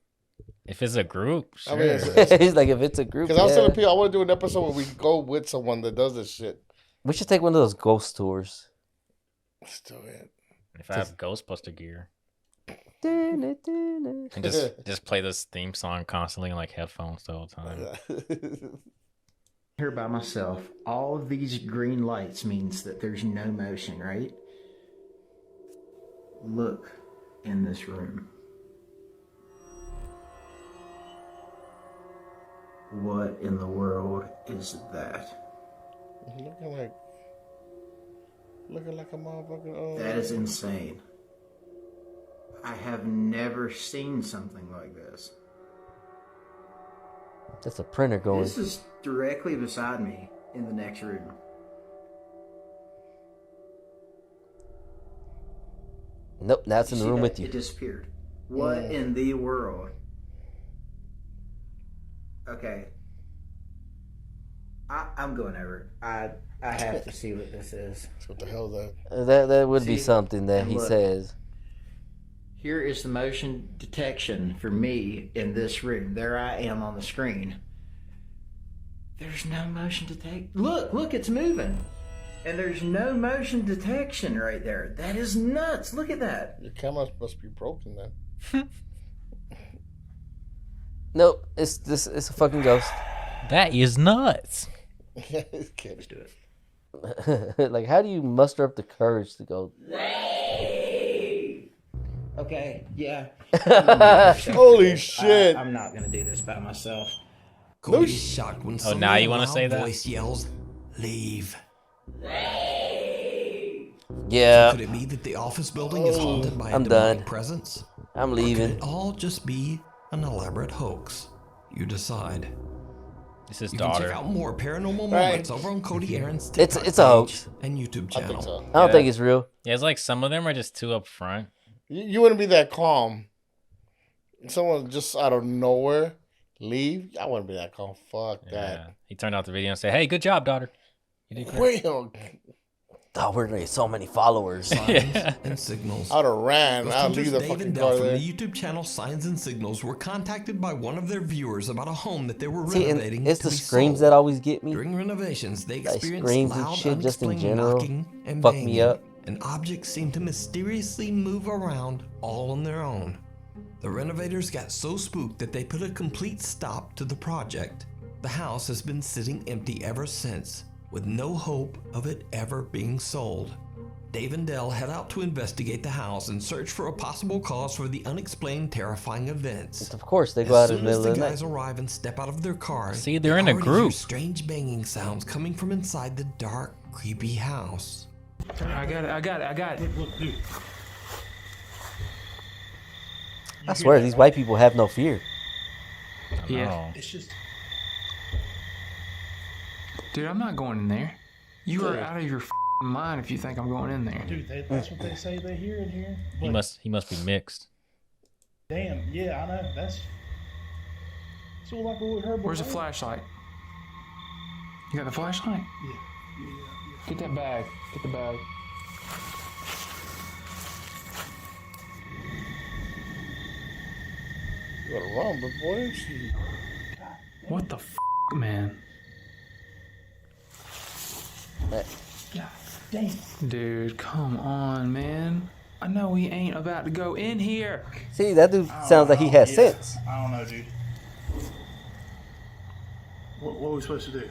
If it's a group, sure. I mean, it's He's like, if it's a group, because I was yeah. telling people I want to do an episode where we go with someone that does this shit. We should take one of those ghost tours. Let's do it. If I have Ghostbuster gear. And And just play this theme song constantly on like headphones the whole time. Here by myself. All of these green lights means that there's no motion, right? Look in this room. What in the world is that? Looking like a motherfucker. That is insane. I have never seen something like this. That's a printer going. This is directly beside me in the next room. Nope, now it's in the See room that? with you. It disappeared. What in the world? Okay. I'm going over. I have to see what this is. What the hell is that? That would be See, something that and he look. says. Here is the motion detection for me in this room. There I am on the screen. There's no motion detect. Look, it's moving. And there's no motion detection right there. That is nuts. Look at that. Your camera must be broken then. Nope, it's a fucking ghost. That is nuts. Can't do it. Like, how do you muster up the courage to go? Okay, yeah. Holy shit. I'm not gonna do this by myself. Cody is shocked when Oh, now you want to say that? voice yells, "Leave." Yeah. So could it be that the office building is haunted by a I'm demonic done. presence? I'm Or could leaving. it all just be an elaborate hoax? You decide. This is You can daughter. check out more paranormal Right. moments over on Cody Aaron's It's TikTok a hoax. page and YouTube I channel. think so. I don't think it's real. Yeah, it's like some of them are just too up front. You wouldn't be that calm. Someone just out of nowhere leave. I wouldn't be that calm. Fuck Yeah. He turned off the video and said, "Hey, good job, daughter. You did that. great." Well, Oh, we're gonna get so many followers. Signs and signals. I'd have ran. Ghost I'd hunters leave the Dave fucking and car Dell from there. the YouTube channel Signs and Signals were contacted by one of their viewers about a home that they were See, and renovating. it's to the be screams sold. that always get me. During renovations, they Like experienced screams and loud, shit just in unexplained general knocking and fuck banging. me up. And objects seemed to mysteriously move around all on their own. The renovators got so spooked that they put a complete stop to the project. The house has been sitting empty ever since, with no hope of it ever being sold. Dave and Dell head out to investigate the house and search for a possible cause for the unexplained, terrifying events. Of course, they go out in As the soon as middle the of the guys night. arrive and step out of their car, See, they're they in a already hear group. strange banging sounds coming from inside the dark, creepy house. I got it. I swear, these white people have no fear. Yeah. It's just. Dude, I'm not going in there. You are out of your mind if you think I'm going in there. Dude, that's what they say they hear in here. He must be mixed. Damn, yeah, I know. That's so like what we heard before. Where's the flashlight? You got the flashlight? Yeah. Get that bag. Get the bag. You gotta run, but boy, she... What the man? God damn. Dude, come on, man. I know we ain't about to go in here. See, that dude sounds like he has Yeah. sense. I don't know, dude. What are we supposed to do?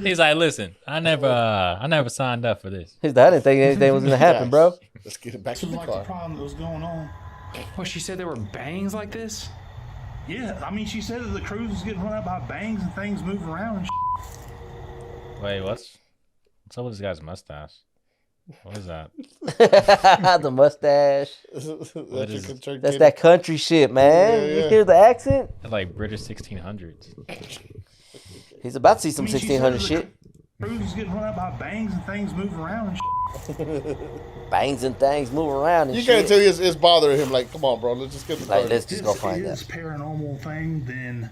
He's like, "Listen, I never signed up for this." I didn't think anything was gonna happen, bro. Let's get it back So in the like car. the problem that was going on. What, she said there were bangs like this? Yeah, I mean, she said that the cruise was getting run out by bangs and things moving around and Wait, what's up with this guy's mustache? What is that? The mustache. What is it? That's that country shit, man. Yeah, yeah. You hear the accent? Like British 1600s. He's about to see some I mean, she 1600 said shit. the cruise was getting run out by bangs and things moving around and Bangs and things move around and You shit. can't tell it's bothering him. Like, come on, bro. Let's just get the car. Like, let's just go find If that. it's paranormal thing, then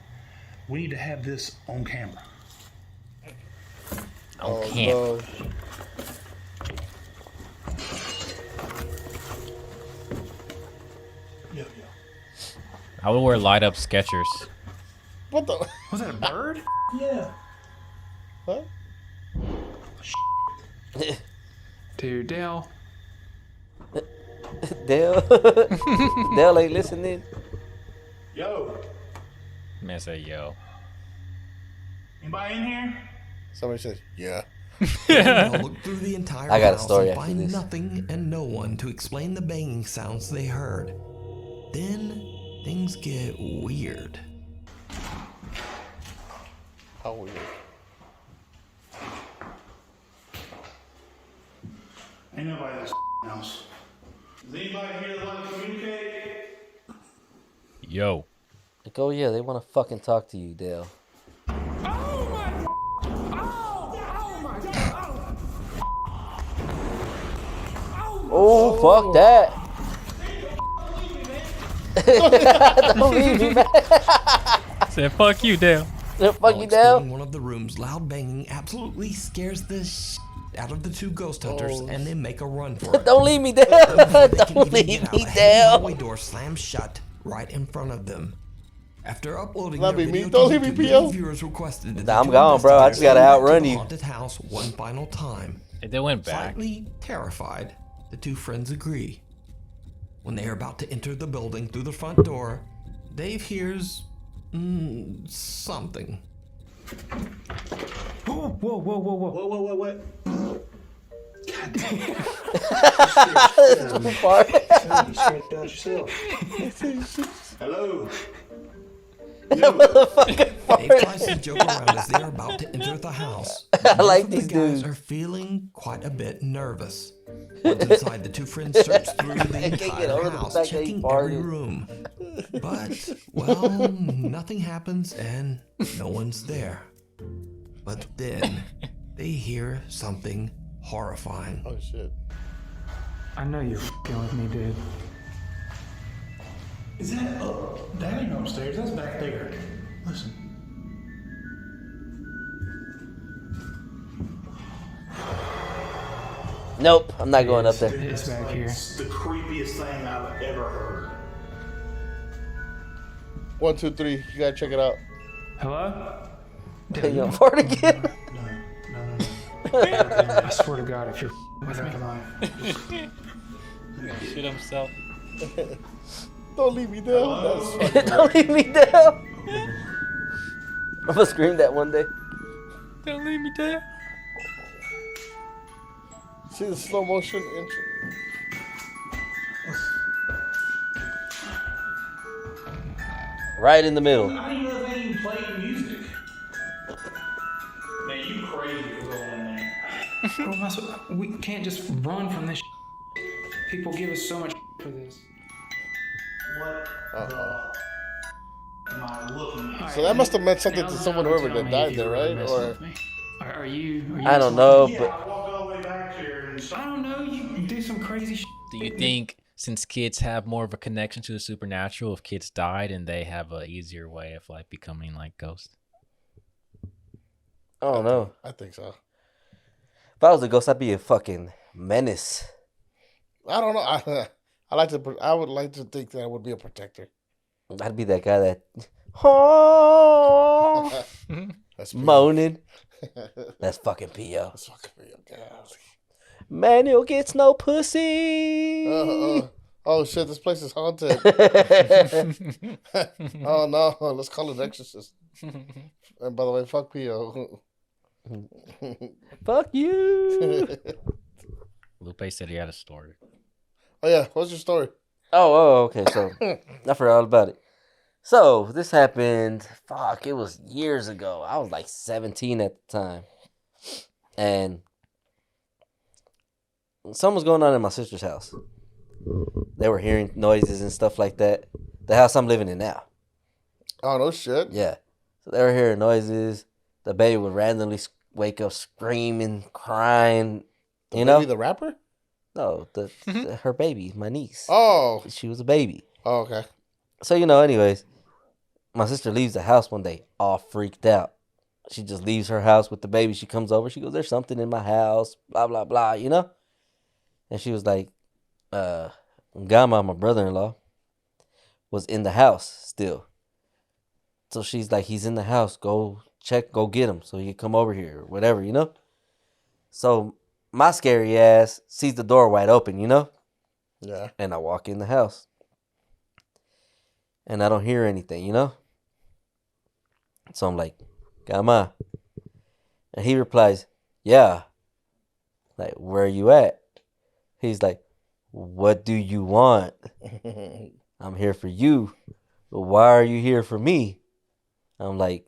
we need to have this on camera. Oh, camera. no. Yo. I would wear light up Skechers. What the? Was that a bird? Yeah. What? Dude, Dale. Dale. Dale ain't listening. Yo. Man say, "Yo." Anybody in here? Somebody says, yeah. They'll look through the entire I got a house story and after find this. nothing and no one to explain the banging sounds they heard. Then things get weird. How weird. Ain't nobody in this house. Is anybody here that like to communicate? Yo. Like, oh yeah, they want to fucking talk to you, Dale. Oh, fuck that. Don't leave me, man. Said, "Fuck you, Dale." Fuck While you, exploring Dale. one of the rooms, loud banging absolutely scares the out of the two ghost hunters, and they make a run for it. Don't leave me, Dale. Before they can Don't even leave get out, me, a heavy Dale. hallway door slams shut right in front of them. After uploading Let their me video meet- don't to leave me, YouTube, PO. many viewers requested that Nah, the I'm two gone, bro. I just investigators gotta go back to outrun the you. haunted house one final time. They went back. Slightly terrified, the two friends agree. When they are about to enter the building through the front door, Dave hears something. Whoa. Whoa. God damn. That's too far. You scared out yourself. Hello. Dave tries to joke around as they are about to enter the house. I like Both of these the guys dudes. are feeling quite a bit nervous. Once inside, the two friends search through the can't get entire over the house, fact that he checking every farted. room. But, well, nothing happens and no one's there. But then, they hear something horrifying. Oh, shit. I know you're f***ing with me, dude. Is that up? That ain't upstairs. That's back there. Listen. Nope, I'm not going up there. It's back here. It's the creepiest thing I've ever heard. 1, 2, 3. You gotta check it out. Hello? You gonna fart again? I swear to God, if you're with me. He's gonna shit himself. Don't leave me down. That's fucking Don't leave me down. I'm gonna scream that one day. Don't leave me down. See the slow motion intro. Right in the middle. I didn't know they even played music. Man, you crazy for going in there. Bro, we can't just run from this. People give us so much for this. What the am I looking at? So that must have meant something to someone, whoever that died there, right? Or Are you I don't know, Yeah, but I walked all the way back here and I don't know. You do some crazy shit. Do you think since kids have more of a connection to the supernatural, if kids died and they have a easier way of like becoming like ghosts? I don't know. I think so. If I was a ghost, I'd be a fucking menace. I don't know. I would like to think that I would be a protector. I'd be that guy that oh, That's moaning. That's fucking P.O. That's fucking P.O. God. Manuel gets no pussy. Oh shit! This place is haunted. Oh no! Let's call it Exorcist. And by the way, fuck P.O. Fuck you. Lupe said he had a story. Oh yeah, what's your story? Oh, okay. So I forgot all about it. So this happened. Fuck, it was years ago. I was like 17 at the time, and something was going on in my sister's house. They were hearing noises and stuff like that. The house I'm living in now. Oh no shit. Yeah. So they were hearing noises. The baby would randomly wake up screaming, crying. You know? Baby the rapper? No, her baby, my niece. Oh. She was a baby. Oh, okay. So, you know, anyways, my sister leaves the house one day all freaked out. She just leaves her house with the baby. She comes over. She goes, there's something in my house, blah, blah, blah, you know? And she was like, Gama, my brother-in-law, was in the house still. So she's like, he's in the house. Go check, go get him so he can come over here or whatever, you know? So my scary ass sees the door wide open, you know? Yeah. And I walk in the house. And I don't hear anything, you know? So I'm like, Gama. And he replies, yeah. Like, where are you at? He's like, what do you want? I'm here for you. But why are you here for me? I'm like,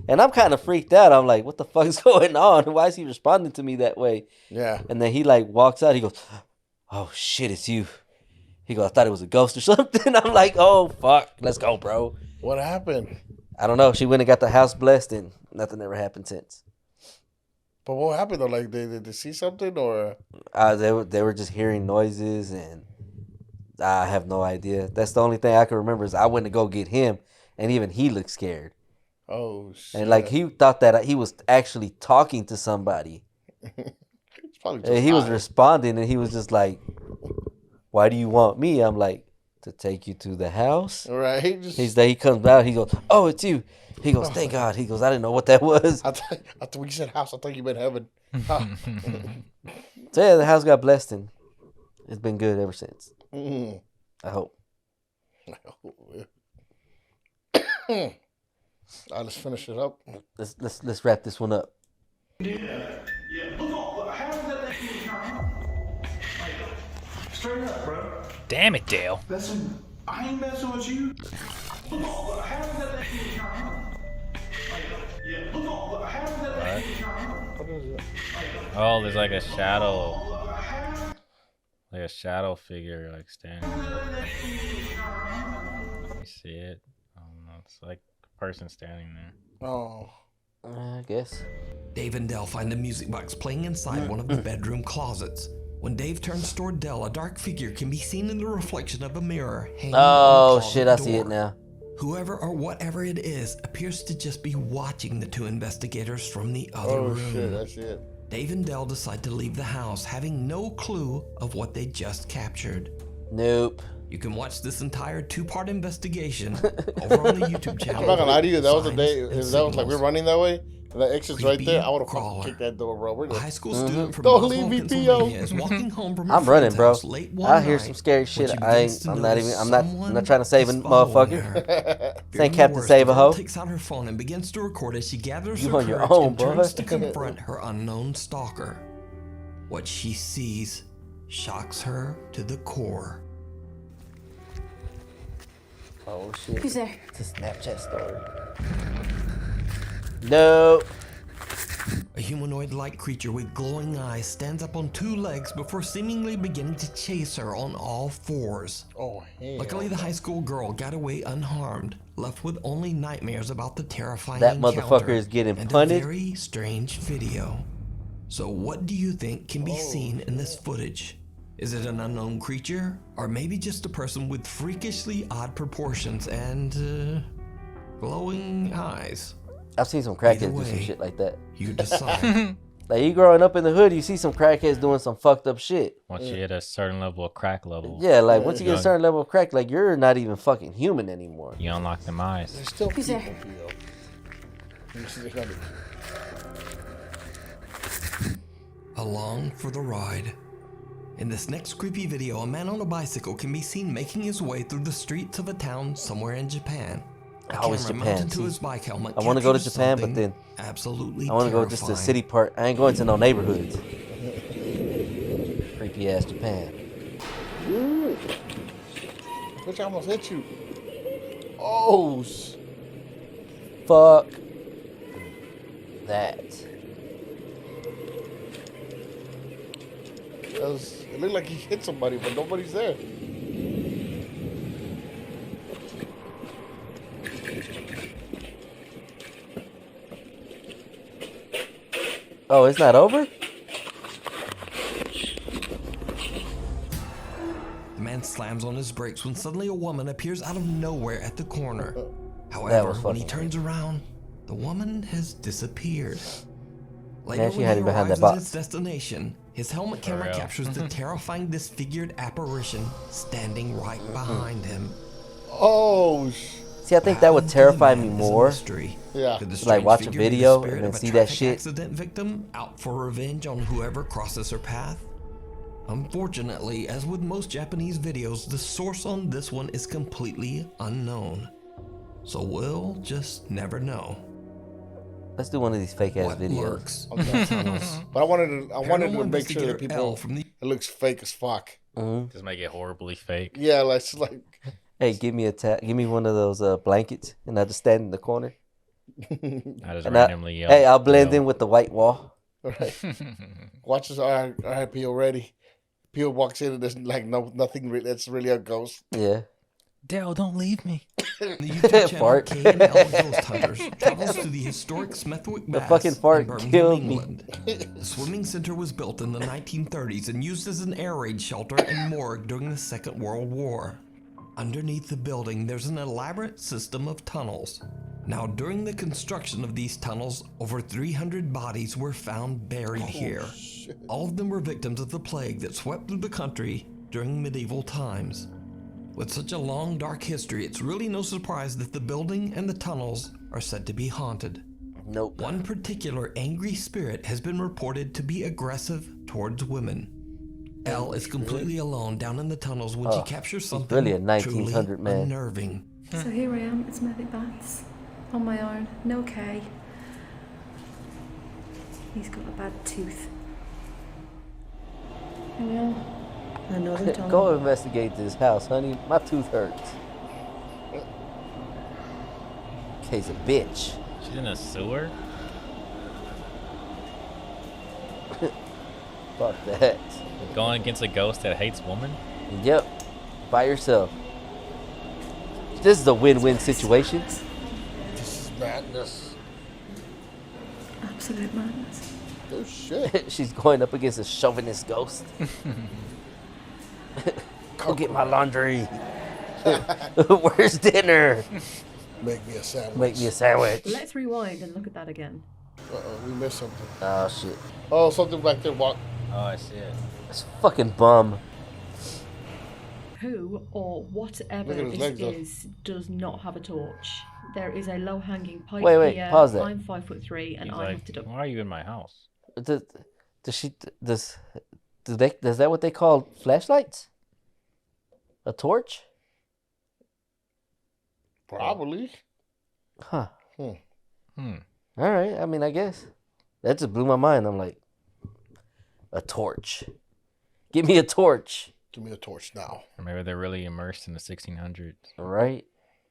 and I'm kind of freaked out. I'm like, what the fuck is going on? Why is he responding to me that way? Yeah. And then he like walks out. He goes, oh shit, it's you. He goes, I thought it was a ghost or something. I'm like, oh fuck, let's go, bro. What happened? I don't know. She went and got the house blessed and nothing ever happened since. But what happened though? Like, did they see something or? They were just hearing noises and I have no idea. That's the only thing I can remember is I went to go get him and even he looked scared. Oh shit. And like he thought that he was actually talking to somebody. It's probably just And he was high. responding and he was just like, why do you want me? I'm like, to take you to the house. Right. He comes out. He goes, oh, it's you. He goes, thank God. He goes, I didn't know what that was. I thought when you said house, I thought you meant heaven. So yeah, the house got blessed and it's been good ever since. Mm. I hope. Let's finish it up. Let's wrap this one up. Yeah. Look, how did that thing turn on? Straight up, bro. Damn it, Dale. I ain't messing with you. Look on, how is that thing trying? Yeah, look on, how is that thing? Oh, there's like a shadow. Like a shadow figure, like standing there. You see it? I don't know. It's like a person standing there. Oh. I guess. Dave and Dell find a music box playing inside one of the bedroom closets. When Dave turns toward Dell, a dark figure can be seen in the reflection of a mirror hanging on the closet shit, I see door. it now. Whoever or whatever it is appears to just be watching the two investigators from the other room. Oh shit, that's it. Dave and Dell decide to leave the house, having no clue of what they just captured. Nope. You can watch this entire 2-part investigation over on the YouTube channel. I'm not gonna lie to you, that was the Signs day, and if that was like we're Signals. running that way, and that exit's right there, I would have Crawler. fucking kicked that door, bro. We're A high school student from Don't Boswell, leave me, Pennsylvania, P.O. is walking home from I'm her running, friend's bro. house late one I hear night some scary when shit. she I begins ain't. to I'm not notice even. I'm not someone trying to save a is following motherfucker. her. This Fearing ain't the Captain worst, Save a the girl hoe. takes out her phone and begins to record as she gathers You her on your courage own, and boy. turns to confront her unknown stalker. What she sees shocks her to the core. Oh shit. Who's there? It's a Snapchat story. No. A humanoid-like creature with glowing eyes stands up on 2 legs before seemingly beginning to chase her on all 4s. Oh, hell. Luckily, the high school girl got away unharmed, left with only nightmares about the terrifying That encounter motherfucker is getting and punted. a very strange video. So what do you think can be seen in this footage? Is it an unknown creature? Or maybe just a person with freakishly odd proportions and, glowing eyes? I've seen some crackheads Either do some way, shit like that. You decide. Like you growing up in the hood, you see some crackheads doing some fucked up shit. Once you hit a certain level of crack level. Yeah, like once you get a certain level of crack, like you're not even fucking human anymore. You unlock them eyes. There's still Who's people, there? P.O. Along for the ride. In this next creepy video, a man on a bicycle can be seen making his way through the streets of a town somewhere in Japan. A Always camera Japan. mounted to See, his bike helmet I want to go to captures Japan, but something then absolutely I want to go just to the terrifying. city part. I ain't going to no neighborhoods. Creepy ass Japan. Bitch, I almost hit you. Oh, Fuck that. It looked like he hit somebody, but nobody's there. Oh, it's not over? The man slams on his brakes when suddenly a woman appears out of nowhere at the corner. However, was when he fucking turns around, the woman has disappeared. Later, Man, she when had he him behind arrives that at box. his destination, his helmet camera real. captures the terrifying disfigured apparition standing right behind him. Oh, See, I think that would terrify me more. Yeah. Could the Like strange watch a figure be the video spirit and then of a see that traffic shit. accident victim out for revenge on whoever crosses her path? Unfortunately, as with most Japanese videos, the source on this one is completely unknown. So we'll just never know. Let's do one of these fake ass What videos. lurks in Okay. the tunnels? But I wanted to Paranormal make sure that investigator people L from it looks fake as fuck. Just make it horribly fake. Yeah, like Hey, give me one of those blankets, and I just stand in the corner. I just And randomly yell. Hey, I'll blend Dale. in with the white wall. right. Watch this. All right, P.O. ready. P.O. walks in and there's like nothing. That's really a ghost. Yeah. Dale, don't leave me. The YouTube channel Fart. K&L Ghost Hunters travels to the historic Smethwick The Baths fucking fart in Birmingham, killed me. England. The swimming center was built in the 1930s and used as an air raid shelter and morgue during the Second World War. Underneath the building, there's an elaborate system of tunnels. Now, during the construction of these tunnels, over 300 bodies were found buried here. Shit. All of them were victims of the plague that swept through the country during medieval times. With such a long, dark history, it's really no surprise that the building and the tunnels are said to be haunted. Nope. One particular angry spirit has been reported to be aggressive towards women. Elle is completely alone down in the tunnels when she captures something really a truly 1900 man. unnerving. So here I am, it's Smethwick Baths, on my own, no K. He's got a bad tooth. Here we are. Another tunnel. Go investigate this house, honey. My tooth hurts. Kay's a bitch. She's in a sewer? Fuck that. Going against a ghost that hates women? Yep. By yourself. This is a win-win situation. This is madness. Absolute madness. Oh shit. She's going up against a chauvinist ghost. Go get my laundry. Where's dinner? Make me a sandwich. Make me a sandwich. Let's rewind and look at that again. Uh-oh, we missed something. Oh shit. Oh, something back there. Walk. Oh, I see it. It's fucking bum. Who or whatever Look at his this legs, though. is does not have a torch. There is a low-hanging pipe Wait, here. pause that. I'm 5'3" and He's I like, have to duck. why are you in my house? Does that what they call flashlights? A torch? Probably. Huh. Hmm. All right. I mean, I guess that just blew my mind. I'm like, a torch. Give me a torch. Give me a torch now. Or maybe they're really immersed in the 1600s. Right.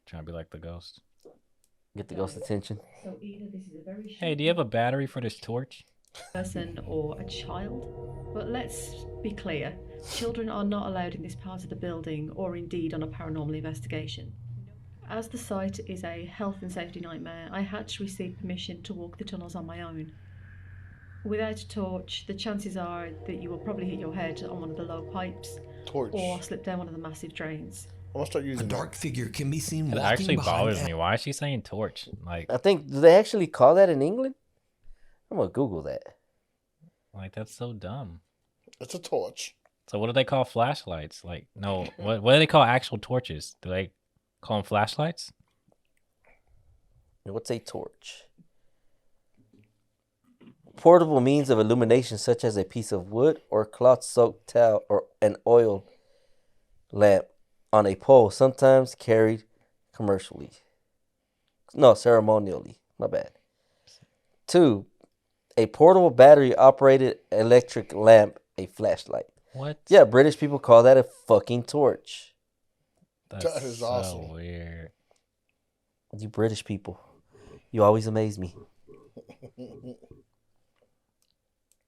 Trying to be like the ghost. Get the ghost attention. So either this is a very Hey, do you have a battery for this torch? person or a child. But let's be clear, children are not allowed in this part of the building or indeed on a paranormal investigation. As the site is a health and safety nightmare, I had to receive permission to walk the tunnels on my own. Without a torch, the chances are that you will probably hit your head on one of the low pipes Torch. or slip down one of the massive drains. I'm gonna start A using dark figure can be seen It walking actually behind bothers me. Why is she saying torch? Like, I think, do they actually call that in England? I'm going to Google that. that's so dumb. It's a torch. So what do they call flashlights? Like, no, what do they call actual torches? Do they call them flashlights? What's a torch? Portable means of illumination such as a piece of wood or cloth-soaked towel or an oil lamp on a pole, sometimes carried commercially. No, ceremonially. My bad. 2. A portable battery-operated electric lamp, a flashlight. What? Yeah, British people call that a fucking torch. That is so awesome. weird. You British people. You always amaze me.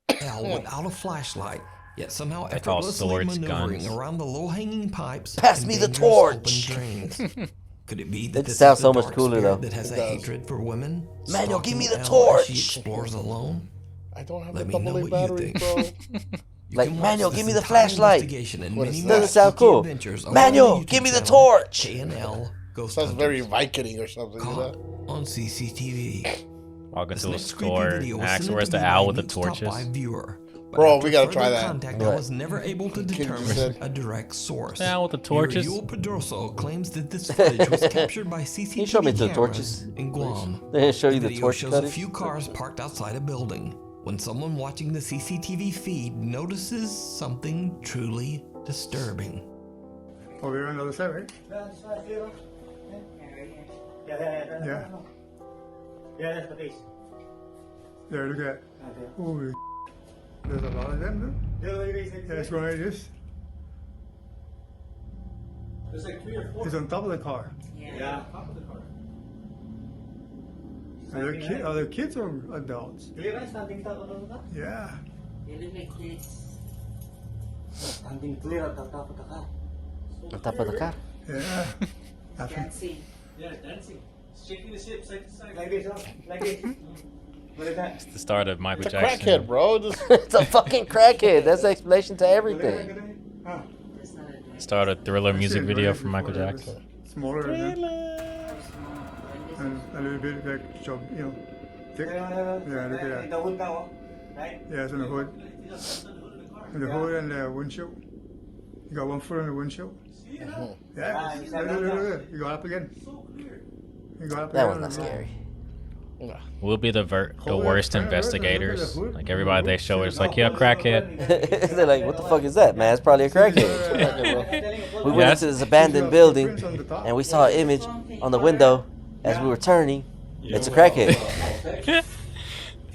without a flashlight, yet somehow They call effortlessly swords maneuvering guns. around the low-hanging pipes. Pass and me the dangerous torch. open drains. Could it be That that this sounds is so the much dark cooler, spirit though. that has It a does. hatred for women? Manuel, give me stalking the Elle as she torch. explores alone. I don't have Let the me know double A what you battery, think. bro. You Like, can watch Manuel, this give me the entire flashlight. investigation and What many is more that? Doesn't sound spooky cool. adventures over Manuel, on the give me YouTube the channel torch. K&L Ghost Sounds very Hunters. Viking or something. You Caught know? on CCTV. Walk This into a next creepy store, video was ask sent where's to the me owl by with the Meets Top torches. 5 viewer. But Bro, after we gotta further try that. contact, I What? was never able to Kid determine said- a direct source. The owl with the torches. Yul Pedroso claims that this footage was captured by CCTV you show me the cameras torches, in Guam. They didn't show you the video torch shows cutters? a few cars parked outside a building when someone watching the CCTV feed notices something truly disturbing. Oh, we're on the other side, right? Yeah. Yeah, that's the base. There, look at that. Holy there's a lot of them, though. Yeah, it's going like this. There's like 3 or 4. It's on top of the car. Yeah. Top of the car. Are there kids or adults? Standing top of the car? Yeah. Standing clear at the top of the car. On top of the car. Yeah. Dancing. Yeah, dancing. Shaking the ship side to side. Like this, huh? Like this. What is that? It's the start of Michael It's a Jackson. crackhead, bro. Just It's a fucking crackhead. That's the explanation to everything. Huh. Start a Thriller music Shit, video right from Michael before that Jackson. was Smaller and a little bit like job, thick. Yeah, look at that. The hood now, right? Yeah, it's on the hood. And the hood and the windshield. You got one foot on the windshield. Yeah. Look. You got up again. You got up That again. one's not scary. We'll be the worst investigators. Like everybody they show is like, yeah, crackhead. They're like, what the fuck is that, man? It's probably a crackhead. We went Yes. into this abandoned building and we saw an image on the window as we were turning. It's a crackhead.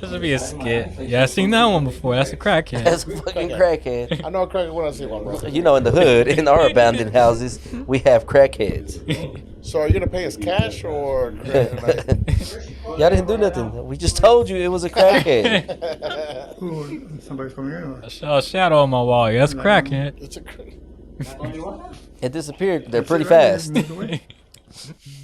This would be a skit. Yeah, I seen that one before. That's a crackhead. That's a fucking crackhead. I know a crackhead when I see one, bro. You know, in the hood, in our abandoned houses, we have crackheads. So are you gonna pay us cash or? Y'all didn't do nothing. We just told you it was a crackhead. Ooh, somebody's coming in. I saw a shadow on my wall. Yeah, that's a crackhead. It's a It disappeared. They're pretty fast.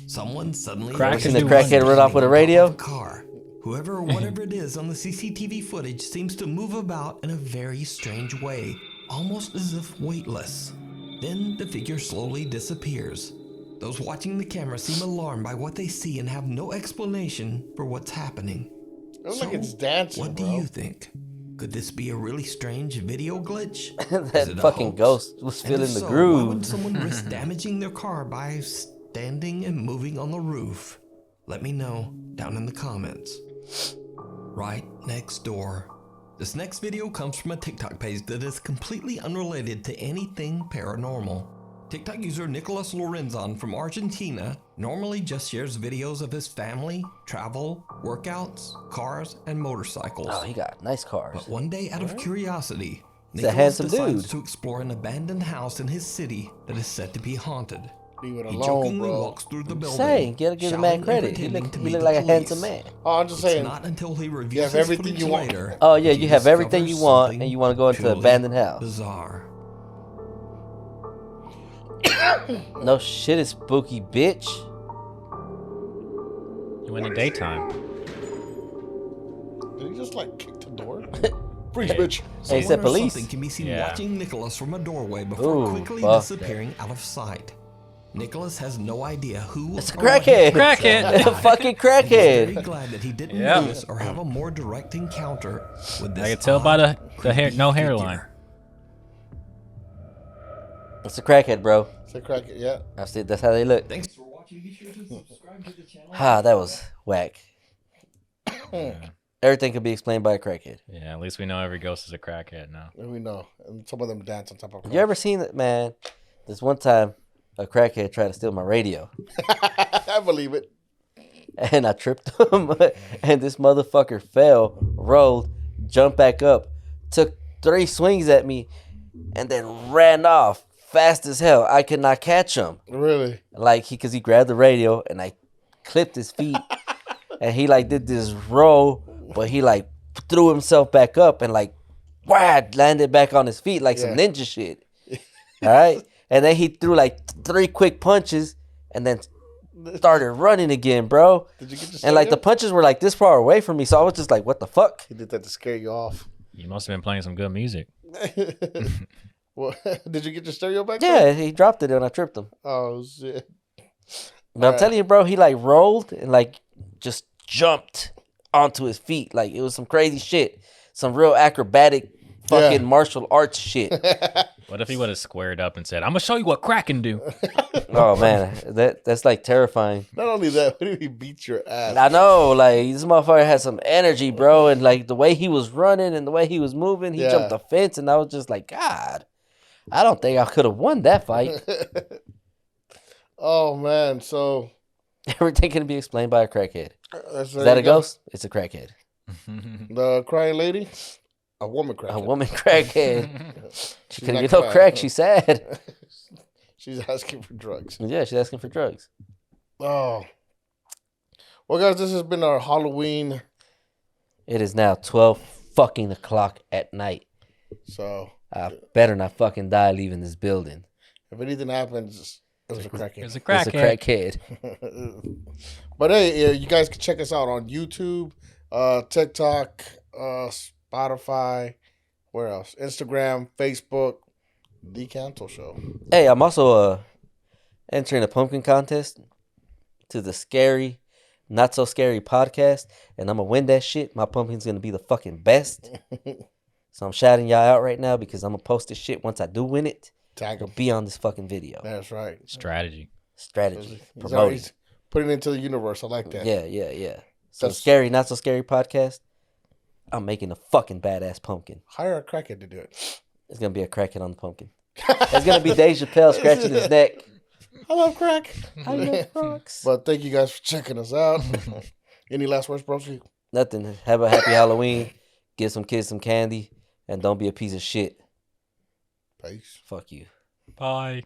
Someone suddenly Seen the crackhead run off with a radio? car. Whoever or whatever it is on the CCTV footage seems to move about in a very strange way, almost as if weightless. Then the figure slowly disappears. Those watching the camera seem alarmed by what they see and have no explanation for what's happening. It looks like it's dancing, what do you think? Could this be a really strange video glitch? That fucking ghost was And if feeling the so, groove. Why would someone risk damaging their car by standing and moving on the roof? Let me know down in the comments. Right next door. This next video comes from a TikTok page that is completely unrelated to anything paranormal. TikTok user Nicolas Lorenzon from Argentina normally just shares videos of his family, travel, workouts, cars, and motorcycles. Oh, he got nice cars. But one day, out of curiosity, He's a Nicolas handsome decides dude. to explore an abandoned house in his city that is said to be haunted. Leave it He alone, jokingly bro. walks through the building. Saying, gotta give the man shouting and credit. He pretending look, to he meet look the like a police. handsome man. Oh, I'm just It's saying. not until he reviews You have his everything footage you want. later Oh yeah, that you he have everything you discovers want, something and you want to go into an truly abandoned house. Bizarre. No shit, it's spooky, bitch. You in the daytime. Did he just like kick the door? Freeze, bitch. Hey, he said Someone or police. something can be seen Yeah. watching Nicholas from a doorway before Ooh, quickly fuck disappearing out of sight. Nicholas has no idea who It's a or what he crackhead. thinks Crackhead. is It's a fucking He's very crackhead. glad that he didn't Yeah. notice or have a more direct encounter with this I can tell by the odd, hair, no creepy hairline. figure. It's a crackhead, bro. It's a crackhead, yeah. That's how they look. Thanks for watching. Be sure to subscribe to the channel. Ah, that was whack. Everything could be explained by a crackhead. Yeah, at least we know every ghost is a crackhead now. And we know. And some of them dance on top of You ever seen it, man? This one time, a crackhead tried to steal my radio, I believe it. and I tripped him, and this motherfucker fell, rolled, jumped back up, took 3 swings at me, and then ran off fast as hell. I could not catch him. Really? Like, because he grabbed the radio, and I clipped his feet, and he, like, did this roll, but he, like, threw himself back up and, like, whad, landed back on his feet like some ninja shit. All right? And then he threw, like, 3 quick punches and then started running again, bro. Did you get to And, like, the punches were, like, this far away from me, so I was just like, what the fuck? He did that to scare you off. You must have been playing some good music. Well, did you get your stereo back? Yeah, he dropped it and I tripped him. Oh, shit. But I'm telling you, bro, he, like, rolled and, like, just jumped onto his feet. Like, it was some crazy shit. Some real acrobatic fucking martial arts shit. What if he would have squared up and said, I'm going to show you what crack can do? Oh, man. That's, like, terrifying. Not only that, what if he beat your ass? I know, like, this motherfucker had some energy, bro. And, like, the way he was running and the way he was moving, he jumped the fence. And I was just like, God, I don't think I could have won that fight. Oh, man. So everything can be explained by a crackhead. Is there that you a go. ghost? It's a crackhead. The crying lady? A woman crackhead. A woman crackhead. She She's couldn't not get no crying. crack. She's sad. She's asking for drugs. Yeah, she's asking for drugs. Oh. Well, guys, this has been our Halloween. It is now 12 fucking o'clock at night. So I better not fucking die leaving this building. If anything happens, it was a crackhead. It's a crackhead. But hey, you guys can check us out on YouTube, TikTok, Spotify, where else? Instagram, Facebook, The Canto Show. Hey, I'm also entering a pumpkin contest to the Scary, Not So Scary podcast, and I'm going to win that shit. My pumpkin's going to be the fucking best. So I'm shouting y'all out right now because I'm going to post this shit once I do win it. Tag It'll be on this fucking video. That's right. Strategy. He's Promote already putting it into the universe. I like that. Yeah. So Scary, Not So Scary podcast, I'm making a fucking badass pumpkin. Hire a crackhead to do it. It's going to be a crackhead on the pumpkin. It's going to be Dave Chappelle scratching his neck. I love crack. I love rocks. But thank you guys for checking us out. Any last words, bro? Nothing. Have a happy Halloween. Give some kids some candy. And don't be a piece of shit. Peace. Fuck you. Bye.